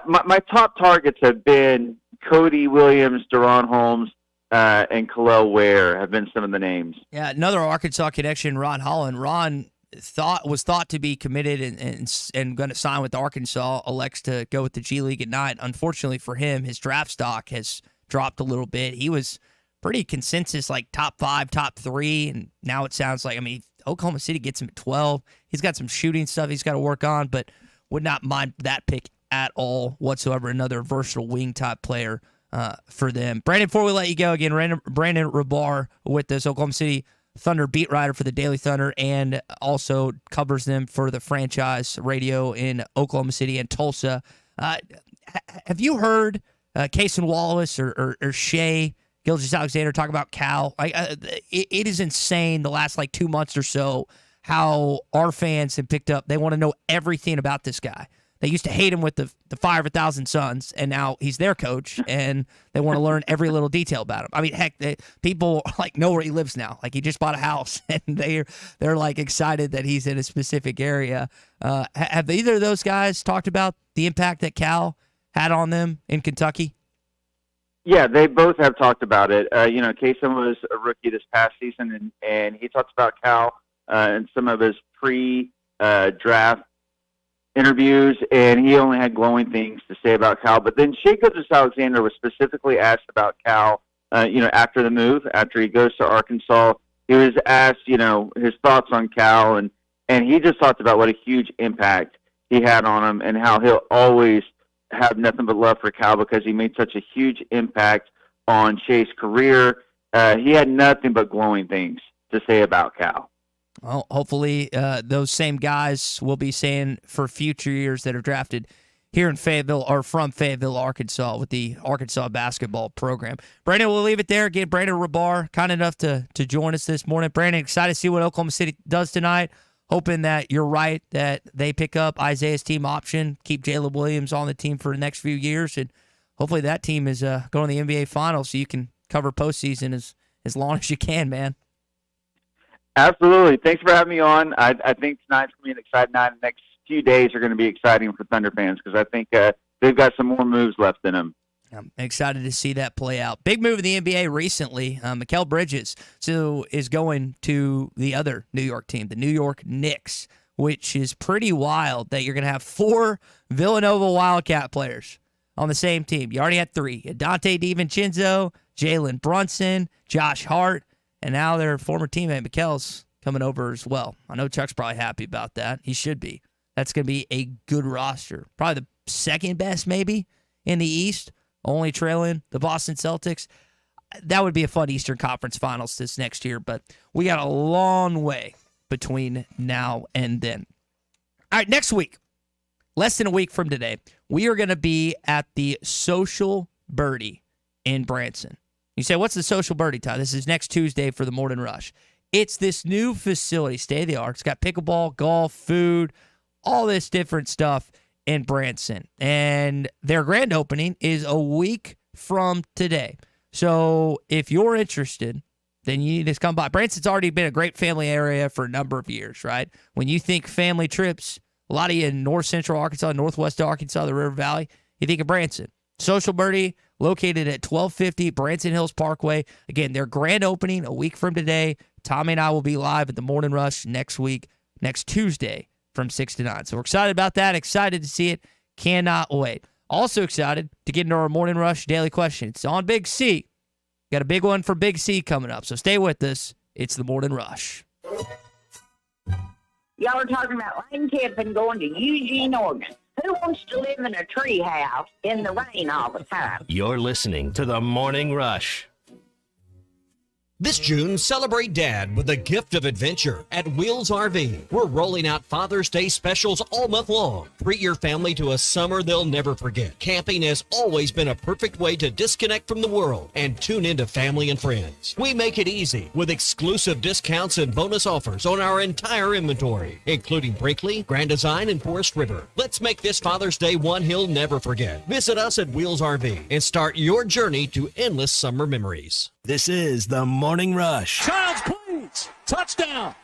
S15: my top targets have been Cody Williams, Deron Holmes, and Khalil Ware have been some of the names.
S1: Yeah, another Arkansas connection, Ron Holland. Ron was thought to be committed and going to sign with Arkansas, elects to go with the G League at night. Unfortunately for him, his draft stock has dropped a little bit. He was pretty consensus, like top 5, top 3, and now it sounds like, Oklahoma City gets him at 12. He's got some shooting stuff he's got to work on, but would not mind that pick at all whatsoever. Another versatile wing type player for them. Brandon, before we let you go again, Brandon Rahbar with this, Oklahoma City Thunder beat writer for the Daily Thunder, and also covers them for the franchise radio in Oklahoma City and Tulsa. Have you heard Cason Wallace or Shea Gilgeous-Alexander talk about Cal? It is insane the last 2 months or so how our fans have picked up. They want to know everything about this guy. They used to hate him with the Fire of 1,000 Suns, and now he's their coach, and they want to learn every little detail about him. Heck, people know where he lives now. He just bought a house, and they're excited that he's in a specific area. Have either of those guys talked about the impact that Cal had on them in Kentucky?
S15: Yeah, they both have talked about it. Cason was a rookie this past season, and he talks about Cal in some of his pre-draft interviews, and he only had glowing things to say about Cal. But then Shea Gilgeous-Alexander was specifically asked about Cal, after the move, after he goes to Arkansas. He was asked, his thoughts on Cal, and he just talked about what a huge impact he had on him and how he'll always have nothing but love for Cal because he made such a huge impact on Shea's career. He had nothing but glowing things to say about Cal.
S1: Well, hopefully those same guys will be saying for future years that are drafted here in Fayetteville or from Fayetteville, Arkansas, with the Arkansas basketball program. Brandon, we'll leave it there. Again, Brandon Rahbar, kind enough to join us this morning. Brandon, excited to see what Oklahoma City does tonight. Hoping that you're right, that they pick up Isaiah's team option, keep Jalen Williams on the team for the next few years, and hopefully that team is going to the NBA Finals so you can cover postseason as long as you can, man.
S15: Absolutely. Thanks for having me on. I think tonight's going to be an exciting night. The next few days are going to be exciting for Thunder fans because I think they've got some more moves left in them.
S1: I'm excited to see that play out. Big move in the NBA recently. Mikal Bridges is going to the other New York team, the New York Knicks, which is pretty wild that you're going to have 4 Villanova Wildcat players on the same team. You already had 3. Dante DiVincenzo, Jalen Brunson, Josh Hart, and now their former teammate Mikal's coming over as well. I know Chuck's probably happy about that. He should be. That's going to be a good roster. Probably the second best maybe in the East, only trailing the Boston Celtics. That would be a fun Eastern Conference Finals this next year, but we got a long way between now and then. All right, next week, less than a week from today, we are going to be at the Social Birdie in Branson. You say, what's the Social Birdie, Ty? This is next Tuesday for the Morning Rush. It's this new facility, state-of-the-art. It's got pickleball, golf, food, all this different stuff in Branson. And their grand opening is a week from today. So if you're interested, then you need to come by. Branson's already been a great family area for a number of years, right? When you think family trips, a lot of you in north central Arkansas, northwest Arkansas, the River Valley, you think of Branson. Social Birdie, located at 1250 Branson Hills Parkway. Again, their grand opening a week from today. Tommy and I will be live at the Morning Rush next week, next Tuesday from 6 to 9. So we're excited about that, excited to see it, cannot wait. Also excited to get into our Morning Rush daily question. It's on Big C. Got a big one for Big C coming up, so stay with us. It's the Morning Rush.
S4: Y'all are talking about lane camping going to Eugene, Oregon. Who wants to live in a tree house in the rain all the time?
S14: You're listening to the Morning Rush.
S6: This June, celebrate Dad with a gift of adventure at Wheels RV. We're rolling out Father's Day specials all month long. Treat your family to a summer they'll never forget. Camping has always been a perfect way to disconnect from the world and tune into family and friends. We make it easy with exclusive discounts and bonus offers on our entire inventory, including Brinkley, Grand Design, and Forest River. Let's make this Father's Day one he'll never forget. Visit us at Wheels RV and start your journey to endless summer memories.
S3: This is the Morning Rush.
S6: Childs, please. Touchdown.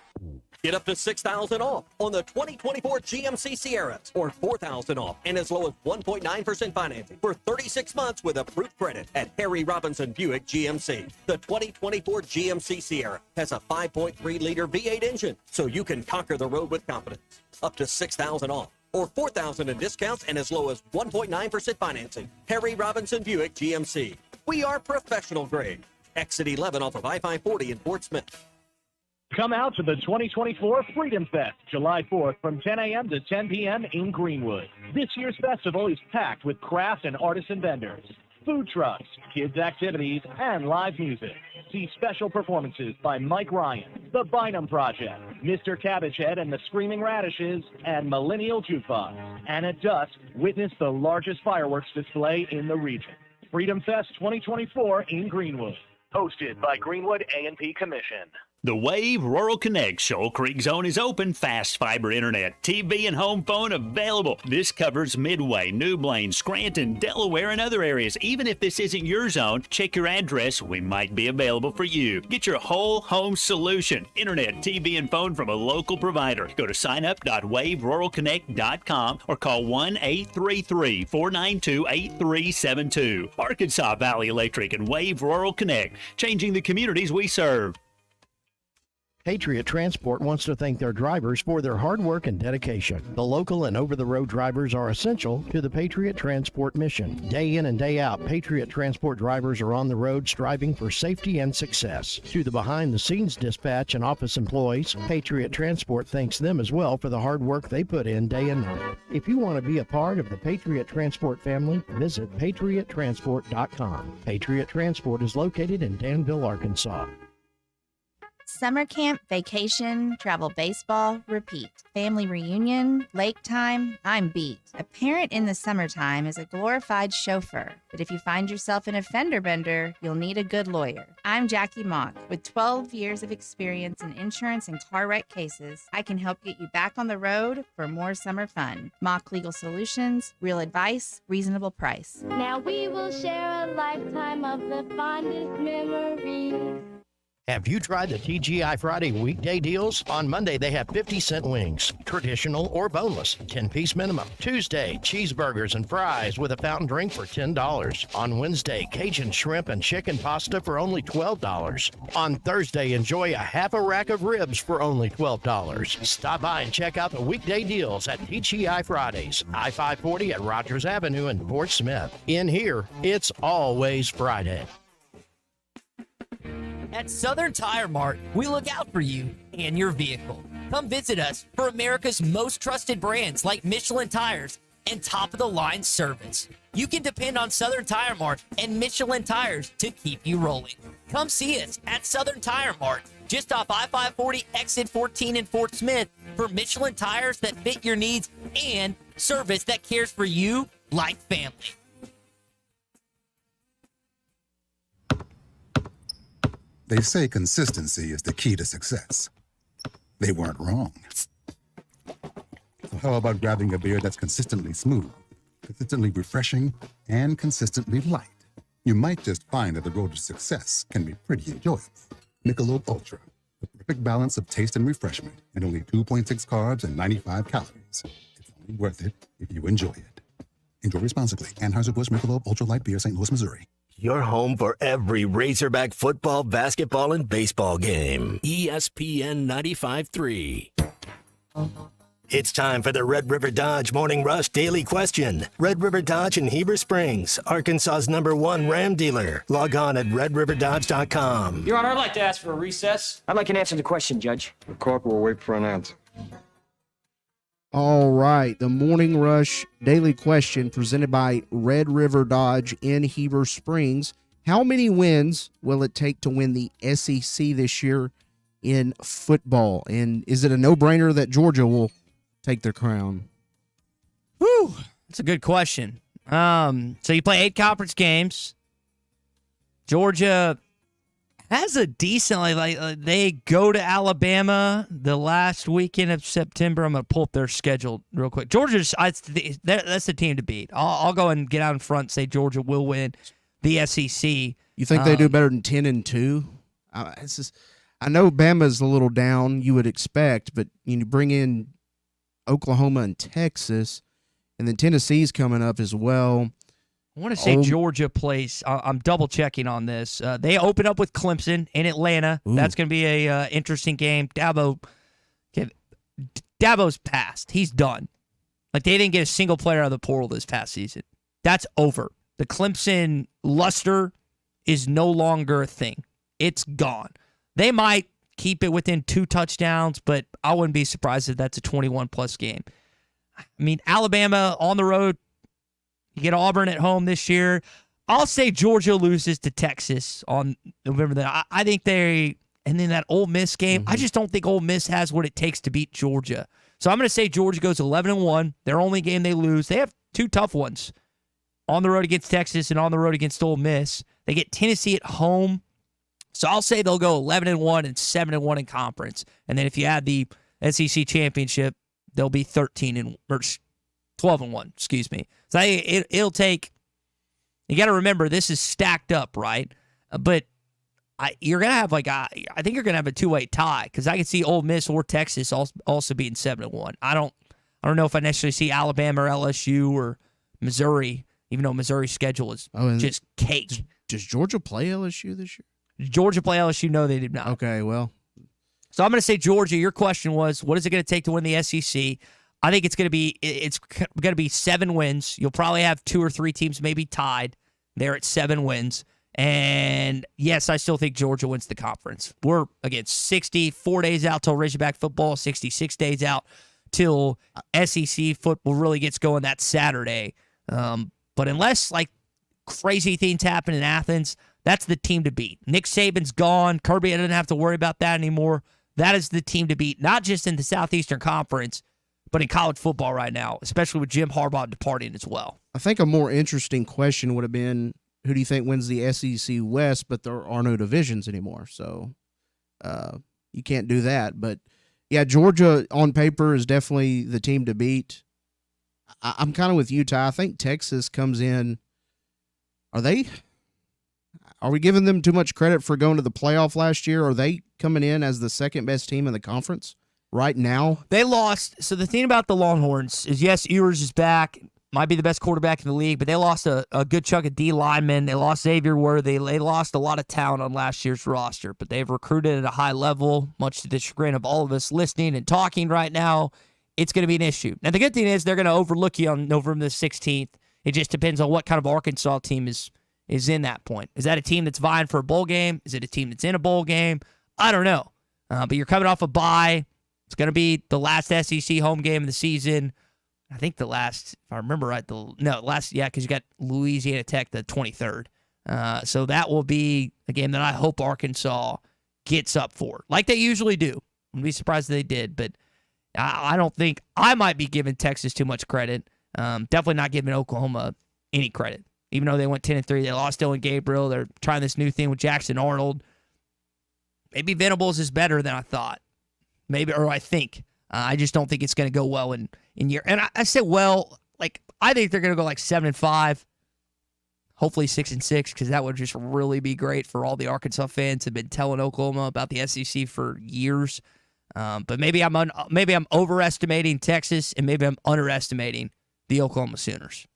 S6: Get up to $6,000 off on the 2024 GMC Sierras or $4,000 off and as low as 1.9% financing for 36 months with approved credit at Harry Robinson Buick GMC. The 2024 GMC Sierra has a 5.3-liter V8 engine, so you can conquer the road with confidence. Up to $6,000 off or $4,000 in discounts and as low as 1.9% financing. Harry Robinson Buick GMC. We are professional grade. Exit 11 off of I-540 in Fort Smith.
S2: Come out to the 2024 Freedom Fest, July 4th from 10 a.m. to 10 p.m. in Greenwood. This year's festival is packed with craft and artisan vendors, food trucks, kids' activities, and live music. See special performances by Mike Ryan, The Bynum Project, Mr. Cabbagehead and the Screaming Radishes, and Millennial Jukebox. And at dusk, witness the largest fireworks display in the region. Freedom Fest 2024 in Greenwood. Hosted by Greenwood A&P Commission.
S16: The Wave Rural Connect Shoal Creek Zone is open. Fast fiber internet, TV, and home phone available. This covers Midway, New Blaine, Scranton, Delaware, and other areas. Even if this isn't your zone, check your address. We might be available for you. Get your whole home solution. Internet, TV, and phone from a local provider. Go to signup.waveruralconnect.com or call 1-833-492-8372. Arkansas Valley Electric and Wave Rural Connect, changing the communities we serve.
S17: Patriot Transport wants to thank their drivers for their hard work and dedication. The local and over-the-road drivers are essential to the Patriot Transport mission. Day in and day out, Patriot Transport drivers are on the road striving for safety and success. To the behind-the-scenes dispatch and office employees, Patriot Transport thanks them as well for the hard work they put in day and night. If you want to be a part of the Patriot Transport family, visit patriottransport.com. Patriot Transport is located in Danville, Arkansas.
S18: Summer camp, vacation, travel baseball, repeat. Family reunion, lake time, I'm beat. A parent in the summertime is a glorified chauffeur, but if you find yourself in a fender bender, you'll need a good lawyer. I'm Jackie Mock. With 12 years of experience in insurance and car wreck cases, I can help get you back on the road for more summer fun. Mock Legal Solutions, real advice, reasonable price.
S19: Now we will share a lifetime of the fondest memories.
S17: Have you tried the TGI Friday weekday deals? On Monday, they have 50-cent wings, traditional or boneless, 10-piece minimum. Tuesday, cheeseburgers and fries with a fountain drink for $10. On Wednesday, Cajun shrimp and chicken pasta for only $12. On Thursday, enjoy a half a rack of ribs for only $12. Stop by and check out the weekday deals at TGI Fridays, I-540 at Rogers Avenue in Fort Smith. In here, it's always Friday.
S20: At Southern Tire Mart, we look out for you and your vehicle. Come visit us for America's most trusted brands like Michelin Tires and top-of-the-line service. You can depend on Southern Tire Mart and Michelin Tires to keep you rolling. Come see us at Southern Tire Mart, just off I-540 exit 14 in Fort Smith, for Michelin tires that fit your needs and service that cares for you like family.
S22: They say consistency is the key to success. They weren't wrong. So how about grabbing a beer that's consistently smooth, consistently refreshing, and consistently light? You might just find that the road to success can be pretty enjoyable. Michelob Ultra, the perfect balance of taste and refreshment, and only 2.6 carbs and 95 calories. It's only worth it if you enjoy it. Enjoy responsibly. Anheuser-Busch Michelob Ultra Light Beer, St. Louis, Missouri.
S3: Your home for every Razorback football, basketball, and baseball game. ESPN 95.3. It's time for the Red River Dodge Morning Rush Daily Question. Red River Dodge in Heber Springs, Arkansas's #1 Ram dealer. Log on at redriverdodge.com.
S8: Your Honor, I'd like to ask for a recess. I'd like an answer to the question, Judge.
S11: The court will wait for an answer.
S12: All right, the Morning Rush Daily Question presented by Red River Dodge in Heber Springs. How many wins will it take to win the SEC this year in football? And is it a no-brainer that Georgia will take their crown?
S1: Whew, that's a good question. So you play 8 conference games. Georgia has a decent, they go to Alabama the last weekend of September. I'm going to pull up their schedule real quick. Georgia's, that's the team to beat. I'll go and get out in front and say Georgia will win the SEC.
S12: You think they do better than 10-2? I know Bama's a little down, you would expect, but you bring in Oklahoma and Texas, and then Tennessee's coming up as well.
S1: I want to say Georgia plays. I'm double checking on this. They open up with Clemson in Atlanta.
S12: Ooh.
S1: That's going to be a interesting game. Dabo's passed. He's done. Like, they didn't get a single player out of the portal this past season. That's over. The Clemson luster is no longer a thing. It's gone. They might keep it within 2 touchdowns, but I wouldn't be surprised if that's a 21-plus game. I mean, Alabama on the road. You get Auburn at home this year. I'll say Georgia loses to Texas on November 9th. I think and then that Ole Miss game, I just don't think Ole Miss has what it takes to beat Georgia. So I'm going to say Georgia goes 11-1. Their only game they lose. They have 2 tough ones. On the road against Texas and on the road against Ole Miss. They get Tennessee at home. So I'll say they'll go 11-1 and 7-1 in conference. And then if you add the SEC championship, they'll be 12-1, excuse me. So it'll take, you got to remember, this is stacked up, right? But you're going to have I think you're going to have a 2-way tie, because I can see Ole Miss or Texas also being 7-1. I don't know if I necessarily see Alabama or LSU or Missouri, even though Missouri's schedule is just cake.
S12: Does Georgia play LSU this year?
S1: Georgia play LSU? No, they did not.
S12: Okay, well.
S1: So I'm going to say Georgia. Your question was, what is it going to take to win the SEC? I think it's going to be 7 wins. You'll probably have 2 or 3 teams maybe tied there at 7 wins. And yes, I still think Georgia wins the conference. We're, again, 64 days out till Razorback football, 66 days out till SEC football really gets going that Saturday. But unless crazy things happen in Athens, that's the team to beat. Nick Saban's gone. Kirby doesn't have to worry about that anymore. That is the team to beat, not just in the Southeastern Conference, but in college football right now, especially with Jim Harbaugh departing as well.
S12: I think a more interesting question would have been, who do you think wins the SEC West? But there are no divisions anymore, so you can't do that. But, yeah, Georgia on paper is definitely the team to beat. I'm kind of with you, Ty. I think Texas comes in. Are we giving them too much credit for going to the playoff last year? Are they coming in as the second best team in the conference right now?
S1: They lost. So the thing about the Longhorns is, yes, Ewers is back, might be the best quarterback in the league, but they lost a good chunk of D linemen. They lost Xavier Worthy. They lost a lot of talent on last year's roster, but they've recruited at a high level, much to the chagrin of all of us listening and talking right now. It's going to be an issue. Now, the good thing is they're going to overlook you on November the 16th. It just depends on what kind of Arkansas team is in that point. Is that a team that's vying for a bowl game? Is it a team that's in a bowl game? I don't know. But you're coming off a bye. It's going to be the last SEC home game of the season. I think the last, if I remember right, because you got Louisiana Tech the 23rd. So that will be a game that I hope Arkansas gets up for, like they usually do. I'd be surprised if they did, but I don't think I might be giving Texas too much credit. Definitely not giving Oklahoma any credit. Even though they went 10-3, they lost Dylan Gabriel. They're trying this new thing with Jackson Arnold. Maybe Venables is better than I thought. Maybe, or I think. I just don't think it's going to go well in year. And I said, I think they're going to go 7-5. Hopefully 6-6, because that would just really be great for all the Arkansas fans who've been telling Oklahoma about the SEC for years. But maybe I'm overestimating Texas, and maybe I'm underestimating the Oklahoma Sooners.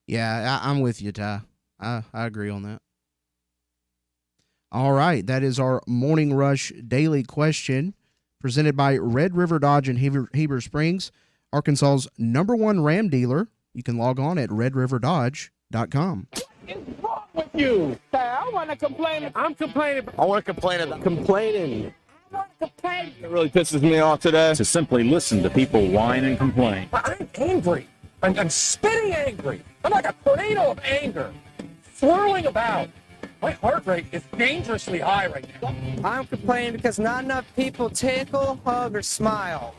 S12: Yeah, I'm with you, Ty. I agree on that. All right, that is our Morning Rush Daily Question presented by Red River Dodge in Heber Springs, Arkansas's #1 Ram dealer. You can log on at redriverdodge.com.
S21: What's wrong with you? I want to complain. I'm complaining. I want to complain about complaining. I want to complain. It really pisses me off today to simply listen to people whine and complain. I'm angry. I'm spitting angry. I'm like a tornado of anger, swirling about. My heart rate is dangerously high right now. I'm complaining because not enough people tickle, hug, or smile.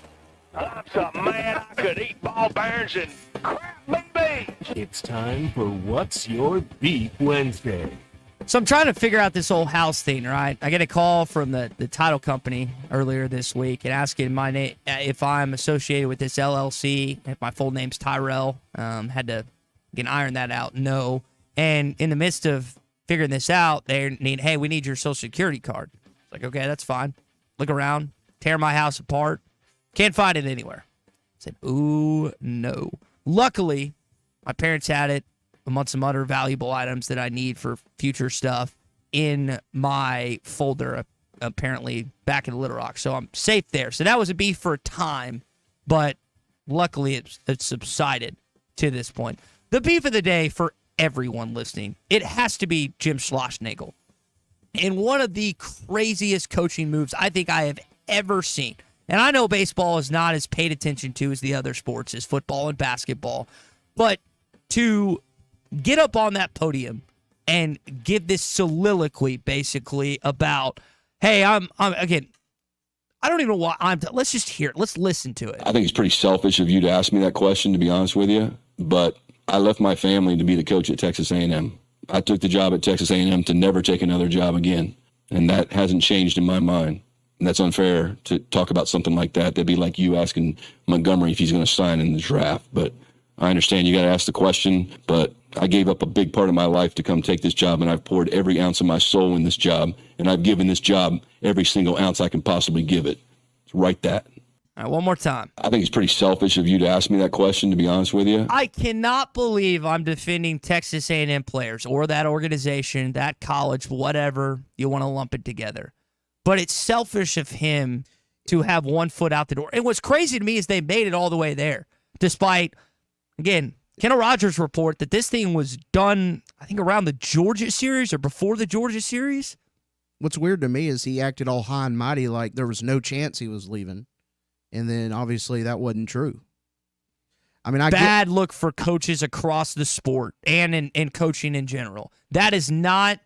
S10: I'm so mad I could eat ball bearings and crap beans.
S14: It's time for What's Your Beef Wednesday.
S1: So I'm trying to figure out this whole house thing, right? I get a call from the title company earlier this week and asking my name if I'm associated with this LLC, if my full name's Tyrell. Had to iron that out. No. And in the midst of figuring this out, they need, hey, we need your social security card. It's like, okay, that's fine. Look around, tear my house apart. Can't find it anywhere. I said, ooh, no. Luckily, my parents had it amongst some other valuable items that I need for future stuff in my folder, apparently back in Little Rock. So I'm safe there. So that was a beef for a time, but luckily it's subsided to this point. The beef of the day for everyone listening, it has to be Jim Schlossnagle. In one of the craziest coaching moves I think I have ever seen. And I know baseball is not as paid attention to as the other sports, as football and basketball. But to get up on that podium and give this soliloquy, basically, about, hey, I'm again, I don't even know why let's just hear it. Let's listen to it.
S11: I think it's pretty selfish of you to ask me that question, to be honest with you. But I left my family to be the coach at Texas A&M. I took the job at Texas A&M to never take another job again. And that hasn't changed in my mind. And that's unfair to talk about something like that. That'd be like you asking Montgomery if he's going to sign in the draft. But I understand you got to ask the question, but I gave up a big part of my life to come take this job, and I've poured every ounce of my soul in this job, and I've given this job every single ounce I can possibly give it. Write that.
S1: All right, one more time.
S11: I think it's pretty selfish of you to ask me that question, to be honest with you.
S1: I cannot believe I'm defending Texas A&M players or that organization, that college, whatever you want to lump it together. But it's selfish of him to have one foot out the door. And what's crazy to me is they made it all the way there, despite, again, Kendall Rogers' report that this thing was done, I think, around the Georgia series or before the Georgia series.
S12: What's weird to me is he acted all high and mighty like there was no chance he was leaving. And then, obviously, that wasn't true. I mean,
S1: Bad look for coaches across the sport and in coaching in general. That is not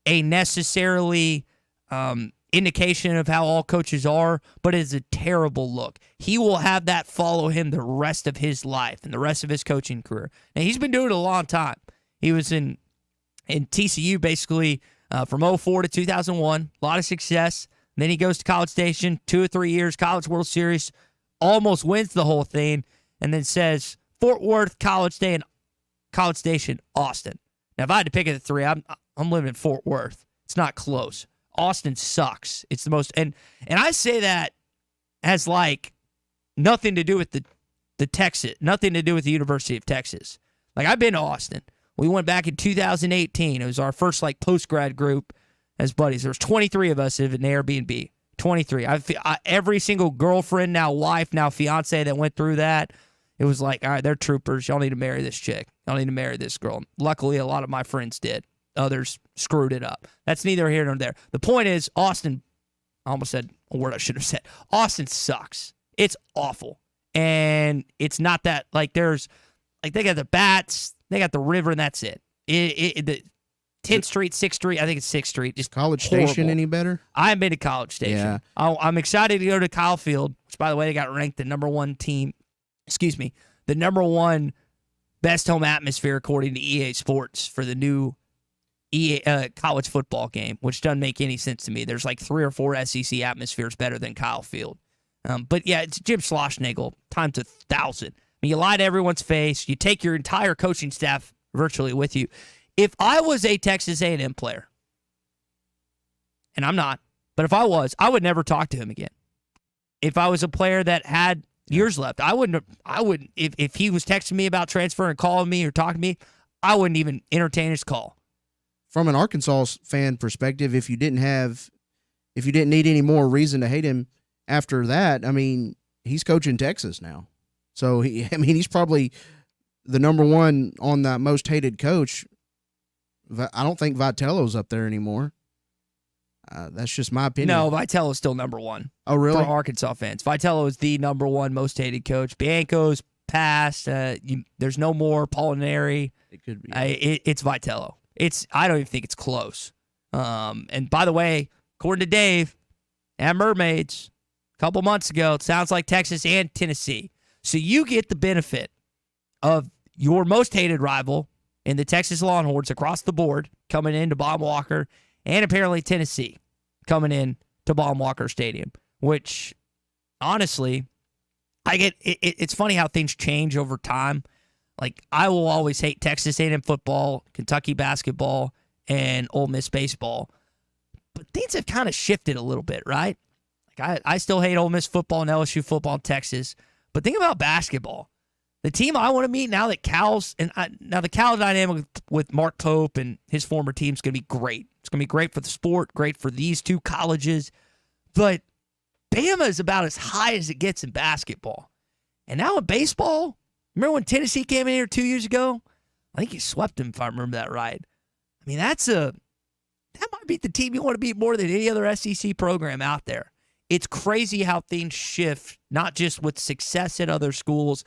S1: a necessarily indication of how all coaches are, but it's a terrible look. He will have that follow him the rest of his life and the rest of his coaching career. Now, he's been doing it a long time. He was in TCU basically from 2004 to 2001, a lot of success. And then he goes to College Station, 2 or 3 years, College World Series, almost wins the whole thing, and then says Fort Worth, College Station, Austin. Now, if I had to pick at the three, I'm living in Fort Worth. It's not close. Austin sucks. It's the most, and I say that has like nothing to do with the Texas, nothing to do with the University of Texas. Like, I've been to Austin. We went back in 2018. It was our first like post-grad group as buddies. There was 23 of us in an Airbnb. 23. Every single girlfriend, now wife, now fiance that went through that, it was like, all right, they're troopers. Y'all need to marry this chick. Y'all need to marry this girl. Luckily, a lot of my friends did. Others screwed it up. That's neither here nor there. The point is, Austin, I almost said a word I should have said. Austin sucks. It's awful. And it's not that, like, there's, like, they got the bats, they got the river, and that's it. The 10th Street, 6th Street, I think it's 6th Street. Just
S12: College
S1: horrible.
S12: Station any better?
S1: I haven't been to College Station.
S12: Yeah.
S1: I'm excited to go to Kyle Field, which, by the way, they got ranked the the number one best home atmosphere according to EA Sports for the new college football game, which doesn't make any sense to me. There's like 3 or 4 SEC atmospheres better than Kyle Field. But yeah, it's Jim Schlossnagle times 1,000. I mean, you lie to everyone's face. You take your entire coaching staff virtually with you. If I was a Texas A&M player, and I'm not, but if I was, I would never talk to him again. If I was a player that had years left, I wouldn't. If he was texting me about transfer and calling me or talking to me, I wouldn't even entertain his call.
S12: From an Arkansas fan perspective, if you didn't need any more reason to hate him, after that, I mean, he's coaching Texas now. So, he's probably the number one on that most hated coach. I don't think Vitello's up there anymore. That's just my opinion.
S1: No, Vitello's still number one.
S12: Oh, really?
S1: For Arkansas fans. Vitello is the number one most hated coach. Bianco's passed. There's no more Pollinari.
S12: It could be.
S1: It's Vitello. I don't even think it's close. And by the way, according to Dave, at Mermaids, a couple months ago, it sounds like Texas and Tennessee. So you get the benefit of your most hated rival in the Texas Longhorns across the board coming into Baum Walker, and apparently Tennessee coming in to Baum Walker Stadium, which honestly, it's funny how things change over time. Like, I will always hate Texas A&M football, Kentucky basketball, and Ole Miss baseball. But things have kind of shifted a little bit, right? Like, I still hate Ole Miss football and LSU football in Texas. But think about basketball. The team I want to meet now that now the Cal dynamic with Mark Pope and his former team is going to be great. It's going to be great for the sport, great for these two colleges. But Bama is about as high as it gets in basketball. And now in baseball, remember when Tennessee came in here 2 years ago? I think you swept them, if I remember that right. I mean, that might be the team you want to beat more than any other SEC program out there. It's crazy how things shift, not just with success at other schools,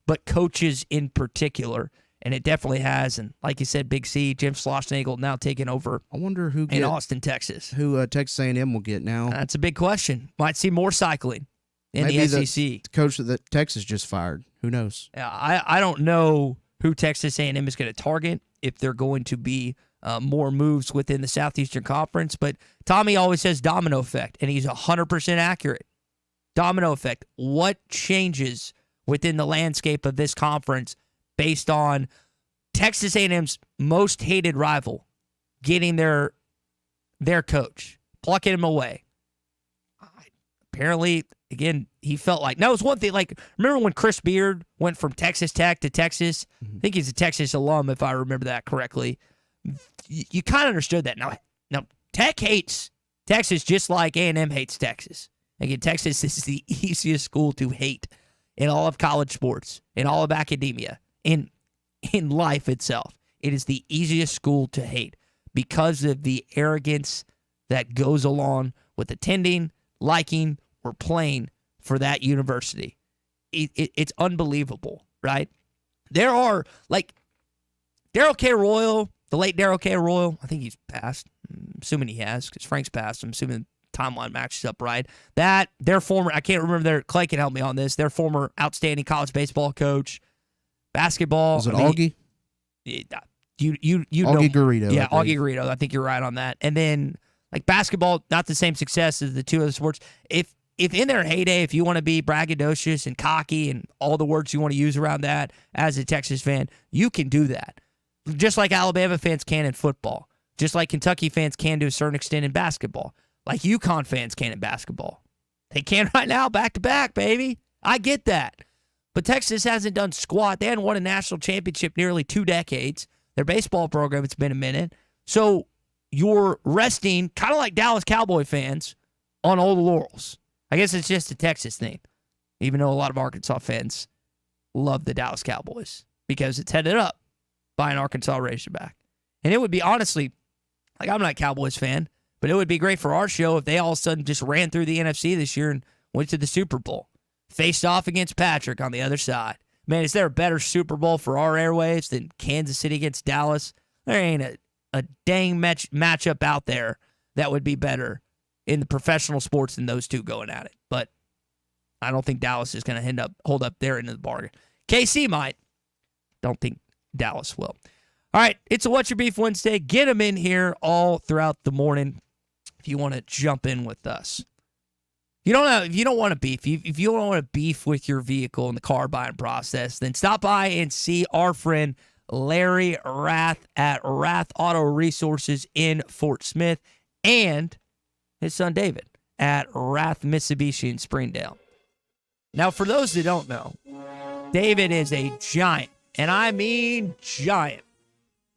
S1: but coaches in particular. And it definitely has. And like you said, Big C, Jim Schlossnagle now taking over.
S12: I wonder who
S1: in Austin, Texas.
S12: Who Texas A&M will get now.
S1: That's a big question. Might see more cycling in the SEC.
S12: The coach that Texas just fired. Who knows?
S1: Yeah, I don't know who Texas A&M is going to target, if they're going to be more moves within the Southeastern Conference. But Tommy always says domino effect, and he's 100% accurate. Domino effect. What changes within the landscape of this conference based on Texas A&M's most hated rival getting their coach, plucking him away? Apparently, again, he felt like, no, it's one thing. Like, remember when Chris Beard went from Texas Tech to Texas? I think he's a Texas alum, if I remember that correctly. You kind of understood that. Now, Tech hates Texas just like A&M hates Texas. Again, Texas is the easiest school to hate in all of college sports, in all of academia, in life itself. It is the easiest school to hate because of the arrogance that goes along with attending, liking, or playing for that university. It's unbelievable, right? There are, like, Darrell K. Royal, the late Darrell K. Royal, I think he's passed. I'm assuming he has, because Frank's passed. I'm assuming the timeline matches up right. That, their former, I can't remember Clay can help me on this, their former outstanding college baseball coach, basketball.
S12: Was it Augie?
S1: You
S12: Augie
S1: know.
S12: Garrido.
S1: Yeah, Augie Garrido. I think you're right on that. And then, like, basketball, not the same success as the two other sports. If in their heyday, if you want to be braggadocious and cocky and all the words you want to use around that as a Texas fan, you can do that. Just like Alabama fans can in football. Just like Kentucky fans can to a certain extent in basketball. Like UConn fans can in basketball. They can right now, back to back, baby. I get that. But Texas hasn't done squat. They hadn't won a national championship nearly 2 decades. Their baseball program, it's been a minute. So you're resting, kind of like Dallas Cowboy fans, on old laurels. I guess it's just a Texas thing, even though a lot of Arkansas fans love the Dallas Cowboys because it's headed up by an Arkansas Razorback. And it would be, honestly, like, I'm not a Cowboys fan, but it would be great for our show if they all of a sudden just ran through the NFC this year and went to the Super Bowl. Faced off against Patrick on the other side. Man, is there a better Super Bowl for our airwaves than Kansas City against Dallas? There ain't a dang matchup out there that would be better in the professional sports than those two going at it. But I don't think Dallas is going to hold up their end of the bargain. KC might. Don't think Dallas will. All right, it's a What's Your Beef Wednesday. Get them in here all throughout the morning if you want to jump in with us. If you don't want to beef, if you don't want to beef with your vehicle in the car buying process, then stop by and see our friend Larry Rath at Rath Auto Resources in Fort Smith and his son David at Rath Mitsubishi in Springdale. Now, for those that don't know, David is a giant, and I mean giant,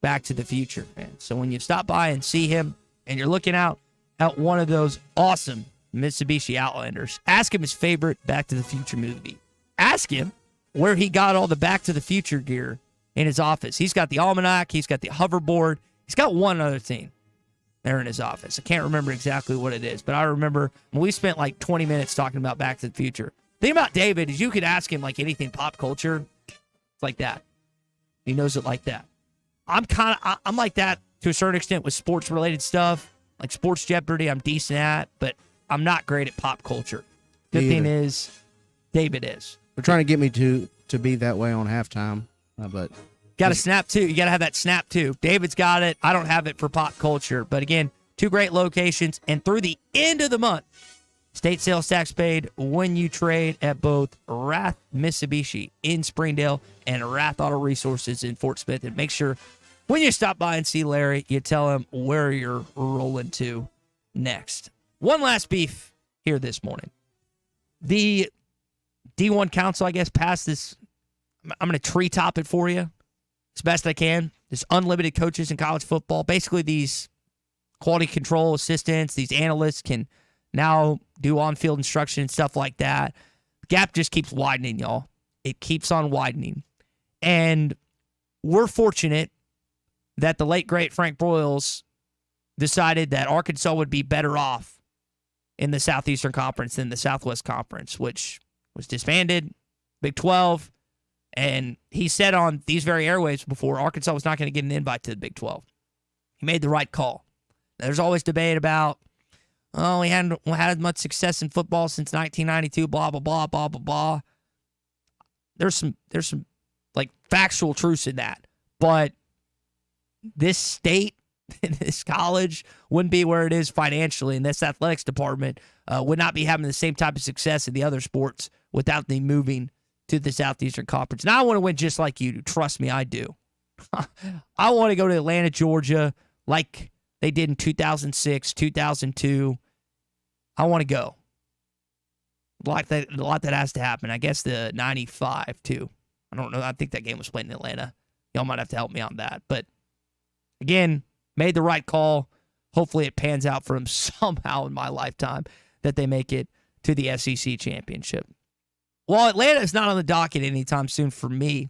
S1: Back to the Future fan. So when you stop by and see him and you're looking out at one of those awesome Mitsubishi Outlanders. Ask him his favorite Back to the Future movie. Ask him where he got all the Back to the Future gear in his office. He's got the almanac. He's got the hoverboard. He's got one other thing there in his office. I can't remember exactly what it is, but I remember when we spent like 20 minutes talking about Back to the Future. The thing about David is you could ask him like anything pop culture. It's like that. He knows it like that. I'm like that to a certain extent with sports-related stuff. Like Sports Jeopardy, I'm decent at, but I'm not great at pop culture. Good thing is, David is.
S12: They're trying to get me to be that way on halftime, but
S1: got to snap too. You got to have that snap too. David's got it. I don't have it for pop culture, but again, two great locations, and through the end of the month, state sales tax paid when you trade at both Rath Mitsubishi in Springdale and Rath Auto Resources in Fort Smith. And make sure when you stop by and see Larry, you tell him where you're rolling to next. One last beef here this morning. The D1 Council, I guess, passed this. I'm going to treetop it for you as best I can. This unlimited coaches in college football. Basically, these quality control assistants, these analysts can now do on-field instruction and stuff like that. The gap just keeps widening, y'all. It keeps on widening. And we're fortunate that the late, great Frank Broyles decided that Arkansas would be better off in the Southeastern Conference than the Southwest Conference, which was disbanded, Big 12. And he said on these very airwaves before, Arkansas was not going to get an invite to the Big 12. He made the right call. There's always debate about, oh, he hadn't had much success in football since 1992, blah, blah, blah, blah, blah, blah. There's some like factual truths in that. But this state, this college wouldn't be where it is financially, and this athletics department would not be having the same type of success in the other sports without them moving to the Southeastern Conference. Now I want to win just like you do. Trust me, I do. I want to go to Atlanta, Georgia, like they did in 2006, 2002. I want to go. A lot that has to happen. I guess the 95, too. I don't know. I think that game was played in Atlanta. Y'all might have to help me on that. But, again, made the right call. Hopefully it pans out for them somehow in my lifetime that they make it to the SEC championship. While Atlanta is not on the docket anytime soon for me,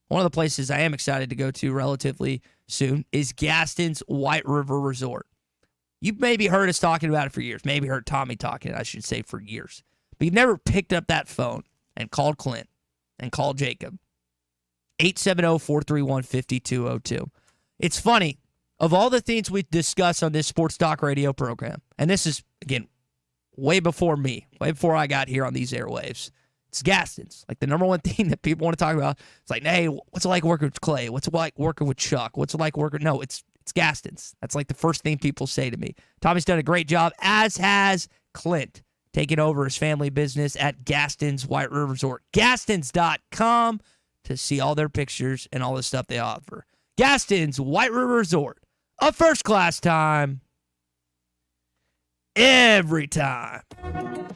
S1: one of the places I am excited to go to relatively soon is Gaston's White River Resort. You've maybe heard us talking about it for years. Maybe heard Tommy talking, I should say, for years. But you've never picked up that phone and called Clint and called Jacob. 870-431-5202. It's funny. Of all the things we discuss on this sports talk radio program, and this is, again, way before me, way before I got here on these airwaves, it's Gaston's. Like the number one thing that people want to talk about. It's like, hey, what's it like working with Clay? What's it like working with Chuck? What's it like working? No, it's Gaston's. That's like the first thing people say to me. Tommy's done a great job, as has Clint, taking over his family business at Gaston's White River Resort. Gastons.com to see all their pictures and all the stuff they offer. Gaston's White River Resort. A first-class time. Every time.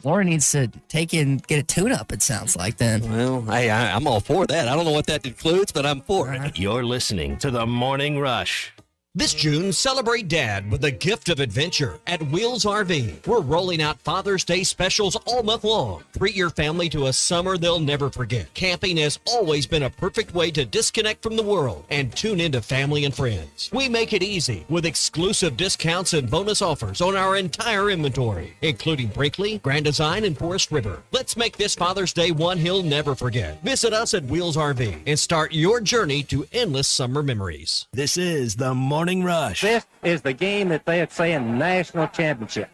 S20: Lauren needs to get a tune-up, it sounds like, then.
S6: Well, I'm all for that. I don't know what that includes, but I'm for it.
S14: You're listening to The Morning Rush.
S6: This June, celebrate Dad with a gift of adventure at Wheels RV. We're rolling out Father's Day specials all month long. Treat your family to a summer they'll never forget. Camping has always been a perfect way to disconnect from the world and tune into family and friends. We make it easy with exclusive discounts and bonus offers on our entire inventory, including Brinkley, Grand Design, and Forest River. Let's make this Father's Day one he'll never forget. Visit us at Wheels RV and start your journey to endless summer memories.
S14: This is The Morning Rush.
S21: This is the game that they are saying national championship.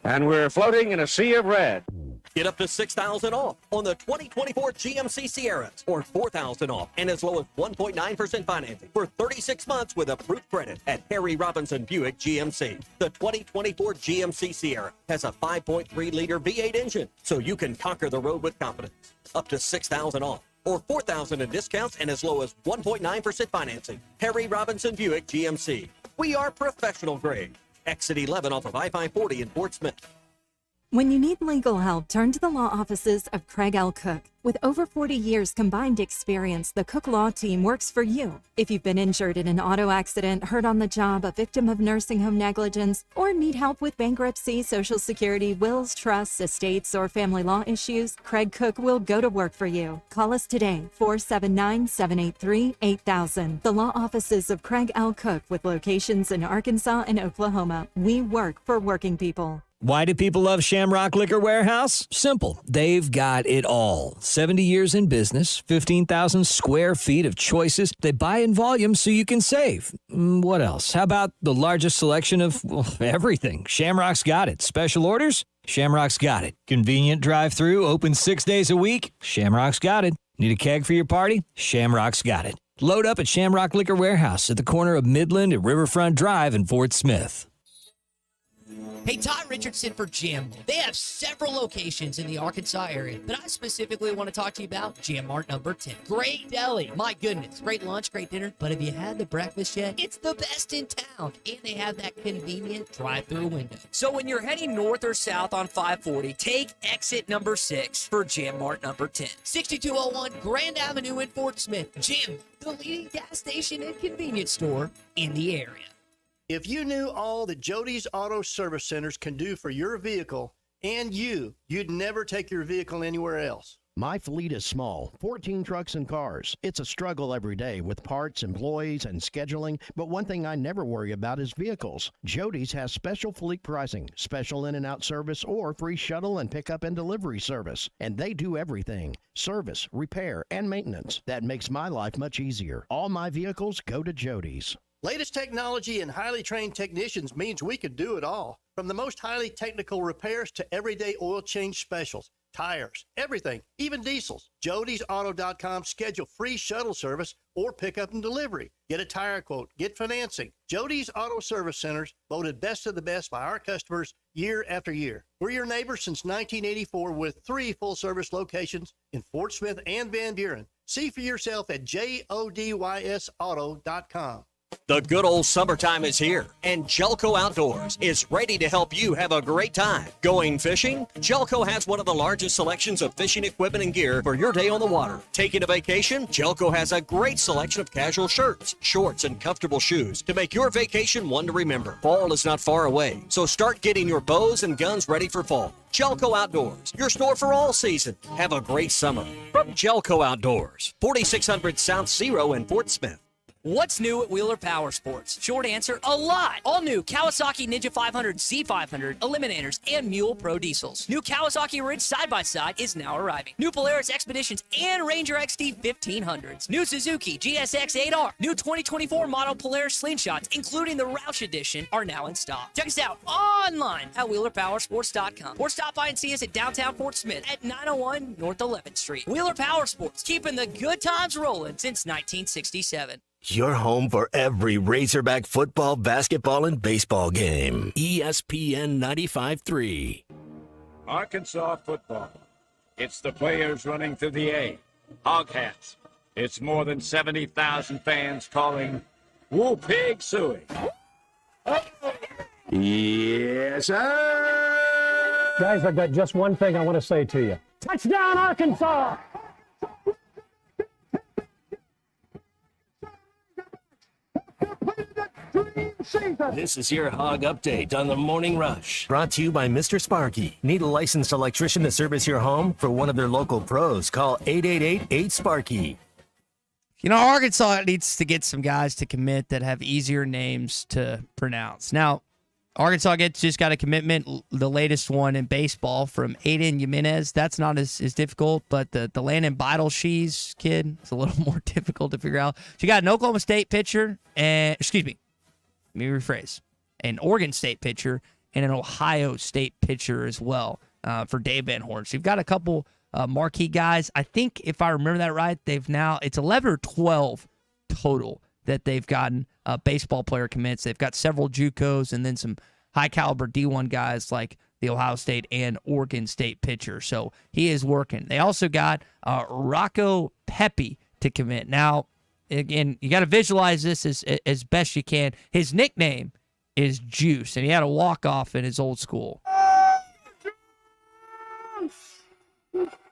S21: And we're floating in a sea of red.
S6: Get up to $6,000 off on the 2024 GMC Sierras, or $4,000 off and as low as 1.9% financing for 36 months with approved credit at Harry Robinson Buick GMC. The 2024 GMC Sierra has a 5.3-liter V8 engine, so you can conquer the road with confidence. Up to $6,000 off, or $4,000 in discounts and as low as 1.9% financing. Harry Robinson Buick GMC. We are professional grade. Exit 11 off of I-540 in Fort Smith.
S5: When you need legal help, turn to the law offices of Craig L. Cook. With over 40 years combined experience, the Cook Law Team works for you. If you've been injured in an auto accident, hurt on the job, a victim of nursing home negligence, or need help with bankruptcy, Social Security, wills, trusts, estates, or family law issues, Craig Cook will go to work for you. Call us today, 479-783-8000. The law offices of Craig L. Cook with locations in Arkansas and Oklahoma. We work for working people.
S13: Why do people love Shamrock Liquor Warehouse? Simple. They've got it all. 70 years in business, 15,000 square feet of choices. They buy in volume so you can save. What else? How about the largest selection of everything? Shamrock's got it. Special orders? Shamrock's got it. Convenient drive-through, open 6 days a week? Shamrock's got it. Need a keg for your party? Shamrock's got it. Load up at Shamrock Liquor Warehouse at the corner of Midland and Riverfront Drive in Fort Smith.
S20: Hey, Todd Richardson for Jam. They have several locations in the Arkansas area, but I specifically want to talk to you about Jam Mart number 10. Great deli. My goodness. Great lunch, great dinner. But have you had the breakfast yet? It's the best in town. And they have that convenient drive-through window. So when you're heading north or south on 540, take exit number 6 for Jam Mart number 10. 6201 Grand Avenue in Fort Smith. Jam, the leading gas station and convenience store in the area.
S23: If you knew all that Jody's Auto Service Centers can do for your vehicle and you'd never take your vehicle anywhere else.
S17: My fleet is small, 14 trucks and cars. It's a struggle every day with parts, employees, and scheduling, but one thing I never worry about is vehicles. Jody's has special fleet pricing, special in and out service, or free shuttle and pickup and delivery service. And they do everything: service, repair, and maintenance. That makes my life much easier. All my vehicles go to Jody's.
S23: Latest technology and highly trained technicians means we could do it all. From the most highly technical repairs to everyday oil change specials, tires, everything, even diesels. Jody'sAuto.com schedule free shuttle service or pickup and delivery. Get a tire quote, get financing. Jody's Auto Service Centers, voted best of the best by our customers year after year. We're your neighbors since 1984 with 3 full-service locations in Fort Smith and Van Buren. See for yourself at JODYSauto.com.
S6: The good old summertime is here, and Jelco Outdoors is ready to help you have a great time. Going fishing? Jelco has one of the largest selections of fishing equipment and gear for your day on the water. Taking a vacation? Jelco has a great selection of casual shirts, shorts, and comfortable shoes to make your vacation one to remember. Fall is not far away, so start getting your bows and guns ready for fall. Jelco Outdoors, your store for all season. Have a great summer. From Jelco Outdoors, 4600 South Zero in Fort Smith.
S20: What's new at Wheeler Power Sports? Short answer, a lot. All new Kawasaki Ninja 500, Z500, Eliminators, and Mule Pro diesels. New Kawasaki Ridge side-by-side is now arriving. New Polaris Expeditions and Ranger XD 1500s. New Suzuki GSX 8R. New 2024 model Polaris Slingshots, including the Roush Edition, are now in stock. Check us out online at WheelerPowersports.com or stop by and see us at downtown Fort Smith at 901 North 11th Street. Wheeler Power Sports, keeping the good times rolling since 1967.
S3: Your home for every Razorback football, basketball, and baseball game. ESPN 95.3.
S10: Arkansas football. It's the players running through the A. Hog hats. It's more than 70,000 fans calling Woo Pig Suey.
S21: Yes, sir! Guys, I've got just one thing I want to say to you. Touchdown, Arkansas!
S3: This is your Hog Update on the Morning Rush. Brought to you by Mr. Sparky. Need a licensed electrician to service your home? For one of their local pros, call 888-8-SPARKY.
S1: You know, Arkansas needs to get some guys to commit that have easier names to pronounce. Now, Arkansas just got a commitment, the latest one in baseball, from Aiden Jimenez. That's not as difficult, but the Landon Beidelshees kid is a little more difficult to figure out. So you got an Oklahoma State pitcher, and let me rephrase, an Oregon State pitcher and an Ohio State pitcher as well for Dave Van Horn. So you've got a couple marquee guys. I think if I remember that right, it's 11 or 12 total that they've gotten baseball player commits. They've got several JUCOs and then some high caliber D1 guys like the Ohio State and Oregon State pitcher. So he is working. They also got Rocco Pepe to commit. Now, again, you got to visualize this as best you can. His nickname is Juice, and he had a walk-off in his old school.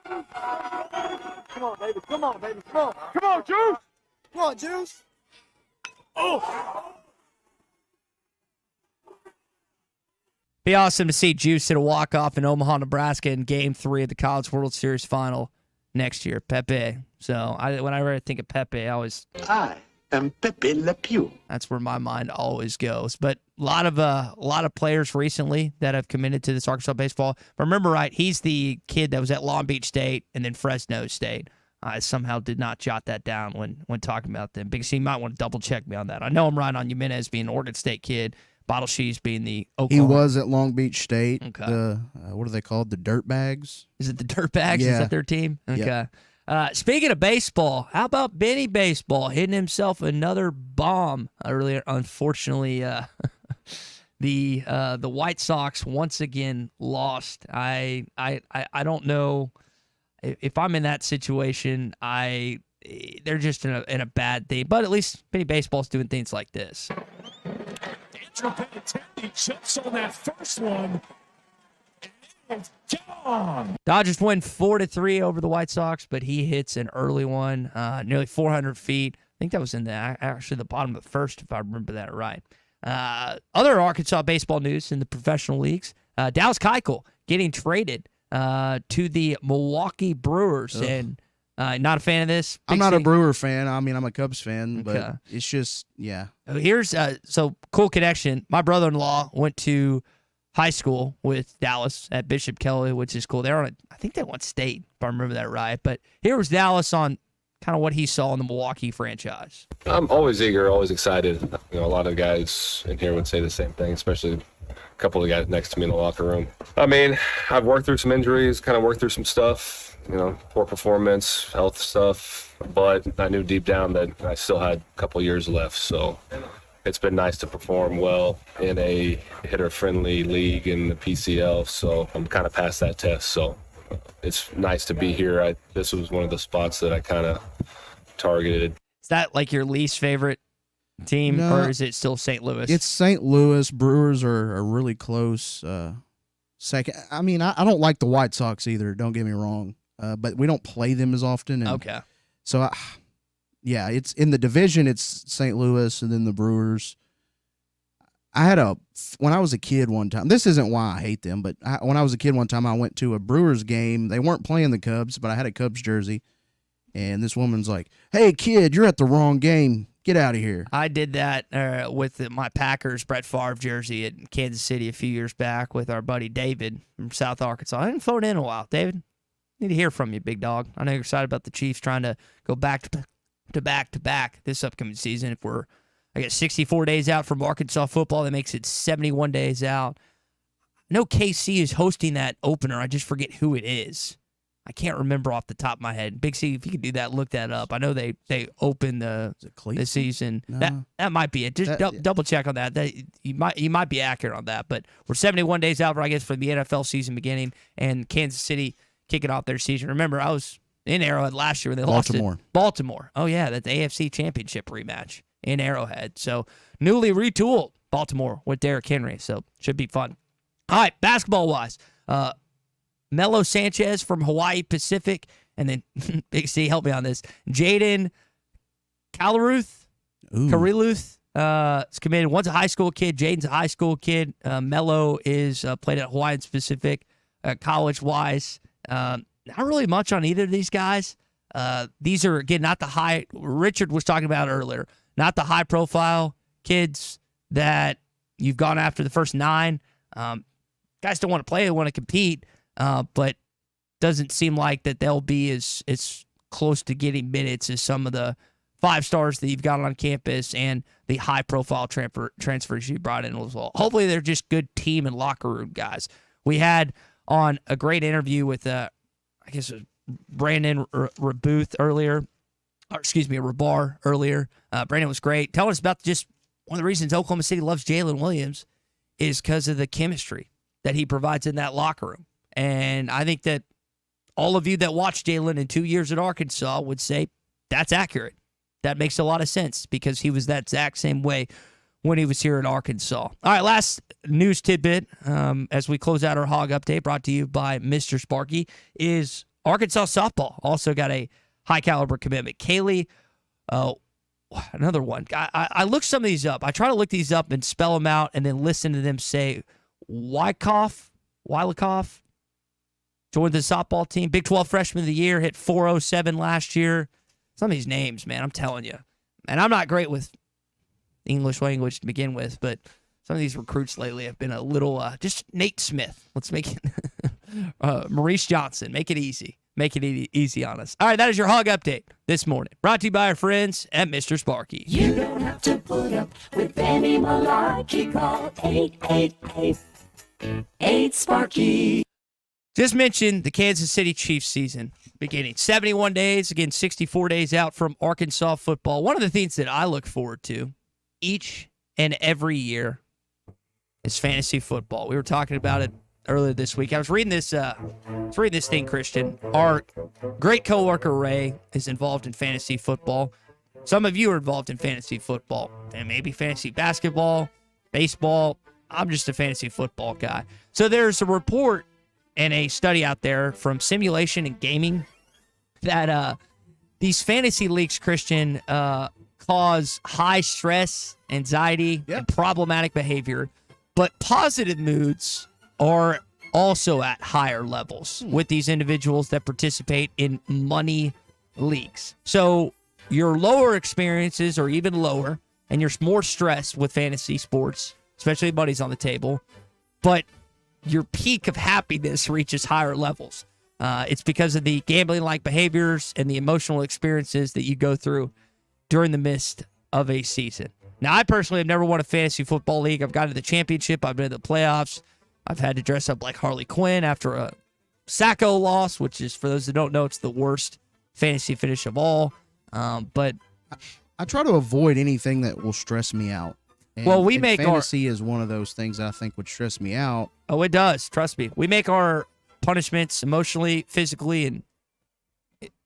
S21: Come on, baby. Come on, baby. Come on. Come on, Juice. Come on, Juice. Oh.
S1: Be awesome to see Juice hit a walk-off in Omaha, Nebraska in Game 3 of the College World Series Final next year. Pepe. So whenever I think of Pepe, I am Pepe Le Pew. That's where my mind always goes. But a lot of players recently that have committed to this Arkansas baseball. If I remember right, he's the kid that was at Long Beach State and then Fresno State. I somehow did not jot that down when talking about them. Big C might want to double-check me on that. I know I'm right on Jimenez being an Oregon State kid. Bottle Shees being the Oklahoma.
S12: He was at Long Beach State.
S1: Okay.
S12: The what are they called? The Dirtbags?
S1: Is it the Dirtbags?
S12: Yeah.
S1: Is that their team? Okay.
S12: Yeah.
S1: Speaking of baseball, how about Benny Baseball hitting himself another bomb earlier? Unfortunately, the White Sox once again lost. I don't know if I'm in that situation. They're just in a bad thing. But at least Benny Baseball's doing things like this.
S21: He chips on that first one. And gone.
S1: Dodgers win 4-3 over the White Sox, but he hits an early one, nearly 400 feet. I think that was in the bottom of the first, if I remember that right. Other Arkansas baseball news in the professional leagues: Dallas Keuchel getting traded to the Milwaukee Brewers, and not a fan of this.
S12: I'm not a Brewer fan. I mean, I'm a Cubs fan, but
S1: Okay.
S12: it's just, yeah.
S1: Here's so cool connection. My brother-in-law went to high school with Dallas at Bishop Kelly, which is cool. I think they won state, if I remember that right. But here was Dallas on kind of what he saw in the Milwaukee franchise.
S7: I'm always eager, always excited. You know, a lot of guys in here would say the same thing, especially a couple of guys next to me in the locker room. I mean, I've worked through some injuries, kind of worked through some stuff. You know, poor performance, health stuff, but I knew deep down that I still had a couple years left. So it's been nice to perform well in a hitter-friendly league in the PCL. So I'm kind of past that test. So it's nice to be here. This was one of the spots that I kind of targeted.
S1: Is that like your least favorite team,
S12: No.
S1: or is it still St. Louis?
S12: It's St. Louis. Brewers are really close. Second. I mean, I don't like the White Sox either. Don't get me wrong. But we don't play them as often. And
S1: okay.
S12: So, it's in the division. It's St. Louis and then the Brewers. When I was a kid one time, this isn't why I hate them, but when I was a kid one time, I went to a Brewers game. They weren't playing the Cubs, but I had a Cubs jersey. And this woman's like, "Hey, kid, you're at the wrong game. Get out of here."
S1: I did that with my Packers Brett Favre jersey at Kansas City a few years back with our buddy David from South Arkansas. I haven't flown in a while. David, need to hear from you, big dog. I know you're excited about the Chiefs trying to go back to back this upcoming season. If I got 64 days out from Arkansas football, that makes it 71 days out. I know KC is hosting that opener. I just forget who it is. I can't remember off the top of my head. Big C, if you could do that, look that up. I know they open the season.
S12: No.
S1: That might be it. Just double check on that. You might be accurate on that. But we're 71 days out, I guess, for the NFL season beginning, and Kansas City kicking off their season. Remember, I was in Arrowhead last year when they lost to Baltimore. Oh yeah, that's the AFC Championship rematch in Arrowhead. So newly retooled Baltimore with Derrick Henry. So should be fun. All right, basketball wise. Melo Sanchez from Hawaii Pacific, and then Big C, help me on this. Jaden Kalaruth is committed. One's a high school kid. Jaden's a high school kid. Melo is played at Hawaiian Pacific college-wise. Not really much on either of these guys. These are, again, not the high – Richard was talking about earlier, not the high-profile kids that you've gone after the first 9. Guys don't want to play. They want to compete. But doesn't seem like that they'll be as close to getting minutes as some of the 5 stars that you've got on campus and the high-profile transfers you brought in as well. Hopefully they're just good team and locker room guys. We had on a great interview with, I guess, Brandon Rahbar earlier. Brandon was great. Telling us about just one of the reasons Oklahoma City loves Jalen Williams is because of the chemistry that he provides in that locker room. And I think that all of you that watched Jalen in 2 years at Arkansas would say that's accurate. That makes a lot of sense because he was that exact same way when he was here at Arkansas. All right, last news tidbit as we close out our Hog Update brought to you by Mr. Sparky is Arkansas softball also got a high-caliber commitment. Kaylee, another one. I looked some of these up. I try to look these up and spell them out and then listen to them say Wyckoff, joined the softball team. Big 12 freshman of the year, hit .407 last year. Some of these names, man, I'm telling you. And I'm not great with English language to begin with, but some of these recruits lately have been a little, just Nate Smith. Let's make it, Maurice Johnson. Make it easy. Make it easy on us. All right, that is your Hog Update this morning. Brought to you by our friends at Mr. Sparky.
S4: You don't have to put up with any malarkey. Call 888-8-SPARKY.
S1: Just mentioned the Kansas City Chiefs season beginning. 71 days, again, 64 days out from Arkansas football. One of the things that I look forward to each and every year is fantasy football. We were talking about it earlier this week. I was reading this thing, Christian. Our great coworker Ray is involved in fantasy football. Some of you are involved in fantasy football, and maybe fantasy basketball, baseball. I'm just a fantasy football guy. So there's a report and a study out there from Simulation and Gaming that these fantasy leagues, Christian, cause high stress, anxiety, and problematic behavior, but positive moods are also at higher levels with these individuals that participate in money leagues. So your lower experiences are even lower, and you're more stressed with fantasy sports, especially money's on the table, but your peak of happiness reaches higher levels. It's because of the gambling-like behaviors and the emotional experiences that you go through during the midst of a season. Now, I personally have never won a fantasy football league. I've gotten to the championship. I've been to the playoffs. I've had to dress up like Harley Quinn after a Sacco loss, which is, for those that don't know, it's the worst fantasy finish of all. But
S12: I try to avoid anything that will stress me out. And, fantasy is one of those things I think would stress me out.
S1: Oh, it does. Trust me. We make our punishments emotionally, physically, and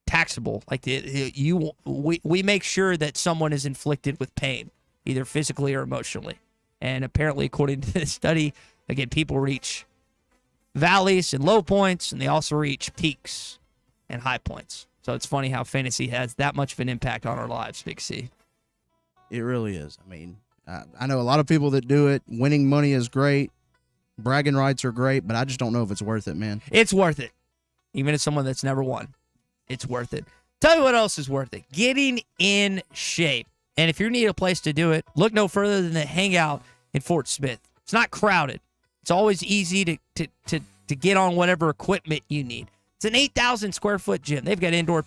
S1: taxable. Like we make sure that someone is inflicted with pain, either physically or emotionally. And apparently, according to this study, again, people reach valleys and low points, and they also reach peaks and high points. So it's funny how fantasy has that much of an impact on our lives, Big C.
S12: It really is. I mean, I know a lot of people that do it. Winning money is great. Bragging rights are great, but I just don't know if it's worth it, man.
S1: It's worth it. Even as someone that's never won, it's worth it. Tell you what else is worth it. Getting in shape. And if you need a place to do it, look no further than the Hangout in Fort Smith. It's not crowded. It's always easy to get on whatever equipment you need. It's an 8,000 square foot gym. They've got indoor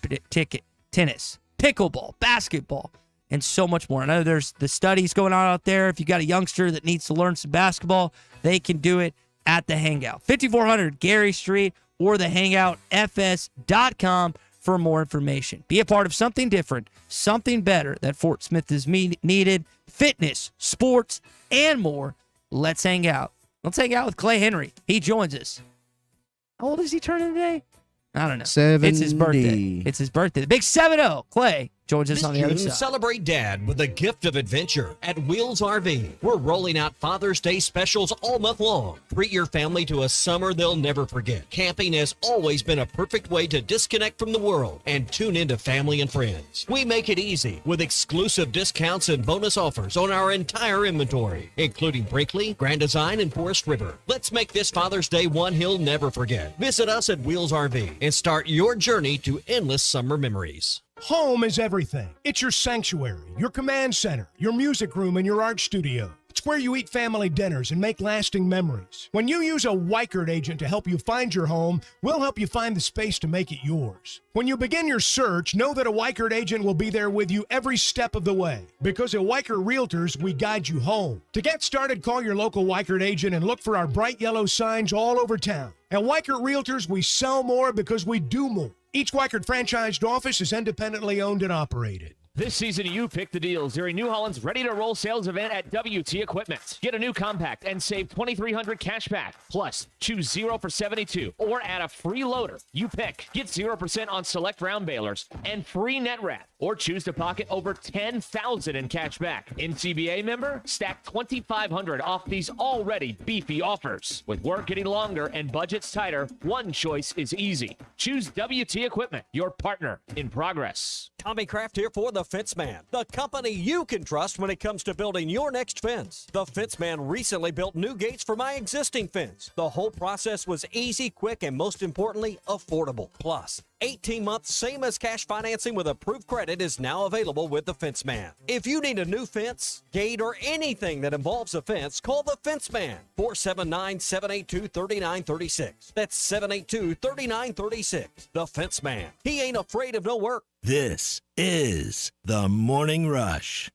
S1: tennis, pickleball, basketball, and so much more. I know there's the studies going on out there. If you got a youngster that needs to learn some basketball, they can do it at the Hangout. 5400 Gary Street or thehangoutfs.com for more information. Be a part of something different, something better that Fort Smith is needed. Fitness, sports, and more. Let's hang out. Let's hang out with Clay Henry. He joins us. How old is he turning today? I don't know.
S12: 70.
S1: It's his birthday. It's his birthday. The big 7-0. Clay joins us on the other side.
S6: Celebrate Dad with a gift of adventure at Wheels RV. We're rolling out Father's Day specials all month long. Treat your family to a summer they'll never forget. Camping has always been a perfect way to disconnect from the world and tune into family and friends. We make it easy with exclusive discounts and bonus offers on our entire inventory, including Brinkley, Grand Design, and Forest River. Let's make this Father's Day one he'll never forget. Visit us at Wheels RV and start your journey to endless summer memories.
S9: Home is everything. It's your sanctuary, your command center, your music room, and your art studio. It's where you eat family dinners and make lasting memories. When you use a Weichert agent to help you find your home, we'll help you find the space to make it yours. When you begin your search, know that a Weichert agent will be there with you every step of the way. Because at Weichert Realtors, we guide you home. To get started, call your local Weichert agent and look for our bright yellow signs all over town. At Weichert Realtors, we sell more because we do more. Each Weichert franchised office is independently owned and operated.
S2: This season, you pick the deals during New Holland's ready-to-roll sales event at WT Equipment. Get a new compact and save $2,300 cash back. Plus, choose 0 for 72 or add a free loader. You pick. Get 0% on select round balers and free net wrap. or choose to pocket over $10,000 in cash back. NCBA member? Stack $2,500 off these already beefy offers. With work getting longer and budgets tighter, one choice is easy. Choose WT Equipment, your partner in progress.
S15: Tommy Kraft here for The Fence Man, the company you can trust when it comes to building your next fence. The Fence Man recently built new gates for my existing fence. The whole process was easy, quick, and most importantly, affordable. Plus, 18 months, same as cash financing with approved credit is now available with The Fence Man. If you need a new fence, gate, or anything that involves a fence, call The Fence Man, 479-782-3936. That's 782-3936. The Fence Man. He ain't afraid of no work.
S3: This is The Morning Rush.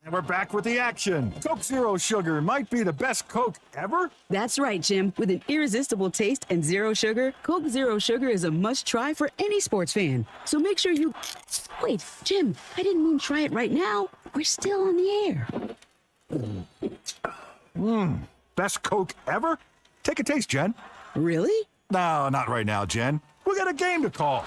S16: And we're back with the action. Coke Zero Sugar might be the best Coke ever.
S18: That's right, Jim. With an irresistible taste and zero sugar, Coke Zero Sugar is a must-try for any sports fan. So make sure you... Wait, Jim, I didn't mean try it right now. We're still on the air.
S16: Best Coke ever? Take a taste, Jen.
S18: Really?
S16: No, not right now, Jen. We got a game to call.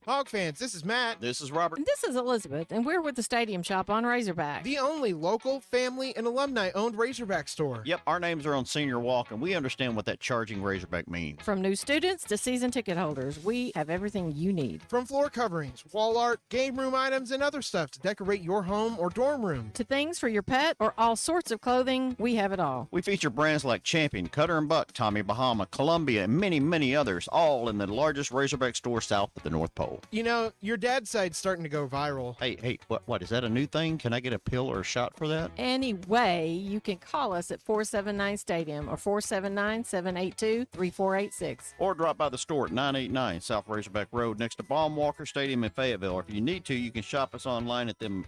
S24: Hog fans, this is Matt.
S25: This is Robert.
S26: And this is Elizabeth, and we're with the Stadium Shop on Razorback.
S24: The only local, family, and alumni-owned Razorback store.
S25: Yep, our names are on Senior Walk, and we understand what that charging Razorback means.
S26: From new students to season ticket holders, we have everything you need.
S24: From floor coverings, wall art, game room items, and other stuff to decorate your home or dorm room.
S26: To things for your pet or all sorts of clothing, we have it all.
S25: We feature brands like Champion, Cutter & Buck, Tommy Bahama, Columbia, and many, many others, all in the largest Razorback store south of the North Pole.
S24: You know, your dad's side's starting to go viral.
S25: Hey, what, is that a new thing? Can I get a pill or a shot for that?
S26: Anyway, you can call us at 479-STADIUM or 479-782-3486.
S25: Or drop by the store at 989 South Razorback Road next to Baumwalker Stadium in Fayetteville. If you need to, you can shop us online at them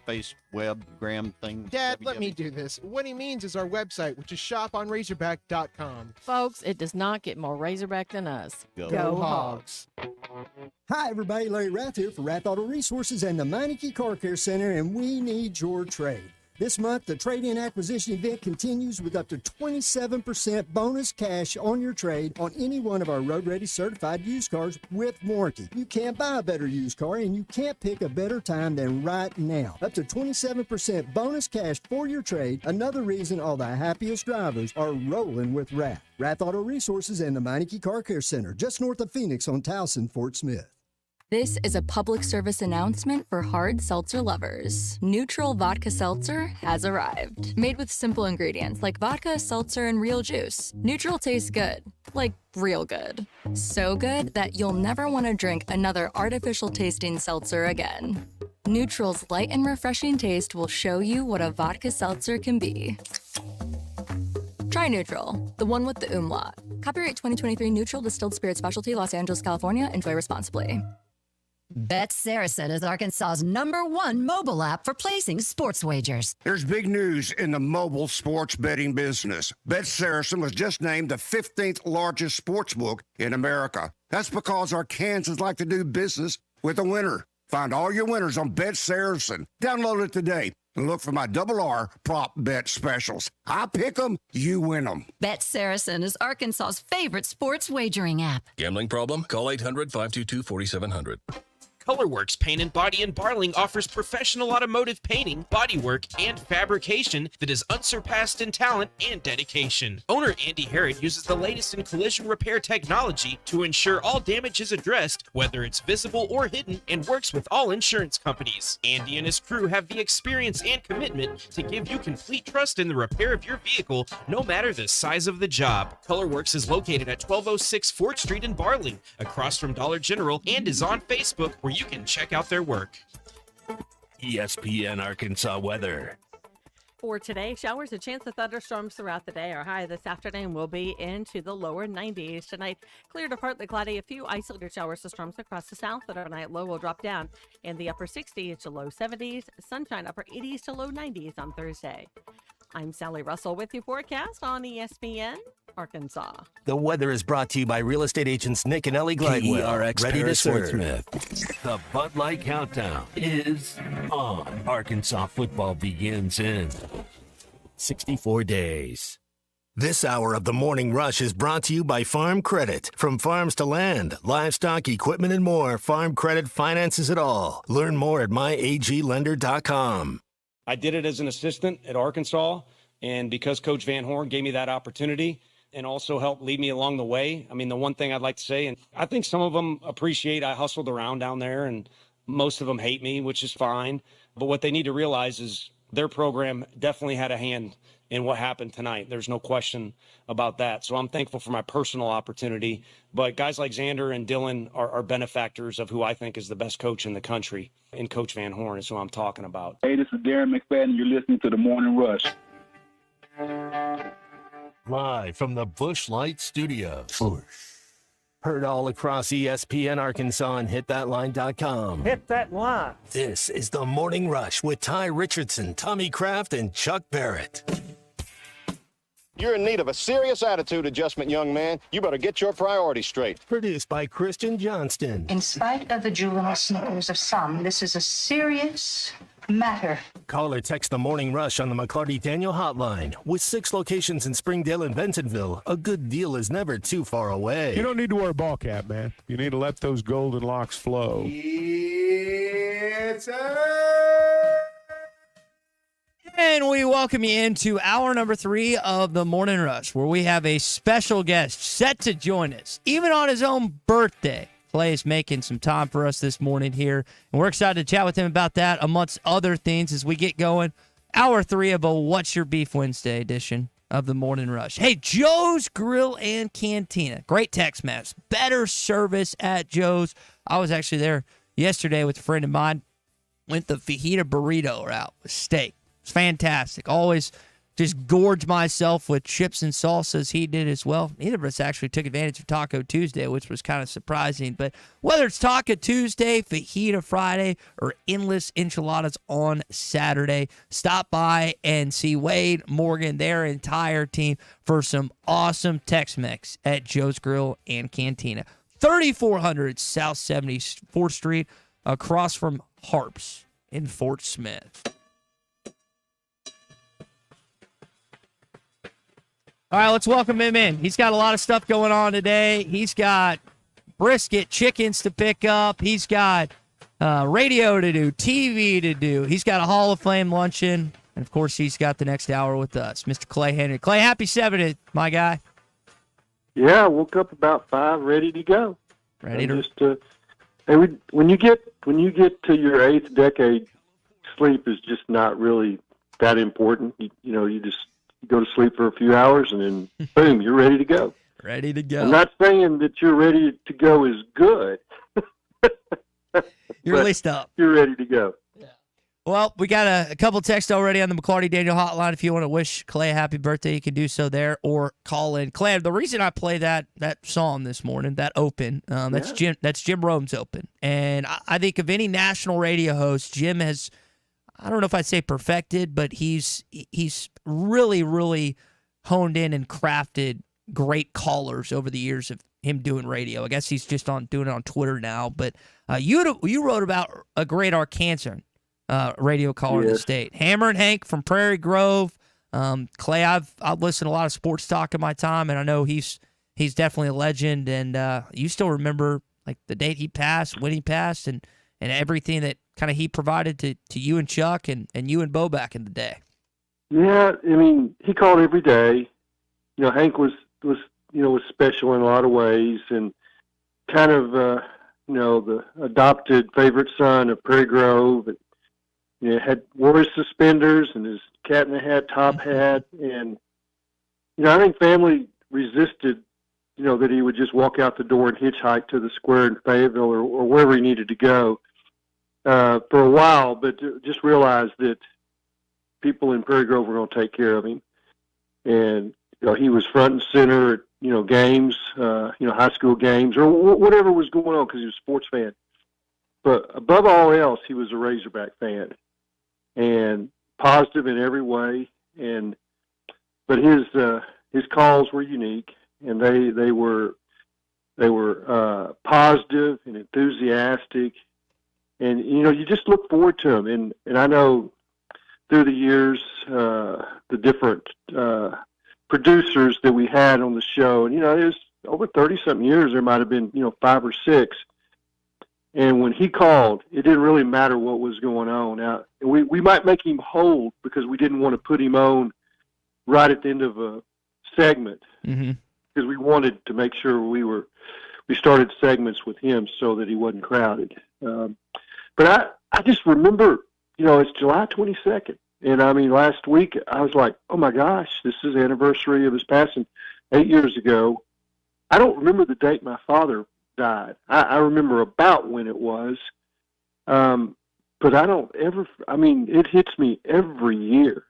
S25: Gram things.
S24: Dad, let me do this. What he means is our website, which is shoponrazorback.com.
S26: Folks, it does not get more Razorback than us.
S24: Go Hogs.
S27: Hi, everybody. Larry Rath here for Rath Auto Resources and the Meineke Car Care Center, and we need your trade. This month, the trade-in acquisition event continues with up to 27% bonus cash on your trade on any one of our road-ready certified used cars with warranty. You can't buy a better used car, and you can't pick a better time than right now. Up to 27% bonus cash for your trade, another reason all the happiest drivers are rolling with Rath. Rath Auto Resources and the Meineke Car Care Center, just north of Phoenix on Towson, Fort Smith.
S28: This is a public service announcement for hard seltzer lovers. Neutral Vodka Seltzer has arrived. Made with simple ingredients like vodka, seltzer, and real juice. Neutral tastes good. Like real good. So good that you'll never want to drink another artificial tasting seltzer again. Neutral's light and refreshing taste will show you what a vodka seltzer can be. Try Neutral, the one with the umlaut. Copyright 2023 Neutral Distilled Spirit Specialty, Los Angeles, California. Enjoy responsibly.
S29: Bet Saracen is Arkansas's #1 mobile app for placing sports wagers.
S30: There's big news in the mobile sports betting business. Bet Saracen was just named the 15th largest sports book in America. That's because Arkansans like to do business with a winner. Find all your winners on Bet Saracen. Download it today and look for my RR prop bet specials. I pick them, you win them.
S29: Bet Saracen is Arkansas's favorite sports wagering app.
S31: Gambling problem? Call 800-522-4700.
S32: Colorworks Paint and Body in Barling offers professional automotive painting, bodywork, and fabrication that is unsurpassed in talent and dedication. Owner Andy Harrod uses the latest in collision repair technology to ensure all damage is addressed, whether it's visible or hidden, and works with all insurance companies. Andy and his crew have the experience and commitment to give you complete trust in the repair of your vehicle, no matter the size of the job. Colorworks is located at 1206 4th Street in Barling, across from Dollar General, and is on Facebook, where you can check out their work.
S14: ESPN Arkansas weather.
S33: For today, showers and chance of thunderstorms throughout the day. Our high this afternoon will be into the lower 90s. Tonight, clear to partly cloudy. A few isolated showers and storms across the south, but overnight low will drop down in the upper 60s to low 70s. Sunshine upper 80s to low 90s on Thursday. I'm Sally Russell with your forecast on ESPN Arkansas.
S3: The weather is brought to you by real estate agents Nick and Ellie Glidewell.
S14: KERX
S3: Ready to serve.
S14: Smith. The Bud Light Countdown is on. Arkansas football begins in 64 days.
S3: This hour of the Morning Rush is brought to you by Farm Credit. From farms to land, livestock, equipment, and more, Farm Credit finances it all. Learn more at myaglender.com.
S4: I did it as an assistant at Arkansas, and because Coach Van Horn gave me that opportunity and also helped lead me along the way, I mean, the one thing I'd like to say, and I think some of them appreciate I hustled around down there, and most of them hate me, which is fine. But what they need to realize is their program definitely had a hand in what happened tonight. There's no question about that. So I'm thankful for my personal opportunity. But guys like Xander and Dylan are benefactors of who I think is the best coach in the country. And Coach Van Horn is who I'm talking about.
S5: Hey, this is Darren McFadden. You're listening to the Morning Rush.
S3: Live from the Busch Light Studios. Heard all across ESPN Arkansas and hitthatline.com.
S7: Hit that line.
S3: This is the Morning Rush with Ty Richardson, Tommy Kraft, and Chuck Barrett.
S8: You're in need of a serious attitude adjustment, young man. You better get your priorities straight.
S3: Produced by Christian Johnston.
S10: In spite of the juvenile snickers of some, this is a serious matter.
S3: Call or text the Morning Rush on the McLarty Daniel Hotline. With 6 locations in Springdale and Bentonville, a good deal is never too far away.
S16: You don't need to wear a ball cap, man. You need to let those golden locks flow.
S9: It's
S1: And we welcome you into hour number 3 of the Morning Rush, where we have a special guest set to join us, even on his own birthday. Clay is making some time for us this morning here, and we're excited to chat with him about that, amongst other things, as we get going. Hour 3 of a What's Your Beef Wednesday edition of the Morning Rush. Hey, Joe's Grill and Cantina. Great Tex-Mex. Better service at Joe's. I was actually there yesterday with a friend of mine. Went the fajita burrito route with steak. It's fantastic. Always just gorge myself with chips and salsas. He did as well. Neither of us actually took advantage of Taco Tuesday, which was kind of surprising. But whether it's Taco Tuesday, Fajita Friday, or endless enchiladas on Saturday, stop by and see Wade, Morgan, their entire team for some awesome Tex-Mex at Joe's Grill and Cantina. 3400 South 74th Street, across from Harps in Fort Smith. All right, let's welcome him in. He's got a lot of stuff going on today. He's got brisket, chickens to pick up. He's got radio to do, TV to do. He's got a Hall of Fame luncheon. And, of course, he's got the next hour with us, Mr. Clay Henry. Clay, happy 70th, my guy.
S11: Yeah, I woke up about 5, ready to go.
S1: Ready to
S11: just when you get to your 8th decade, sleep is just not really that important. You just go to sleep for a few hours and then boom, you're ready to go.
S1: Ready to go.
S11: I'm not saying that you're ready to go is good.
S1: You're at least up.
S11: You're ready to go.
S1: Yeah. Well, we got a couple texts already on the McLarty Daniel Hotline. If you want to wish Clay a happy birthday, you can do so there or call in. Clay, the reason I play that song this morning, that open, that's Jim Rome's Open. And I think of any national radio host, Jim has, I don't know if I'd say perfected, but he's really, really honed in and crafted great callers over the years of him doing radio. I guess he's just doing it on Twitter now. But you wrote about a great Arkansas radio caller in the state, Hammer and Hank from Prairie Grove. Clay, I've listened to a lot of sports talk in my time, and I know he's definitely a legend. And you still remember like the date he passed, when he passed, and everything that kind of he provided to you and Chuck and you and Bo back in the day.
S11: Yeah, I mean, he called every day. Hank was special in a lot of ways, and kind of the adopted favorite son of Prairie Grove. And, wore his suspenders and his cat in the hat top hat, and I think family resisted that he would just walk out the door and hitchhike to the square in Fayetteville or wherever he needed to go for a while, but just realized that people in Prairie Grove were going to take care of him. And he was front and center at games, high school games or whatever was going on because he was a sports fan. But above all else, he was a Razorback fan and positive in every way. But his calls were unique, and they were positive and enthusiastic. And, you just look forward to him. And I know through the years, the different producers that we had on the show. And, it was over 30-something years. There might have been, 5 or 6. And when he called, it didn't really matter what was going on. Now, we might make him hold because we didn't want to put him on right at the end of a segment because we wanted to make sure we started segments with him so that he wasn't crowded. But I just remember, it's July 22nd. And, last week I was like, oh, my gosh, this is the anniversary of his passing 8 years ago. I don't remember the date my father died. I remember about when it was. But I don't ever, it hits me every year.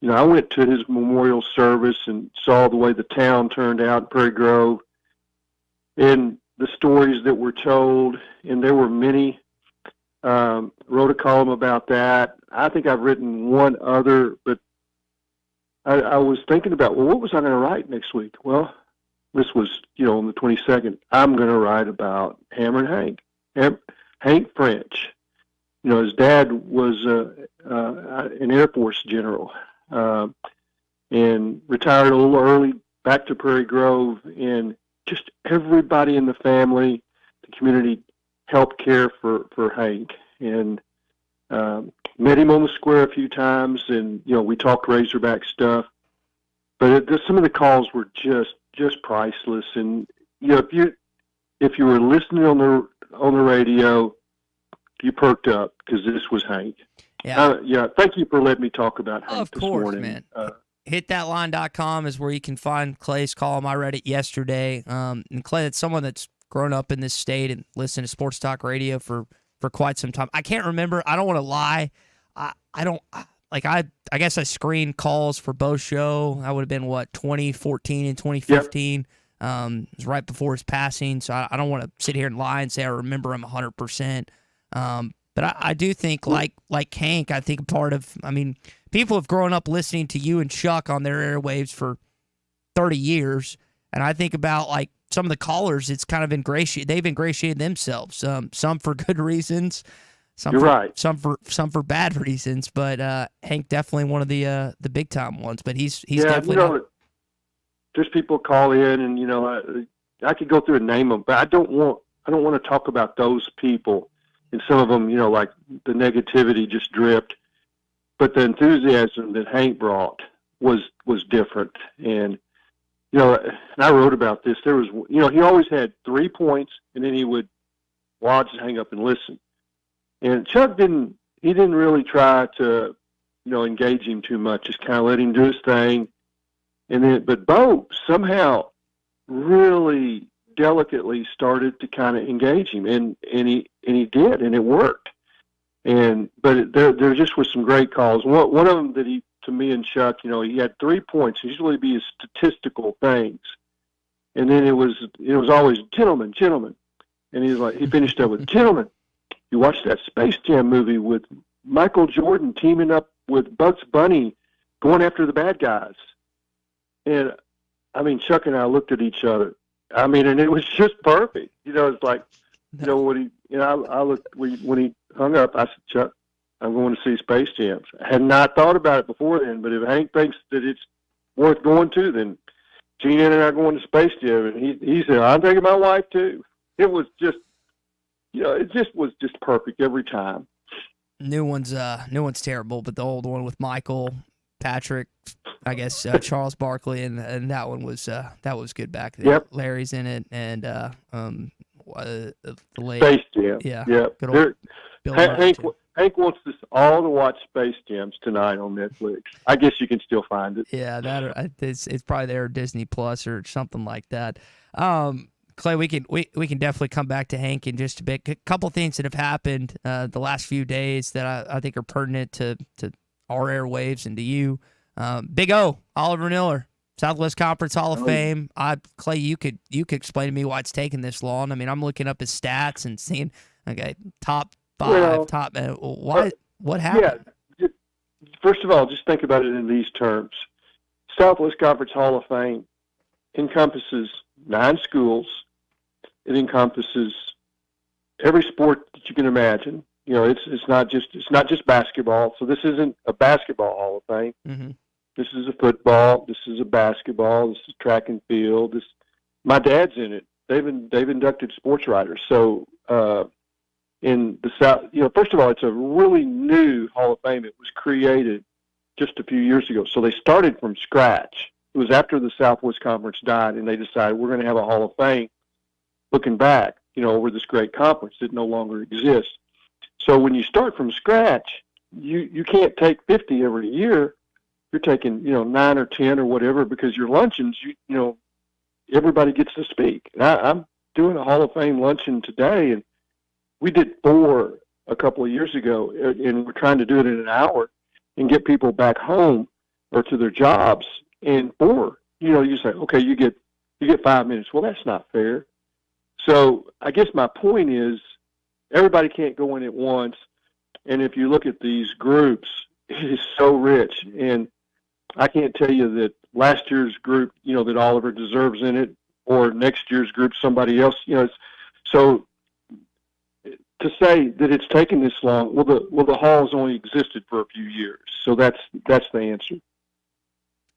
S11: I went to his memorial service and saw the way the town turned out in Prairie Grove and the stories that were told, and there were many. Wrote a column about that. I think I've written one other, but I was thinking about, what was I going to write next week? Well, this was, on the 22nd. I'm going to write about Hammer and Hank. Hank French. His dad was an Air Force general and retired a little early, back to Prairie Grove, and just everybody in the family, the community, helped care for Hank. And met him on the square a few times, and, we talked Razorback stuff. But some of the calls were just priceless. And if you were listening on the radio, you perked up because this was Hank.
S1: Yeah.
S11: Thank you for letting me talk about Hank
S1: this morning.
S11: Man.
S1: Hitthatline.com is where you can find Clay's column. I read it yesterday. And Clay, it's someone that's grown up in this state and listened to sports talk radio for quite some time. I can't remember. I don't want to lie. I guess I screened calls for both show. I would have been 2014 and 2015. It was right before his passing, so I don't want to sit here and lie and say I remember him 100%. But I do think like Hank, I think people have grown up listening to you and Chuck on their airwaves for 30 years, and I think about some of the callers. It's kind of they've ingratiated themselves. Some for good reasons. Some for bad reasons, but Hank definitely one of the big time ones. But he's definitely
S11: there's people call in, and I could go through and name them, but I don't want to talk about those people. And some of them, like the negativity just dripped, but the enthusiasm that Hank brought was different. And and I wrote about this. There was he always had 3 points, and then he would just hang up and listen. And Chuck didn't really try to, engage him too much, just kind of let him do his thing. But Bo somehow really delicately started to kind of engage him, and he did, and it worked. But there just was some great calls. One of them that to me and Chuck, he had 3 points. It usually be his statistical things, and then it was always gentlemen, and he finished up with gentlemen. You watched that Space Jam movie with Michael Jordan teaming up with Bugs Bunny going after the bad guys. And, Chuck and I looked at each other. And it was just perfect. It's like, when he hung up, I said, Chuck, I'm going to see Space Jams. I had not thought about it before then, but if Hank thinks that it's worth going to, then Gina and I are going to Space Jam. And he said, I'm taking my wife too. It was just, it just was just perfect every time.
S1: New one's terrible, but the old one with Michael, Patrick, I guess Charles Barkley, and that one was good back then.
S11: Yep.
S1: Larry's in it, and the late
S11: Space Jam.
S1: Yeah.
S11: Yep.
S1: Good old Bill
S11: Hank wants us all to watch Space Jams tonight on Netflix. I guess you can still find it.
S1: Yeah, it's probably there, Disney Plus or something like that. Clay, we can definitely come back to Hank in just a bit. A couple things that have happened the last few days that I think are pertinent to our airwaves and to you. Big O, Oliver Miller, Southwest Conference Hall of Fame. Clay, you could explain to me why it's taken this long. I'm looking up his stats and seeing top 5, what happened?
S11: Yeah. First of all, just think about it in these terms. Southwest Conference Hall of Fame encompasses 9 schools. It encompasses every sport that you can imagine. It's not just basketball. So this isn't a basketball Hall of Fame.
S1: Mm-hmm.
S11: This is a football. This is a basketball. This is track and field. My dad's in it. They've inducted sports writers. So in the South, first of all, it's a really new Hall of Fame. It was created just a few years ago. So they started from scratch. It was after the Southwest Conference died, and they decided we're going to have a Hall of Fame looking back, over this great conference that no longer exists. So when you start from scratch, you can't take 50 every year. You're taking, 9 or 10 or whatever, because your luncheons, everybody gets to speak. And I'm doing a Hall of Fame luncheon today, and we did 4 a couple of years ago, and we're trying to do it in an hour and get people back home or to their jobs. And 4, you say, okay, you get 5 minutes. Well, that's not fair. So I guess my point is everybody can't go in at once. And if you look at these groups, it is so rich. And I can't tell you that last year's group, that Oliver deserves in it, or next year's group, somebody else, so to say that it's taken this long, the hall has only existed for a few years. So that's the answer.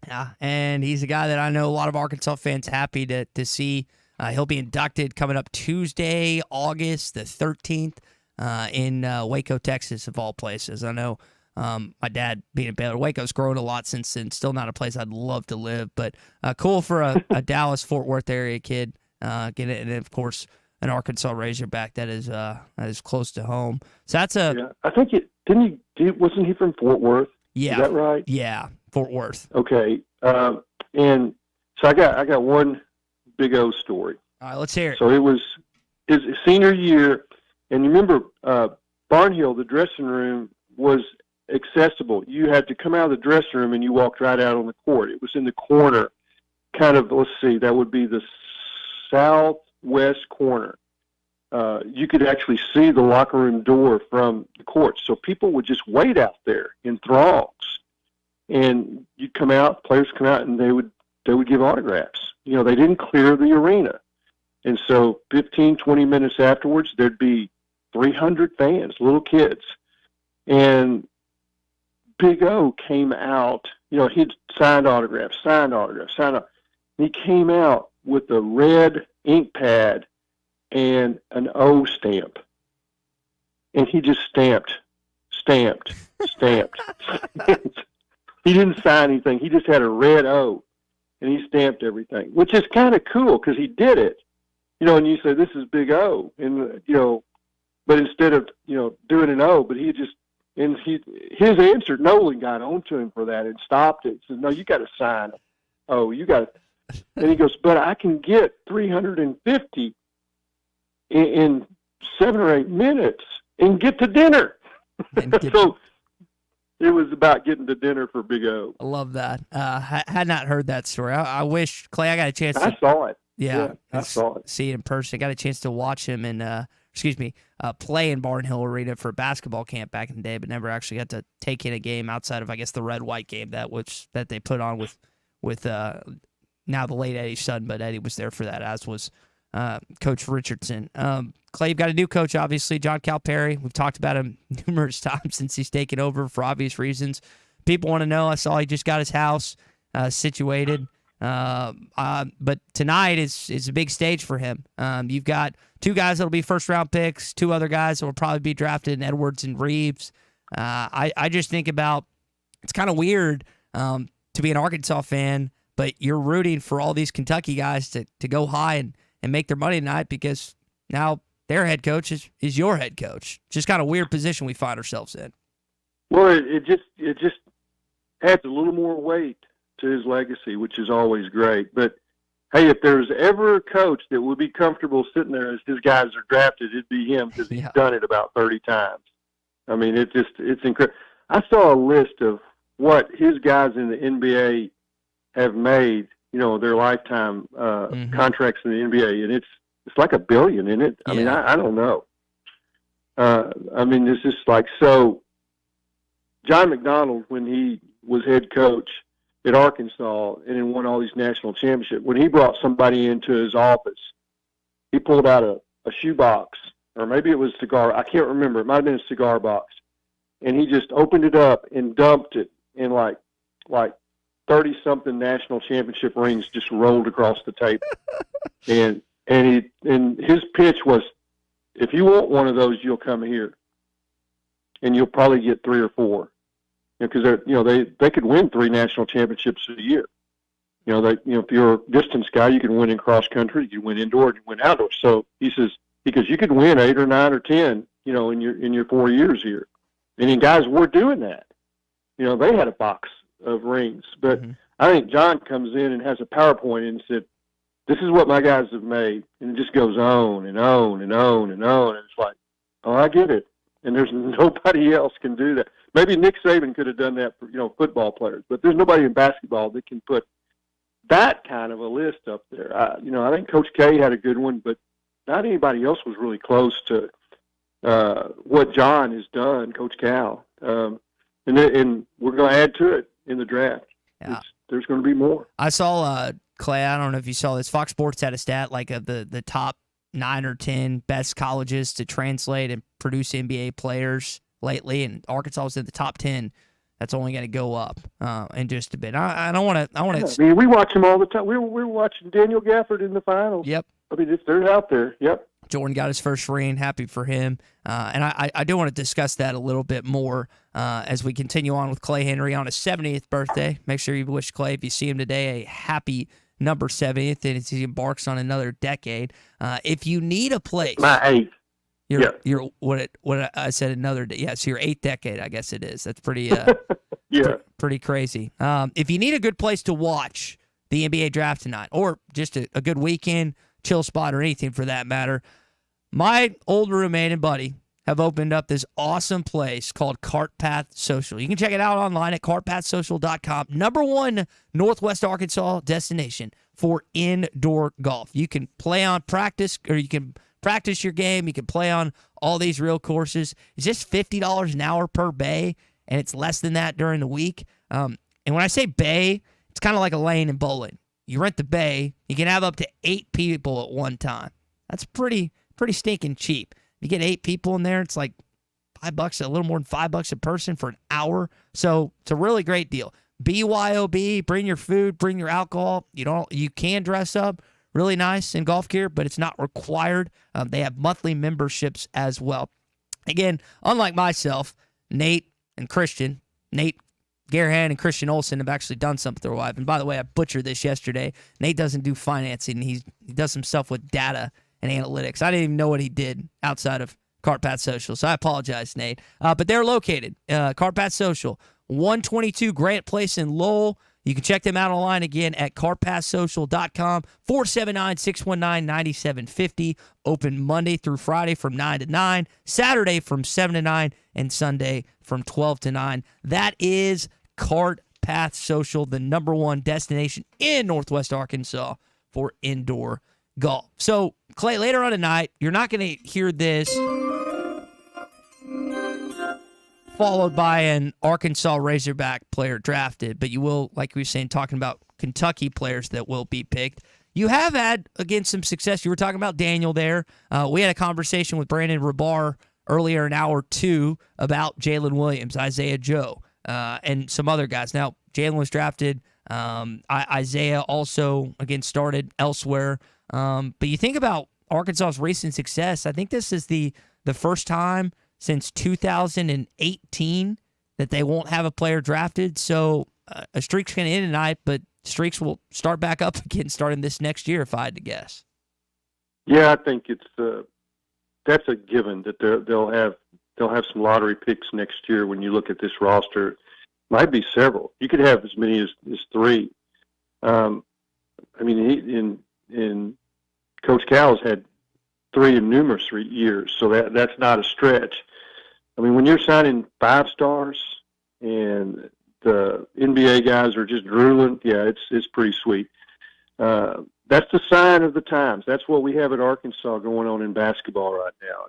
S1: Yeah, and he's a guy that I know a lot of Arkansas fans happy to see. He'll be inducted coming up Tuesday, August the 13th, in Waco, Texas, of all places. I know my dad being in Baylor, Waco's grown a lot since then. Still not a place I'd love to live, but cool for a Dallas-Fort Worth area kid. Get it, and of course an Arkansas Razorback that is close to home. So that's
S11: Yeah, I think wasn't he from Fort Worth?
S1: Yeah,
S11: is that right?
S1: Yeah, Fort Worth.
S11: Okay, and so I got one Big O story.
S1: All right, let's hear it.
S11: So it was his senior year, and you remember Barnhill, the dressing room was accessible. You had to come out of the dressing room and you walked right out on the court. It was in the corner, kind of, let's see, that would be the southwest corner. You could actually see the locker room door from the court. So people would just wait out there in throngs. And you'd come out, players come out, and they would give autographs. They didn't clear the arena. And so 15, 20 minutes afterwards, there'd be 300 fans, little kids. And Big O came out, he'd signed autographs. And he came out with a red ink pad and an O stamp. And he just stamped. He didn't sign anything. He just had a red O, and he stamped everything, which is kind of cool because he did it. And you say, this is Big O. And, but instead of, doing an O, but his answer, Nolan got onto him for that and stopped it. He said, no, you got to sign it. Oh, you got to. And he goes, but I can get 350 in 7 or 8 minutes and get to dinner. So it was about getting to dinner for Big O.
S1: I love that. Had not heard that story. I wish, Clay, I got a chance
S11: I saw it.
S1: Yeah,
S11: I saw it.
S1: See it in person. I got a chance to watch him and play in Barnhill Arena for a basketball camp back in the day, but never actually got to take in a game outside of, I guess, the red-white game that they put on with now the late Eddie's son, but Eddie was there for that, as was Coach Richardson. Clay, you've got a new coach, obviously, John Calipari. We've talked about him numerous times since he's taken over for obvious reasons. People want to know. I saw he just got his house situated. But tonight is a big stage for him. You've got 2 guys that'll be first-round picks, 2 other guys that will probably be drafted in Edwards and Reeves. I just think about, it's kind of weird to be an Arkansas fan, but you're rooting for all these Kentucky guys to go high and make their money tonight because now their head coach is your head coach. Just kind of weird position we find ourselves in.
S11: Well, it just adds a little more weight to his legacy, which is always great. But hey, if there's ever a coach that would be comfortable sitting there as his guys are drafted, it'd be him because he's done it about 30 times. I mean, it's incredible. I saw a list of what his guys in the NBA have made, their lifetime contracts in the NBA, and it's like $1 billion in it. I mean, I don't know. It's just like, so John McDonald, when he was head coach at Arkansas and then won all these national championships, when he brought somebody into his office, he pulled out a shoebox, or maybe it was a cigar. I can't remember. It might have been a cigar box. And he just opened it up and dumped it in like 30-something national championship rings just rolled across the table. and his pitch was, if you want one of those, you'll come here, and you'll probably get 3 or 4. Because they could win 3 national championships a year. If you're a distance guy, you can win in cross country, you can win indoor, you can win outdoor. So he says, because you could win 8 or 9 or 10, in your 4 years here. And then guys were doing that. They had a box of rings. But I think John comes in and has a PowerPoint and said, this is what my guys have made. And it just goes on and on and on and on. And it's like, oh, I get it. And there's nobody else can do that. Maybe Nick Saban could have done that for, football players. But there's nobody in basketball that can put that kind of a list up there. I think Coach K had a good one, but not anybody else was really close to what John has done, Coach Cal. And we're going to add to it in the draft.
S1: Yeah.
S11: There's going to be more.
S1: I saw, Clay, I don't know if you saw this, Fox Sports had a stat like of the top 9 or 10 best colleges to translate and produce NBA players lately, and Arkansas was in the top 10. That's only going to go up in just a bit. I don't want to.
S11: I mean, we watch them all the time. We were watching Daniel Gafford in the finals.
S1: Yep.
S11: I mean, if they're out there, yep.
S1: Jordan got his first ring. Happy for him. And I do want to discuss that a little bit more as we continue on with Clay Henry on his 70th birthday. Make sure you wish Clay, if you see him today, a happy number 70th, and as he embarks on another decade. If you need a place,
S11: my 8th.
S1: You're what I said, another day. Yeah, so your 8th decade, I guess it is. That's pretty pretty crazy. If you need a good place to watch the NBA draft tonight, or just a good weekend chill spot, or anything for that matter, my old roommate and buddy have opened up this awesome place called Cart Path Social. You can check it out online at cartpathsocial.com. #1 Northwest Arkansas destination for indoor golf. You can play on practice, or you can practice your game. You can play on all these real courses. It's just $50 an hour per bay, and it's less than that during the week. And when I say bay, it's kind of like a lane in bowling. You rent the bay, you can have up to 8 people at one time. That's pretty stinking cheap. You get 8 people in there, it's like $5, a little more than $5 a person for an hour. So it's a really great deal. BYOB, bring your food, bring your alcohol. You can dress up really nice in golf gear, but it's not required. They have monthly memberships as well. Again, unlike myself, Nate Garahan and Christian Olsen have actually done something with their wife. And by the way, I butchered this yesterday. Nate doesn't do financing. He does some stuff with data and analytics. I didn't even know what he did outside of Cart Path Social, so I apologize, Nate. But they're located, Cart Path Social, 122 Grant Place in Lowell. You can check them out online again at cartpathsocial.com, 479-619-9750. Open Monday through Friday from 9 to 9, Saturday from 7 to 9, and Sunday from 12 to 9. That is Cart Path Social, the #1 destination in Northwest Arkansas for indoor golf. So, Clay, later on tonight, you're not going to hear this followed by an Arkansas Razorback player drafted, but you will, like we were saying, talking about Kentucky players that will be picked. You have had, again, some success. You were talking about Daniel there. We had a conversation with Brandon Rahbar earlier in hour 2 about Jalen Williams, Isaiah Joe, and some other guys. Now, Jalen was drafted. Isaiah also, again, started elsewhere. But you think about Arkansas's recent success, I think this is the first time since 2018 that they won't have a player drafted. So a streak's going to end tonight, but streaks will start back up again starting this next year, if I had to guess.
S11: Yeah, I think that's a given that they'll have some lottery picks next year. When you look at this roster, might be several. You could have as many as 3. I mean, in Coach Cal's had 3 in numerous years, so that's not a stretch. I mean, when you're signing 5 stars and the NBA guys are just drooling, yeah, it's pretty sweet. That's the sign of the times. That's what we have at Arkansas going on in basketball right now.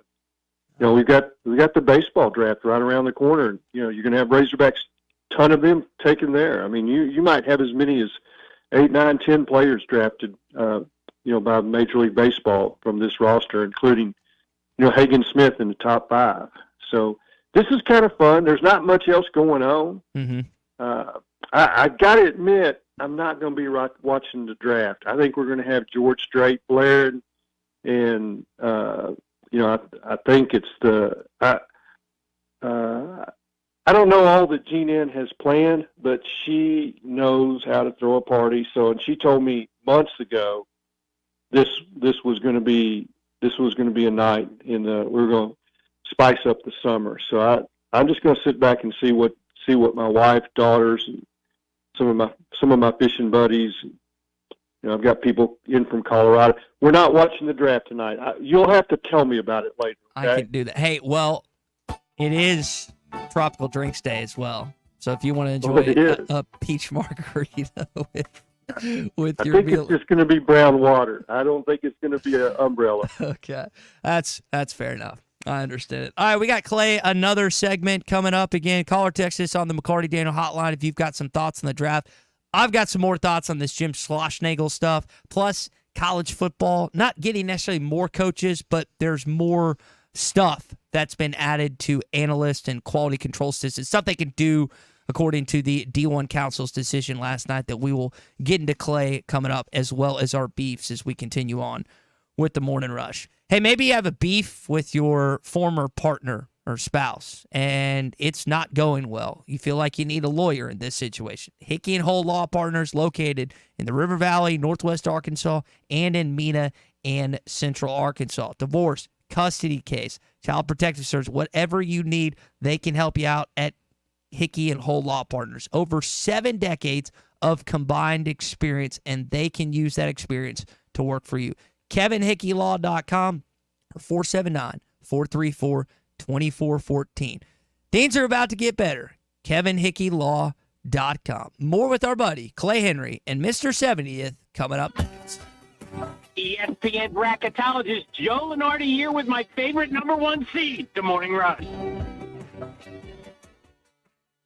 S11: We've got the baseball draft right around the corner. You're going to have Razorbacks, ton of them taken there. I mean, you might have as many as 8, 9, 10 players drafted, by Major League Baseball from this roster, including, Hagen Smith in the top 5. So this is kind of fun. There's not much else going on.
S1: Mm-hmm.
S11: I got to admit, I'm not going to be watching the draft. I think we're going to have George Strait blaring, and I think it's I don't know all that Jean Ann has planned, but she knows how to throw a party. So, and she told me months ago this was going to be a night we were going to spice up the summer. So I'm just going to sit back and see what my wife, daughters, and some of my fishing buddies. I've got people in from Colorado. We're not watching the draft tonight. You'll have to tell me about it later. Okay?
S1: I can do that. Hey, well, it is Tropical Drinks Day as well. So if you want to enjoy a peach margarita with your meal.
S11: It's just going to be brown water. I don't think it's going to be an umbrella.
S1: Okay. That's fair enough. I understand it. All right, we got Clay, another segment coming up again. Call or text us on the McLarty Daniel hotline if you've got some thoughts on the draft. I've got some more thoughts on this Jim Schlossnagle stuff, plus college football. Not getting necessarily more coaches, but there's more stuff that's been added to analysts and quality control systems, stuff they can do according to the D1 Council's decision last night that we will get into Clay coming up, as well as our beefs as we continue on with the Morning Rush. Hey, maybe you have a beef with your former partner or spouse, and it's not going well. You feel like you need a lawyer in this situation. Hickey and Hole Law Partners, located in the River Valley, Northwest Arkansas, and in Mena and Central Arkansas. Divorce, custody case, child protective service, whatever you need, they can help you out at Hickey and Hole Law Partners. Over 7 decades of combined experience, and they can use that experience to work for you. KevinHickeyLaw.com or 479-434-2414. Things are about to get better. KevinHickeyLaw.com. More with our buddy Clay Henry and Mr. 70th coming up next.
S2: ESPN bracketologist Joe Lenardi here with my favorite number 1 seed, the Morning Rush.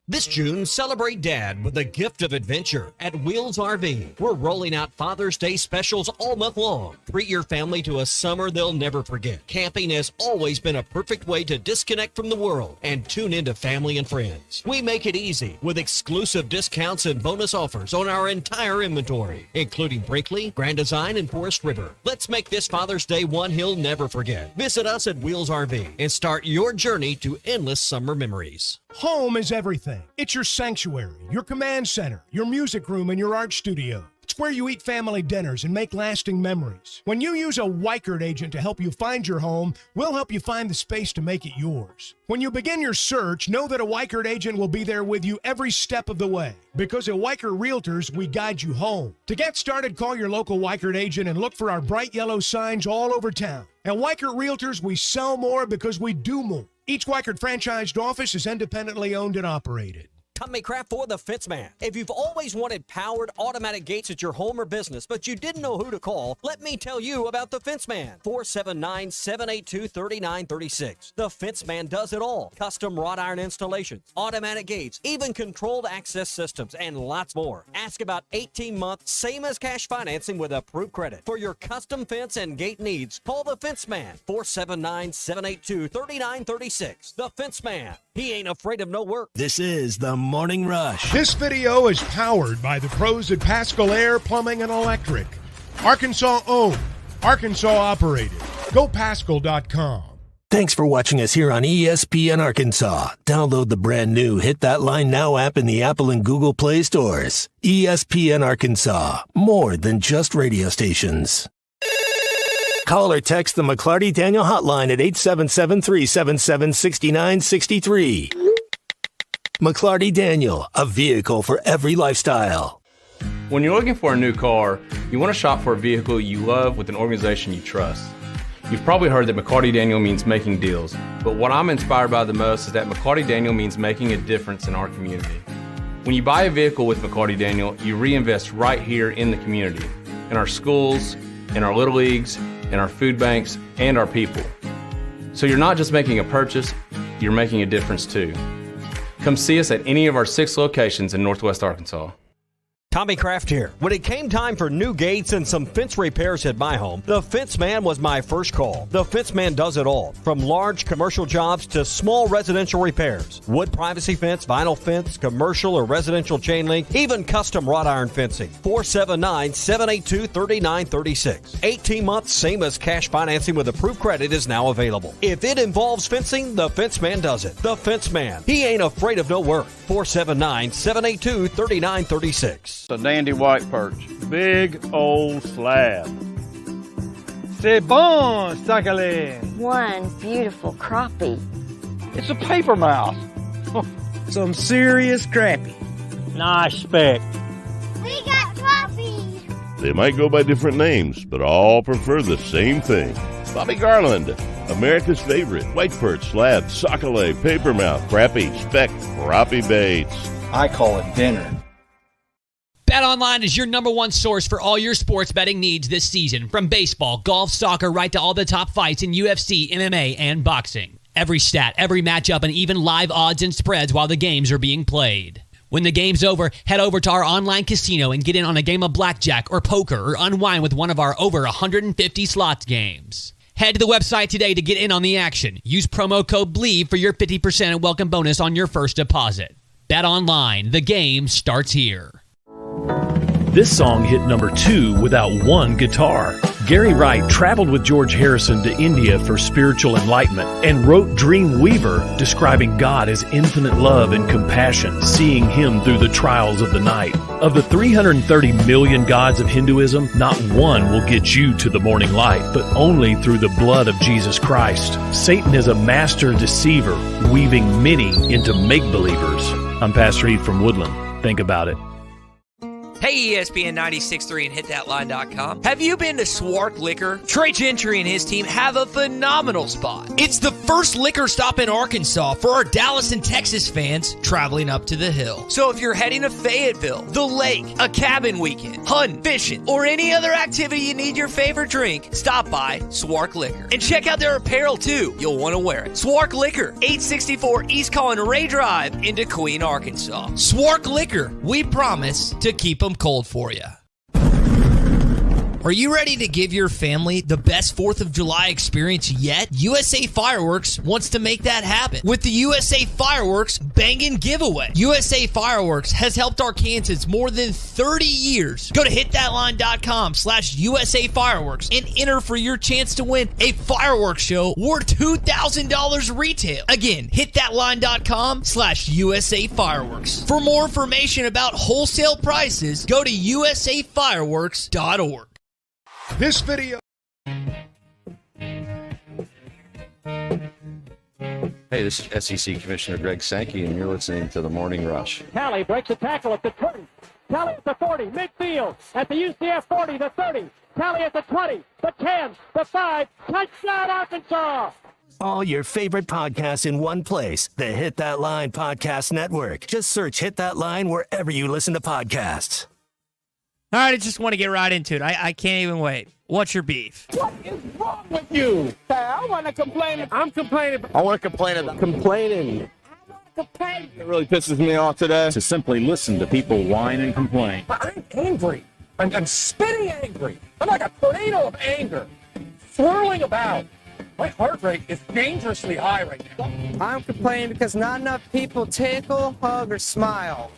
S6: This June, celebrate Dad with a gift of adventure at Wheels RV. We're rolling out Father's Day specials all month long. Treat your family to a summer they'll never forget. Camping has always been a perfect way to disconnect from the world and tune into family and friends. We make it easy with exclusive discounts and bonus offers on our entire inventory, including Brinkley, Grand Design, and Forest River. Let's make this Father's Day one he'll never forget. Visit us at Wheels RV and start your journey to endless summer memories.
S9: Home is everything. It's your sanctuary, your command center, your music room, and your art studio. It's where you eat family dinners and make lasting memories. When you use a Weichert agent to help you find your home, we'll help you find the space to make it yours. When you begin your search, know that a Weichert agent will be there with you every step of the way. Because at Weichert Realtors, we guide you home. To get started, call your local Weichert agent and look for our bright yellow signs all over town. At Weichert Realtors, we sell more because we do more. Each Weichert franchised office is independently owned and operated.
S6: Tommy Kraft for the Fitzman. If you've always wanted powered automatic gates at your home or business, but you didn't know who to call, let me tell you about the Fitzman. 479-782-3936. The Fitzman does it all. Custom wrought iron installations, automatic gates, even controlled access systems, and lots more. Ask about 18-month, same as cash financing with approved credit. For your custom fence and gate needs, call the Fitzman. 479-782-3936. The Fitzman. He ain't afraid of no work.
S3: This is the Morning Rush.
S9: This video is powered by the pros at Pascal Air Plumbing and Electric. Arkansas owned, Arkansas operated. GoPascal.com.
S3: Thanks for watching us here on ESPN Arkansas. Download the brand new Hit That Line Now app in the Apple and Google Play stores. ESPN Arkansas. More than just radio stations. Call or text the McLarty Daniel hotline at 877-377-6963. McLarty Daniel, a vehicle for every lifestyle.
S7: When you're looking for a new car, you want to shop for a vehicle you love with an organization you trust. You've probably heard that McLarty Daniel means making deals, but what I'm inspired by the most is that McLarty Daniel means making a difference in our community. When you buy a vehicle with McLarty Daniel, you reinvest right here in the community, in our schools, in our little leagues, in our food banks, and our people. So you're not just making a purchase, you're making a difference too. Come see us at any of our 6 locations in Northwest Arkansas.
S6: Tommy Kraft here. When it came time for new gates and some fence repairs at my home, the Fence Man was my first call. The Fence Man does it all, from large commercial jobs to small residential repairs. Wood privacy fence, vinyl fence, commercial or residential chain link, even custom wrought iron fencing. 479-782-3936. 18 months, same as cash financing with approved credit is now available. If it involves fencing, the Fence Man does it. The Fence Man. He ain't afraid of no work. 479-782-3936.
S12: A dandy white perch. Big old slab. C'est bon, sacale.
S13: One beautiful crappie.
S12: It's a paper mouse. Some serious crappie. Nice speck.
S13: We got crappies.
S15: They might go by different names, but all prefer the same thing. Bobby Garland, America's favorite. White perch, slab, sacale, paper mouth, crappie, speck, crappie baits.
S12: I call it dinner.
S17: BetOnline is your number one source for all your sports betting needs this season. From baseball, golf, soccer, right to all the top fights in UFC, MMA, and boxing. Every stat, every matchup, and even live odds and spreads while the games are being played. When the game's over, head over to our online casino and get in on a game of blackjack or poker or unwind with one of our over 150 slots games. Head to the website today to get in on the action. Use promo code BLEAV for your 50% welcome bonus on your first deposit. BetOnline, the game starts here.
S18: This song hit number 2 without one guitar. Gary Wright traveled with George Harrison to India for spiritual enlightenment and wrote Dream Weaver, describing God as infinite love and compassion, seeing him through the trials of the night. Of the 330 million gods of Hinduism, not one will get you to the morning light, but only through the blood of Jesus Christ. Satan is a master deceiver, weaving many into make-believers. I'm Pastor Heath from Woodland. Think about it.
S1: Hey, ESPN 96.3 and hitthatline.com. Have you been to Swark Liquor? Trey Gentry and his team have a phenomenal spot. It's the first liquor stop in Arkansas for our Dallas and Texas fans traveling up to the hill. So if you're heading to Fayetteville, the lake, a cabin weekend, hunting, fishing, or any other activity you need your favorite drink, stop by Swark Liquor. And check out their apparel too. You'll want to wear it. Swark Liquor, 864 East Collin Ray Drive in Queen, Arkansas. Swark Liquor, we promise to keep them cold for you. Are you ready to give your family the best 4th of July experience yet? USA Fireworks wants to make that happen with the USA Fireworks Bangin' Giveaway. USA Fireworks has helped Arkansans more than 30 years. Go to hitthatline.com/USA Fireworks and enter for your chance to win a fireworks show worth $2,000 retail. Again, hitthatline.com/USA Fireworks. For more information about wholesale prices, go to usafireworks.org.
S9: This video.
S19: Hey, this is SEC Commissioner Greg Sankey, and you're listening to The Morning Rush.
S2: Talley breaks a tackle at the 20. Talley at the 40, midfield, at the UCF 40, the 30. Talley at the 20, the 10, the 5. Touchdown, Arkansas!
S3: All your favorite podcasts in one place. The Hit That Line Podcast Network. Just search Hit That Line wherever you listen to podcasts.
S1: All right, I just want to get right into it. I can't even wait. What's your beef?
S2: What is wrong with you? I want to complain. I'm complaining.
S12: I want to complain about complaining. It really pisses me off today to simply listen to people whine and complain.
S2: I'm angry. I'm spitting angry. I'm like a tornado of anger, swirling about. My heart rate is dangerously high right now.
S20: I'm complaining because not enough people tickle, hug, or smile.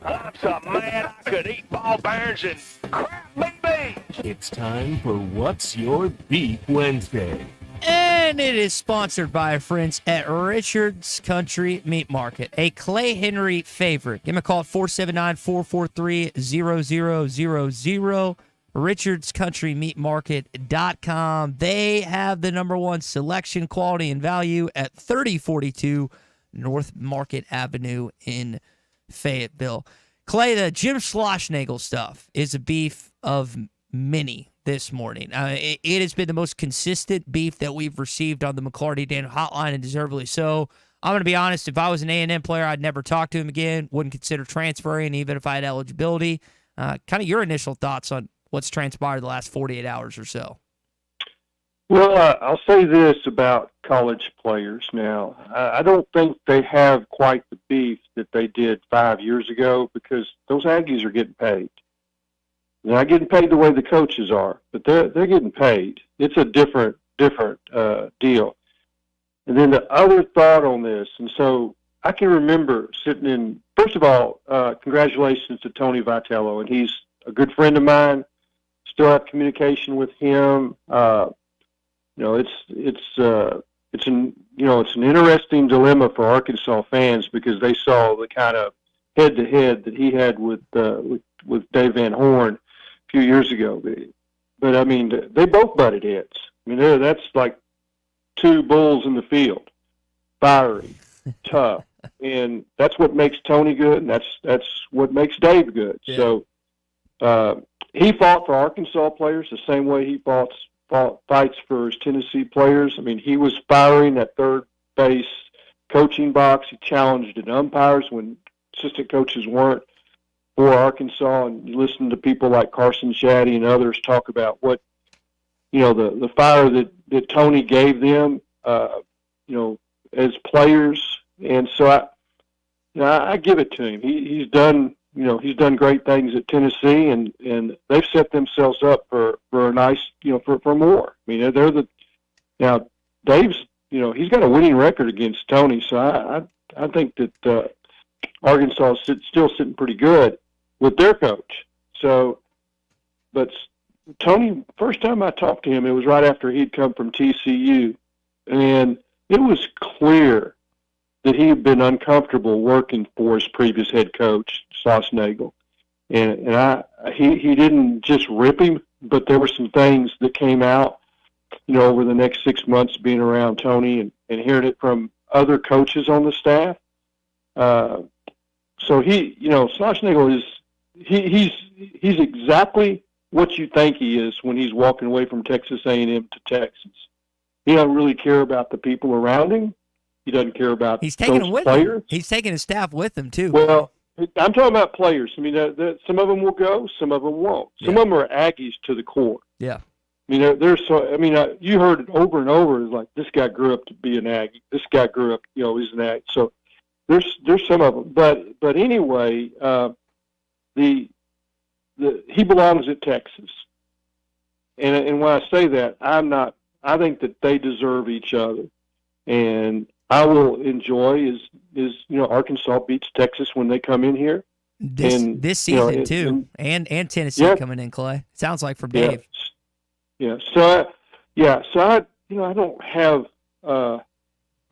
S2: I'm so mad I could eat ball bearings and crap baby.
S14: It's time for What's Your Beef Wednesday.
S1: And it is sponsored by our friends at Richard's Country Meat Market, a Clay Henry favorite. Give them a call at 479-443-0000. RichardsCountryMeatMarket.com. They have the #1 selection, quality, and value at 3042 North Market Avenue in Fayetteville. Clay, the Jim Schlossnagle stuff is a beef of many this morning. It has been the most consistent beef that we've received on the McLarty Daniel Hotline, and deservedly so. I'm going to be honest, if I was an A&M player, I'd never talk to him again, wouldn't consider transferring even if I had eligibility. Kind of your initial thoughts on what's transpired the last 48 hours or so.
S11: Well, I'll say this about college players now. I don't think they have quite the beef that they did 5 years ago because those Aggies are getting paid. They're not getting paid the way the coaches are, but they're getting paid. It's a different deal. And then the other thought on this, and so I can remember sitting in, first of all, congratulations to Tony Vitello, and he's a good friend of mine. Still have communication with him. It's an interesting dilemma for Arkansas fans because they saw the kind of head-to-head that he had with Dave Van Horn a few years ago. But I mean, they both butted heads. I mean, that's like two bulls in the field, fiery, tough, and that's what makes Tony good, and that's what makes Dave good. Yeah. So he fought for Arkansas players the same way he fights for his Tennessee players. I mean, he was firing that third base coaching box. He challenged the umpires when assistant coaches weren't for Arkansas, and you listen to people like Carson Shaddy and others talk about what, the fire that Tony gave them, as players. And so I give it to him. He's done great things at Tennessee, and they've set themselves up for a nice, for more. I mean, now Dave's, he's got a winning record against Tony, so I think that Arkansas is still sitting pretty good with their coach. So, but Tony, first time I talked to him, it was right after he'd come from TCU, and it was clear that he had been uncomfortable working for his previous head coach, Schlossnagle. And he didn't just rip him, but there were some things that came out, over the next 6 months being around Tony and hearing it from other coaches on the staff. So Schlossnagle he's exactly what you think he is when he's walking away from Texas A&M to Texas. He doesn't really care about the people around him. He doesn't care about
S1: He's taking
S11: those
S1: them with
S11: players.
S1: him. He's taking his staff with him, too.
S11: Well, I'm talking about players. I mean, some of them will go, some of them won't. Some of them are Aggies to the core.
S1: Yeah.
S11: I mean, you heard it over and over. It's like, this guy grew up to be an Aggie. This guy grew up, he's an Aggie. So there's some of them. But anyway, he belongs at Texas. And when I say that, I think that they deserve each other. And I will enjoy is Arkansas beats Texas when they come in here.
S1: This season too, and Tennessee coming in, Clay. Sounds like from Dave.
S11: Yeah. So I don't have a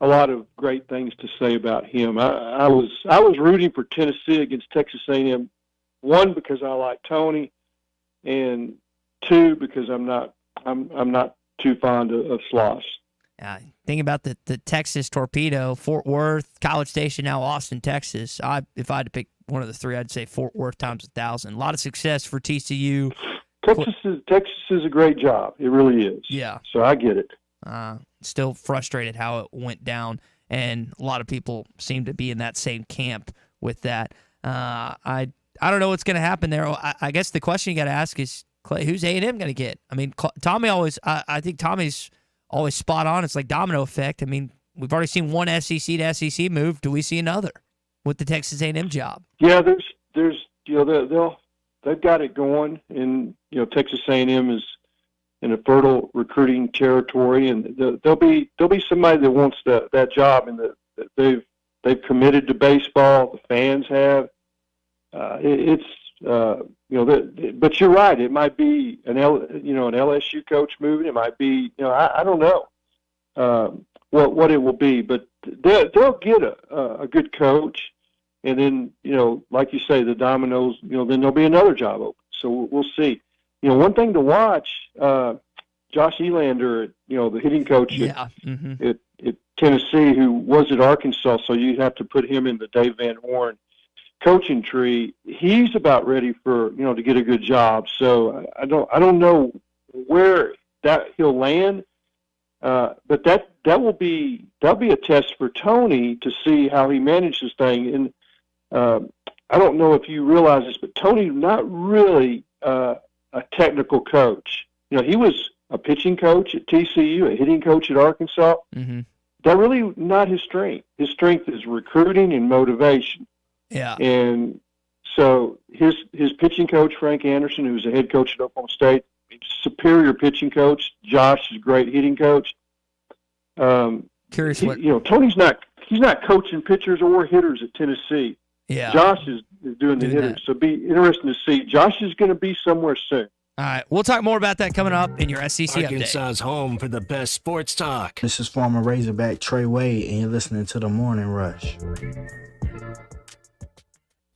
S11: lot of great things to say about him. I was rooting for Tennessee against Texas A&M. 1, because I like Tony, and 2, because I'm not too fond of Schloss.
S1: Think about the Texas Torpedo, Fort Worth, College Station, now Austin, Texas. If I had to pick one of the three, I'd say Fort Worth times 1,000. A lot of success for TCU.
S11: Texas is a great job. It really is.
S1: Yeah.
S11: So I get it.
S1: Still frustrated how it went down, and a lot of people seem to be in that same camp with that. I don't know what's going to happen there. I guess the question you got to ask is, Clay, who's A&M going to get? I mean, Tommy always. I think Tommy's always spot on. It's like domino effect. I mean, we've already seen one SEC to SEC move. Do we see another with the Texas A&M job?
S11: Yeah, there's they've got it going, and Texas A&M is in a fertile recruiting territory, and there'll be somebody that wants that job, and that they've committed to baseball. The fans have. But you're right. It might be an LSU coach moving. It might be, I don't know what it will be, but they'll get a good coach, and then like you say, the dominoes. Then there'll be another job open. So we'll see. One thing to watch. Josh Elander, the hitting coach at Tennessee, who was at Arkansas, so you have to put him in the Dave Van Horn coaching tree. He's about ready for to get a good job. So I don't know where that he'll land, but that'll be a test for Tony to see how he manages thing. And I don't know if you realize this, but Tony's not really a technical coach. He was a pitching coach at TCU, a hitting coach at Arkansas.
S1: Mm-hmm.
S11: They're really not his strength. His strength is recruiting and motivation.
S1: Yeah.
S11: And so his pitching coach, Frank Anderson, who's a head coach at Oklahoma State, superior pitching coach. Josh is a great hitting coach.
S1: Curious what
S11: Tony's not coaching pitchers or hitters at Tennessee.
S1: Yeah.
S11: Josh is doing the hitters. So be interesting to see. Josh is going to be somewhere soon.
S1: All right, we'll talk more about that coming up in your SEC update.
S3: Arkansas's home for the best sports talk.
S21: This is former Razorback Trey Wade, and you're listening to The Morning Rush.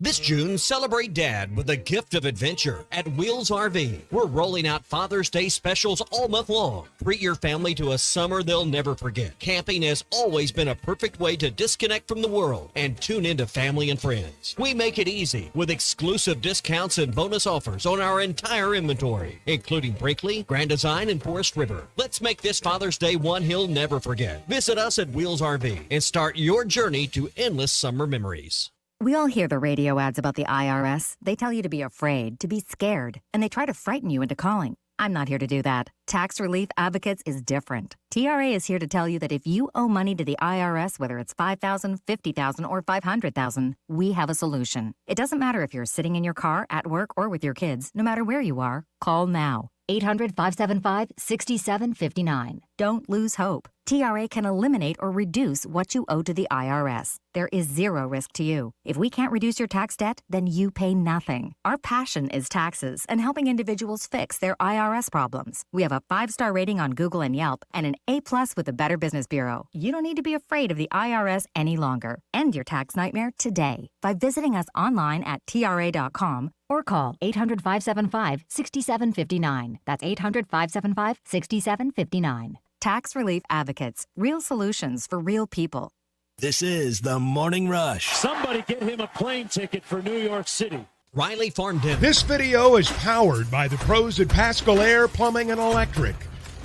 S6: This June, celebrate Dad with a gift of adventure at Wheels RV. We're rolling out Father's Day specials all month long. Treat your family to a summer they'll never forget. Camping has always been a perfect way to disconnect from the world and tune into family and friends. We make it easy with exclusive discounts and bonus offers on our entire inventory, including Brinkley, Grand Design, and Forest River. Let's make this Father's Day one he'll never forget. Visit us at Wheels RV and start your journey to endless summer memories.
S22: We all hear the radio ads about the IRS. They tell you to be afraid, to be scared, and they try to frighten you into calling. I'm not here to do that. Tax Relief Advocates is different. TRA is here to tell you that if you owe money to the IRS, whether it's $5,000, $50,000, or $500,000, we have a solution. It doesn't matter if you're sitting in your car, at work, or with your kids. No matter where you are, call now. 800-575-6759. Don't lose hope. TRA can eliminate or reduce what you owe to the IRS. There is zero risk to you. If we can't reduce your tax debt, then you pay nothing. Our passion is taxes and helping individuals fix their IRS problems. We have a 5-star rating on Google and Yelp and an A+ with the Better Business Bureau. You don't need to be afraid of the IRS any longer. End your tax nightmare today by visiting us online at TRA.com or call 800-575-6759. That's 800-575-6759. Tax Relief Advocates. Real solutions for real people.
S3: This is the Morning Rush.
S2: Somebody get him a plane ticket for New York City.
S6: Riley Farm Dental.
S9: This video is powered by the pros at Pascal Air Plumbing and Electric.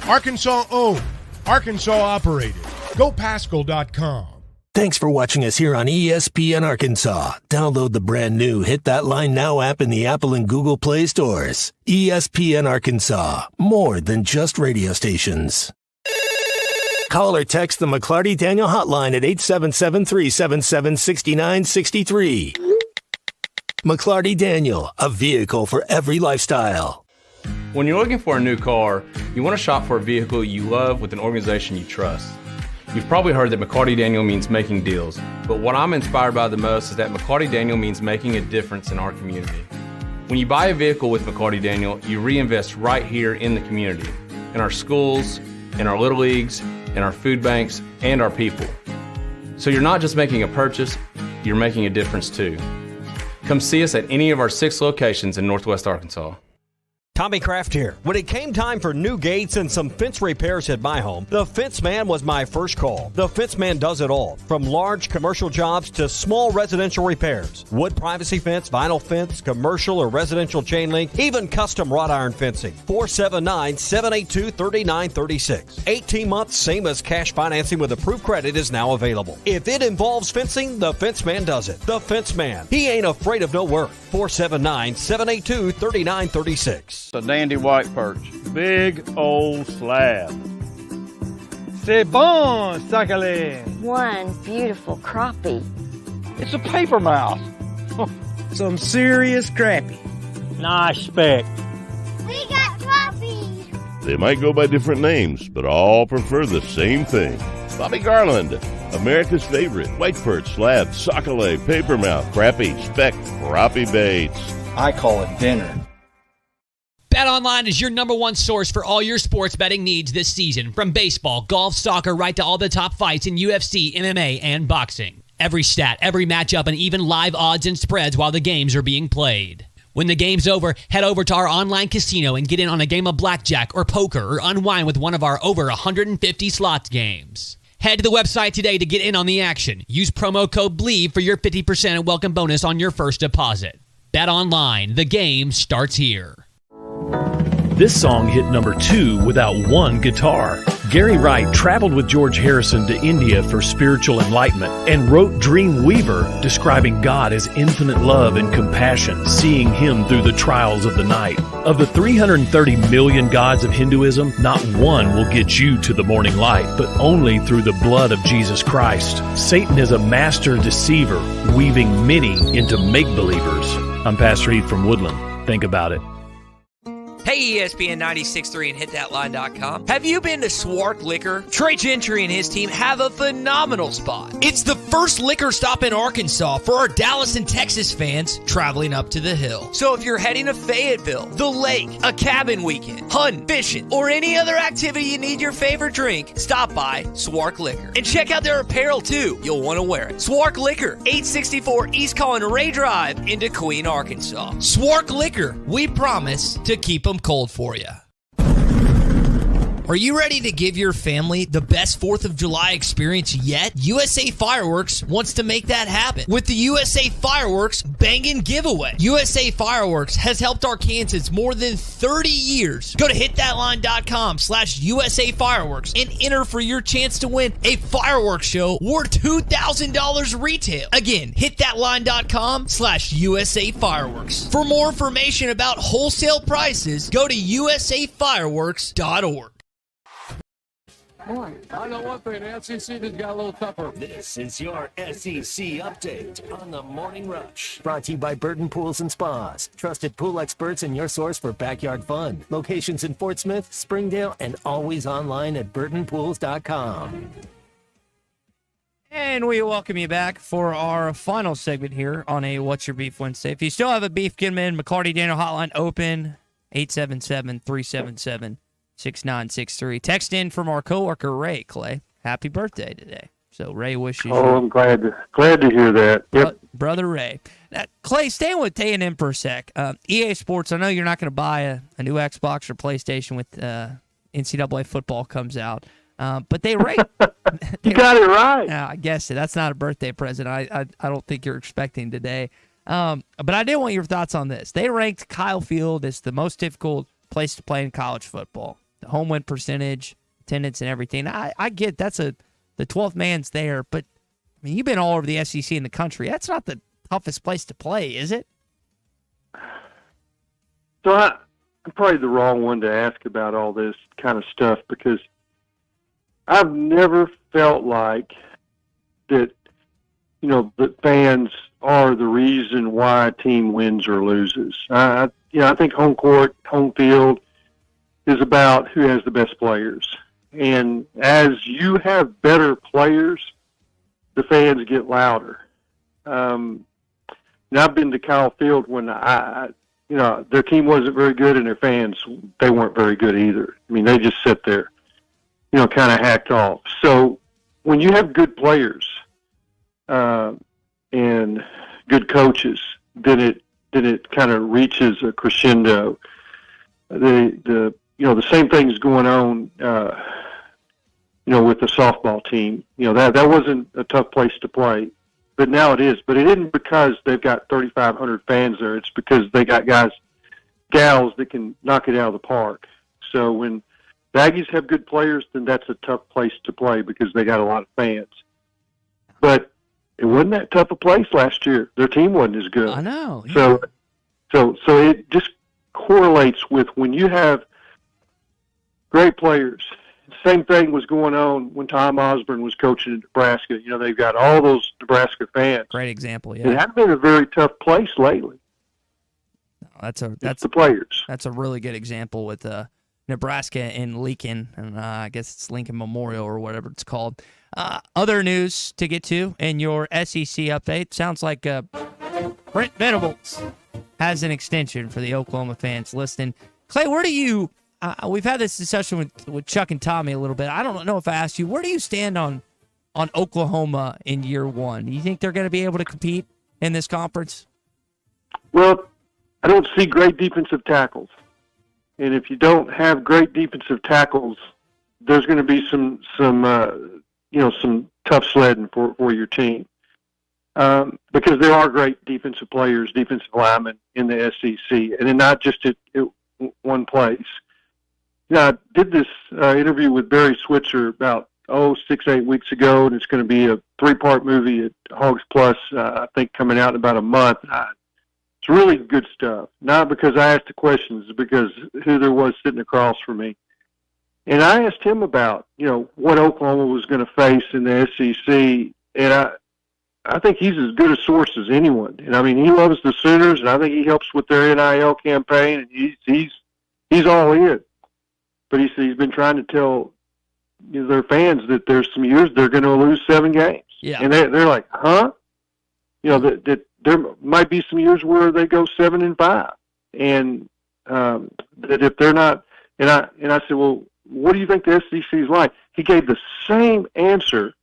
S9: Arkansas owned. Arkansas operated. GoPascal.com.
S3: Thanks for watching us here on ESPN Arkansas. Download the brand new Hit That Line Now app in the Apple and Google Play stores. ESPN Arkansas. More than just radio stations. Call or text the McLarty Daniel hotline at 877-377-6963. McLarty Daniel, a vehicle for every lifestyle.
S7: When you're looking for a new car, you want to shop for a vehicle you love with an organization you trust. You've probably heard that McLarty Daniel means making deals, but what I'm inspired by the most is that McLarty Daniel means making a difference in our community. When you buy a vehicle with McLarty Daniel, you reinvest right here in the community, in our schools, in our little leagues, in our food banks, and our people. So you're not just making a purchase, you're making a difference too. Come see us at any of our 6 locations in Northwest Arkansas.
S6: Tommy Kraft here. When it came time for new gates and some fence repairs at my home, the Fence Man was my first call. The Fence Man does it all, from large commercial jobs to small residential repairs. Wood privacy fence, vinyl fence, commercial or residential chain link, even custom wrought iron fencing. 479-782-3936. 18 months, same as cash financing with approved credit is now available. If it involves fencing, the Fence Man does it. The Fence Man. He ain't afraid of no work. 479-782-3936.
S12: A dandy white perch. Big old slab. C'est bon, sacalé.
S13: One beautiful crappie.
S12: It's a paper mouth.
S20: Some serious crappie.
S12: Nice speck.
S13: We got crappies.
S15: They might go by different names, but all prefer the same thing. Bobby Garland, America's favorite. White perch, slab, sockeye, papermouth, crappie, speck, crappie baits.
S21: I call it dinner.
S17: BetOnline is your number one source for all your sports betting needs this season. From baseball, golf, soccer, right to all the top fights in UFC, MMA, and boxing. Every stat, every matchup, and even live odds and spreads while the games are being played. When the game's over, head over to our online casino and get in on a game of blackjack or poker or unwind with one of our over 150 slots games. Head to the website today to get in on the action. Use promo code BLEAV for your 50% and welcome bonus on your first deposit. BetOnline, the game starts here.
S18: This song hit number 2 without one guitar. Gary Wright traveled with George Harrison to India for spiritual enlightenment and wrote Dream Weaver, describing God as infinite love and compassion, seeing him through the trials of the night. Of the 330 million gods of Hinduism, not one will get you to the morning light, but only through the blood of Jesus Christ. Satan is a master deceiver, weaving many into make-believers. I'm Pastor Heath from Woodland. Think about it.
S1: Hey, ESPN 96.3 and hitthatline.com. Have you been to Swark Liquor? Trey Gentry and his team have a phenomenal spot. It's the first liquor stop in Arkansas for our Dallas and Texas fans traveling up to the hill. So if you're heading to Fayetteville, the lake, a cabin weekend, hunting, fishing, or any other activity you need your favorite drink, stop by Swark Liquor. And check out their apparel too. You'll want to wear it. Swark Liquor, 864 East Collin Ray Drive in DeQueen, Arkansas. Swark Liquor, we promise to keep them cold for you. Are you ready to give your family the best 4th of July experience yet? USA Fireworks wants to make that happen with the USA Fireworks Bangin' Giveaway. USA Fireworks has helped Arkansans more than 30 years. Go to hitthatline.com/USA Fireworks and enter for your chance to win a fireworks show worth $2,000 retail. Again, hitthatline.com/USA Fireworks. For more information about wholesale prices, go to usafireworks.org.
S14: I know one thing, the SEC just got a little tougher.
S4: This is your SEC update on the Morning Rush. Brought to you by Burton Pools and Spas. Trusted pool experts and your source for backyard fun. Locations in Fort Smith, Springdale, and always online at burtonpools.com.
S1: And we welcome you back for our final segment here on a What's Your Beef Wednesday. If you still have a beef, get them in. McLarty Daniel Hotline open, 877-377-6963. Text in from our coworker Ray. Clay, happy birthday today. So Ray wishes you.
S11: I'm glad to hear that. Yep.
S1: Brother Ray. Now, Clay, staying with A&M for a sec. EA Sports, I know you're not going to buy a new Xbox or PlayStation with NCAA football comes out. But they rate.
S11: You got it right.
S1: I guess that's not a birthday present. I don't think you're expecting today. But I did want your thoughts on this. They ranked Kyle Field as the most difficult place to play in college football. The home win percentage, attendance, and everything. I get the 12th man's there, but I mean, you've been all over the SEC in the country. That's not the toughest place to play, is it?
S11: So I'm probably the wrong one to ask about all this kind of stuff because I've never felt like that, that fans are the reason why a team wins or loses. I think home court, home field is about who has the best players. And as you have better players, the fans get louder. And I've been to Kyle Field when their team wasn't very good and their fans, they weren't very good either. I mean, they just sit there, kind of hacked off. So when you have good players and good coaches, then it kind of reaches a crescendo. The same thing's going on, with the softball team. That wasn't a tough place to play, but now it is. But it isn't because they've got 3,500 fans there. It's because they got gals that can knock it out of the park. So when the Aggies have good players, then that's a tough place to play because they got a lot of fans. But it wasn't that tough a place last year. Their team wasn't as good.
S1: I know.
S11: Yeah. So it just correlates with when you have great players. Same thing was going on when Tom Osborne was coaching in Nebraska. They've got all those Nebraska fans.
S1: Great example, yeah.
S11: It hasn't been a very tough place lately.
S1: That's
S11: the players.
S1: That's a really good example with Nebraska and Lincoln, and I guess it's Lincoln Memorial or whatever it's called. Other news to get to in your SEC update. Sounds like Brent Venables has an extension for the Oklahoma fans listening. Clay, where do you we've had this discussion with Chuck and Tommy a little bit. I don't know if I asked you, where do you stand on Oklahoma in year one? Do you think they're going to be able to compete in this conference?
S11: Well, I don't see great defensive tackles. And if you don't have great defensive tackles, there's going to be some tough sledding for your team. Because there are great defensive players, defensive linemen in the SEC, and not just at one place. I did this interview with Barry Switzer about 6-8 weeks ago, and it's going to be a 3-part movie at Hogs Plus, I think, coming out in about a month. It's really good stuff. Not because I asked the questions, because who there was sitting across from me. And I asked him about, what Oklahoma was going to face in the SEC, and I think he's as good a source as anyone. And I mean, he loves the Sooners, and I think he helps with their NIL campaign, and he's all in. But he said he's been trying to tell their fans that there's some years they're going to lose 7 games.
S1: Yeah.
S11: And they're like, huh? That there might be some years where they go 7-5, and that if they're not, and I said, well, what do you think the SEC is like? He gave the same answer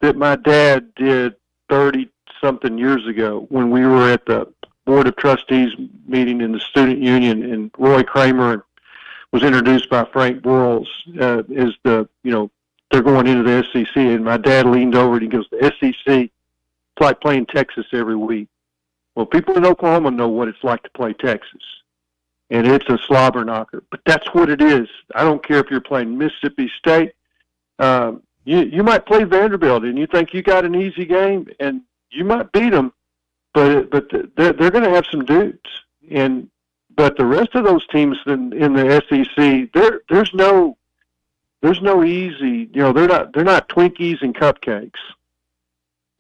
S11: that my dad did 30-something years ago when we were at the Board of Trustees meeting in the Student Union, and Roy Kramer was introduced by Frank Boyles as they're going into the SEC, and my dad leaned over and he goes, the SEC, it's like playing Texas every week. Well, people in Oklahoma know what it's like to play Texas, and it's a slobber knocker, but that's what it is. I don't care if you're playing Mississippi State. You might play Vanderbilt, and you think you got an easy game, and you might beat them, but they're going to have some dudes. But the rest of those teams in the SEC, there's no easy. They're not Twinkies and cupcakes.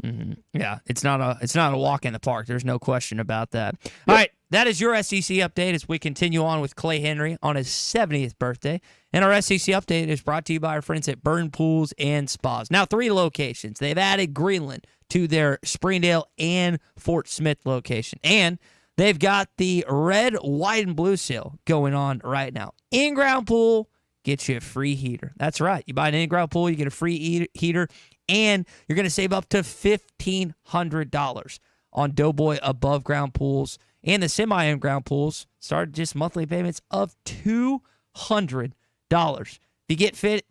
S1: Mm-hmm. Yeah, it's not a walk in the park. There's no question about that. Yep. All right, that is your SEC update as we continue on with Clay Henry on his 70th birthday. And our SEC update is brought to you by our friends at Burn Pools and Spas. Now 3 locations. They've added Greenland to their Springdale and Fort Smith location. And they've got the red, white, and blue sale going on right now. In-ground pool gets you a free heater. That's right. You buy an in-ground pool, you get a free heater, and you're going to save up to $1,500 on Doughboy above-ground pools. And the semi-in-ground pools start just monthly payments of $200. If you get fit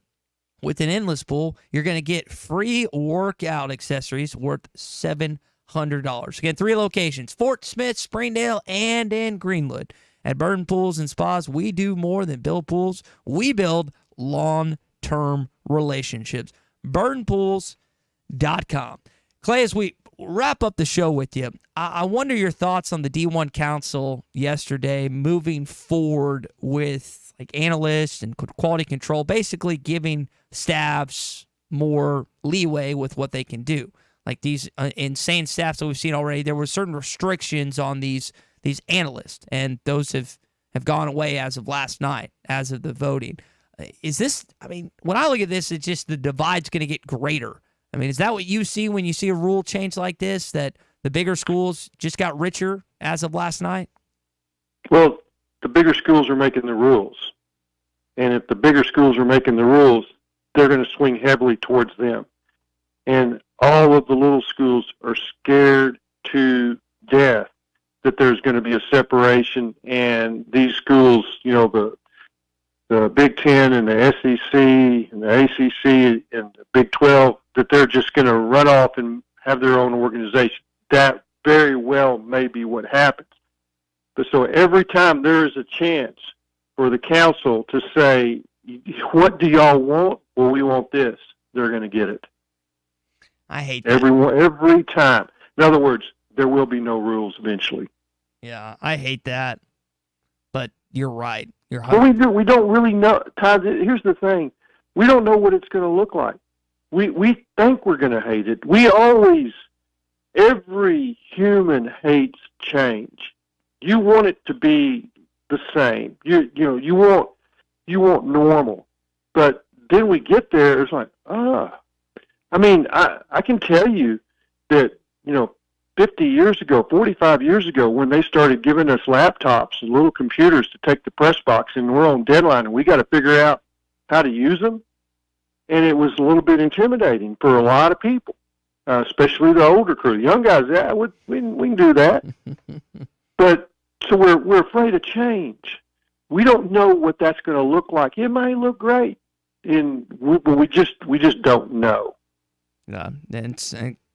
S1: with an endless pool, you're going to get free workout accessories worth $700. Again, 3 locations, Fort Smith, Springdale, and in Greenwood. At Burn Pools and Spas, we do more than build pools. We build long-term relationships. BurnPools.com. Clay, as we wrap up the show with you, I wonder your thoughts on the D1 Council yesterday moving forward with analysts and quality control, basically giving staffs more leeway with what they can do. Like these insane staffs that we've seen already, there were certain restrictions on these analysts, and those have gone away as of last night, as of the voting. Is this, when I look at this, it's just the divide's going to get greater. Is that what you see when you see a rule change like this, that the bigger schools just got richer as of last night?
S11: Well, the bigger schools are making the rules. And if the bigger schools are making the rules, they're going to swing heavily towards them. And all of the little schools are scared to death that there's going to be a separation, and these schools, the Big Ten and the SEC and the ACC and the Big 12, that they're just going to run off and have their own organization. That very well may be what happens. But so every time there is a chance for the council to say, what do y'all want? Well, we want this. They're going to get it.
S1: I hate that.
S11: Every time. In other words, there will be no rules eventually.
S1: Yeah, I hate that. But you're right.
S11: Well, we don't really know. Todd, here's the thing. We don't know what it's going to look like. We think we're going to hate it. Every human hates change. You want it to be the same. You want normal. But then we get there, it's like, I can tell you that, 50 years ago, 45 years ago, when they started giving us laptops and little computers to take the press box, and we're on deadline and we got to figure out how to use them, and it was a little bit intimidating for a lot of people, especially the older crew. The young guys, we can do that. But so we're afraid of change. We don't know what that's going to look like. It might look great, but we just don't know.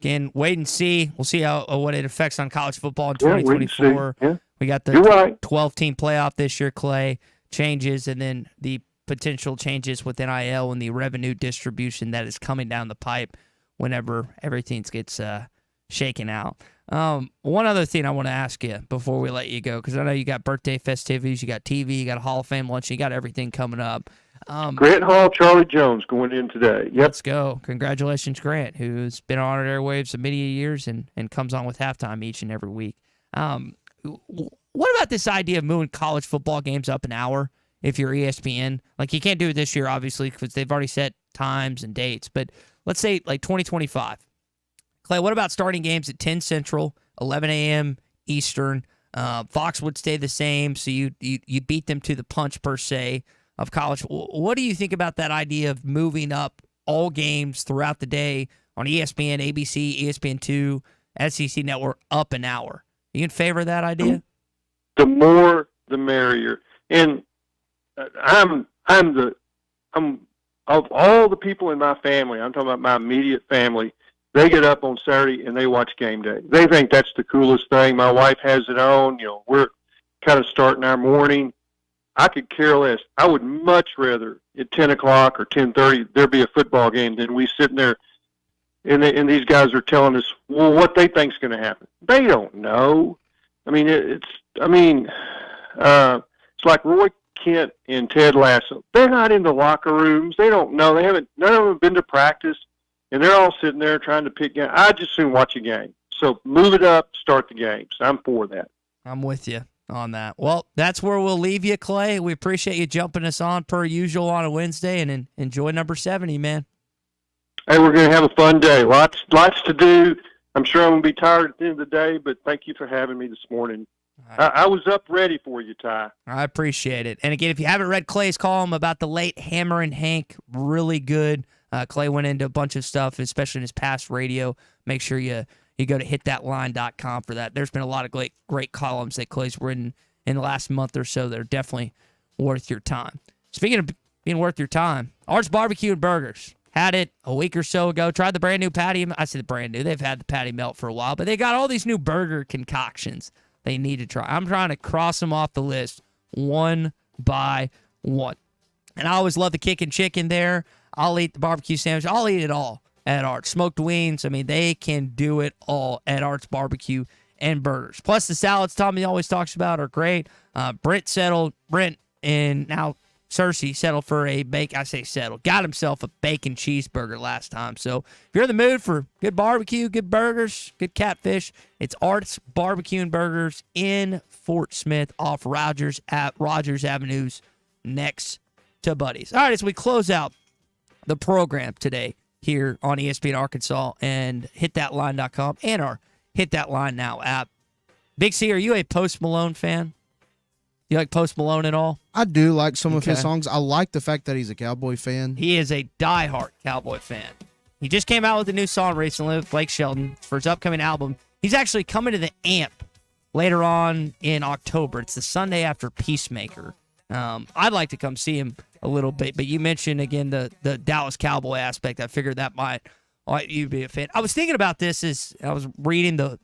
S1: Again, wait and see. We'll see what it affects on college football in 2024.
S11: Yeah.
S1: We got the 12-team playoff this year, Clay, changes, and then the potential changes with NIL and the revenue distribution that is coming down the pipe whenever everything gets shaken out. One other thing I want to ask you before we let you go, because I know you got birthday festivities, you got TV, you got a Hall of Fame lunch, you got everything coming up.
S11: Grant Hall, Charlie Jones going in today. Yep.
S1: Let's go. Congratulations, Grant, who's been on airwaves for many years and comes on with halftime each and every week. What about this idea of moving college football games up an hour if you're ESPN? Like, you can't do it this year, obviously, because they've already set times and dates. But let's say, like, 2025. Clay, what about starting games at 10 Central, 11 a.m. Eastern? Fox would stay the same, so you beat them to the punch, per se, of college. What do you think about that idea of moving up all games throughout the day on ESPN, ABC, ESPN2, SEC Network up an hour? Are you in favor of that idea?
S11: The more, the merrier. And I'm of all the people in my family, I'm talking about my immediate family, they get up on Saturday and they watch game day. They think that's the coolest thing. My wife has it on. We're kind of starting our morning. I could care less. I would much rather at 10 o'clock or 10:30 there be a football game than we sitting there and these guys are telling us, well, what they think's going to happen. They don't know. I mean, it's like Roy Kent and Ted Lasso. They're not in the locker rooms. They don't know. None of them have been to practice, and they're all sitting there trying to pick games. I just soon watch a game. So move it up, start the games. I'm for that.
S1: I'm with you on that. Well, that's where we'll leave you, Clay. We appreciate you jumping us on per usual on a Wednesday, and enjoy number 70, man.
S11: Hey, we're going to have a fun day. Lots to do. I'm sure I'm going to be tired at the end of the day, but thank you for having me this morning. Right. I was up ready for you, Ty.
S1: I appreciate it. And again, if you haven't read Clay's column about the late Hammer and Hank, really good. Clay went into a bunch of stuff, especially in his past radio. Make sure you go to hitthatline.com for that. There's been a lot of great columns that Clay's written in the last month or so that are definitely worth your time. Speaking of being worth your time, Art's Barbecue and Burgers. Had it a week or so ago. Tried the brand new patty. I say the brand new. They've had the patty melt for a while, but they got all these new burger concoctions they need to try. I'm trying to cross them off the list one by one. And I always love the kickin' chicken there. I'll eat the barbecue sandwich. I'll eat it all at Art's. Smoked wings. I mean, they can do it all at Art's Barbecue and Burgers. Plus, the salads Tommy always talks about are great. Brent and now Cersei settled for got himself a bacon cheeseburger last time. So if you're in the mood for good barbecue, good burgers, good catfish, it's Art's Barbecue and Burgers in Fort Smith off Rogers Avenues next to Buddy's. All right, as we close out the program today here on ESPN Arkansas and hitthatline.com and our Hit That Line Now app. Big C, are you a Post Malone fan? You like Post Malone at all?
S5: I do like some of his songs. I like the fact that he's a Cowboy fan.
S1: He is a diehard Cowboy fan. He just came out with a new song recently with Blake Shelton for his upcoming album. He's actually coming to the AMP later on in October. It's the Sunday after Peacemaker. I'd like to come see him a little bit, but you mentioned, again, the Dallas Cowboy aspect. I figured that might you'd be a fan. I was thinking about this as I was reading the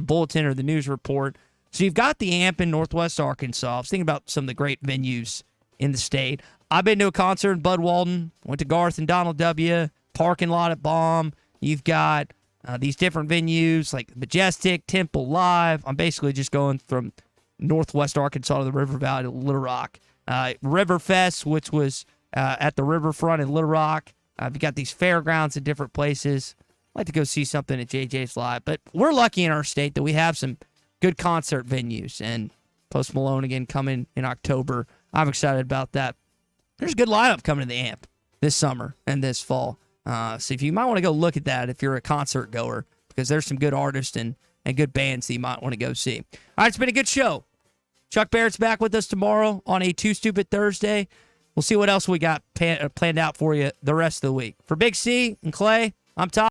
S1: bulletin or the news report. So you've got the AMP in Northwest Arkansas. I was thinking about some of the great venues in the state. I've been to a concert in Bud Walton. Went to Garth and Donald W. Parking lot at Baum. You've got these different venues like Majestic, Temple Live. I'm basically just going from Northwest Arkansas to the River Valley to Little Rock. Riverfest, which was at the riverfront in Little Rock. You've got these fairgrounds in different places. I'd like to go see something at JJ's Live. But we're lucky in our state that we have some good concert venues, and Post Malone again coming in October. I'm excited about that. There's a good lineup coming to the AMP this summer and this fall. So if you might want to go look at that if you're a concert goer, because there's some good artists and good bands that you might want to go see. All right, it's been a good show. Chuck Barrett's back with us tomorrow on a Too Stupid Thursday. We'll see what else we got planned out for you the rest of the week. For Big C and Clay, I'm Todd.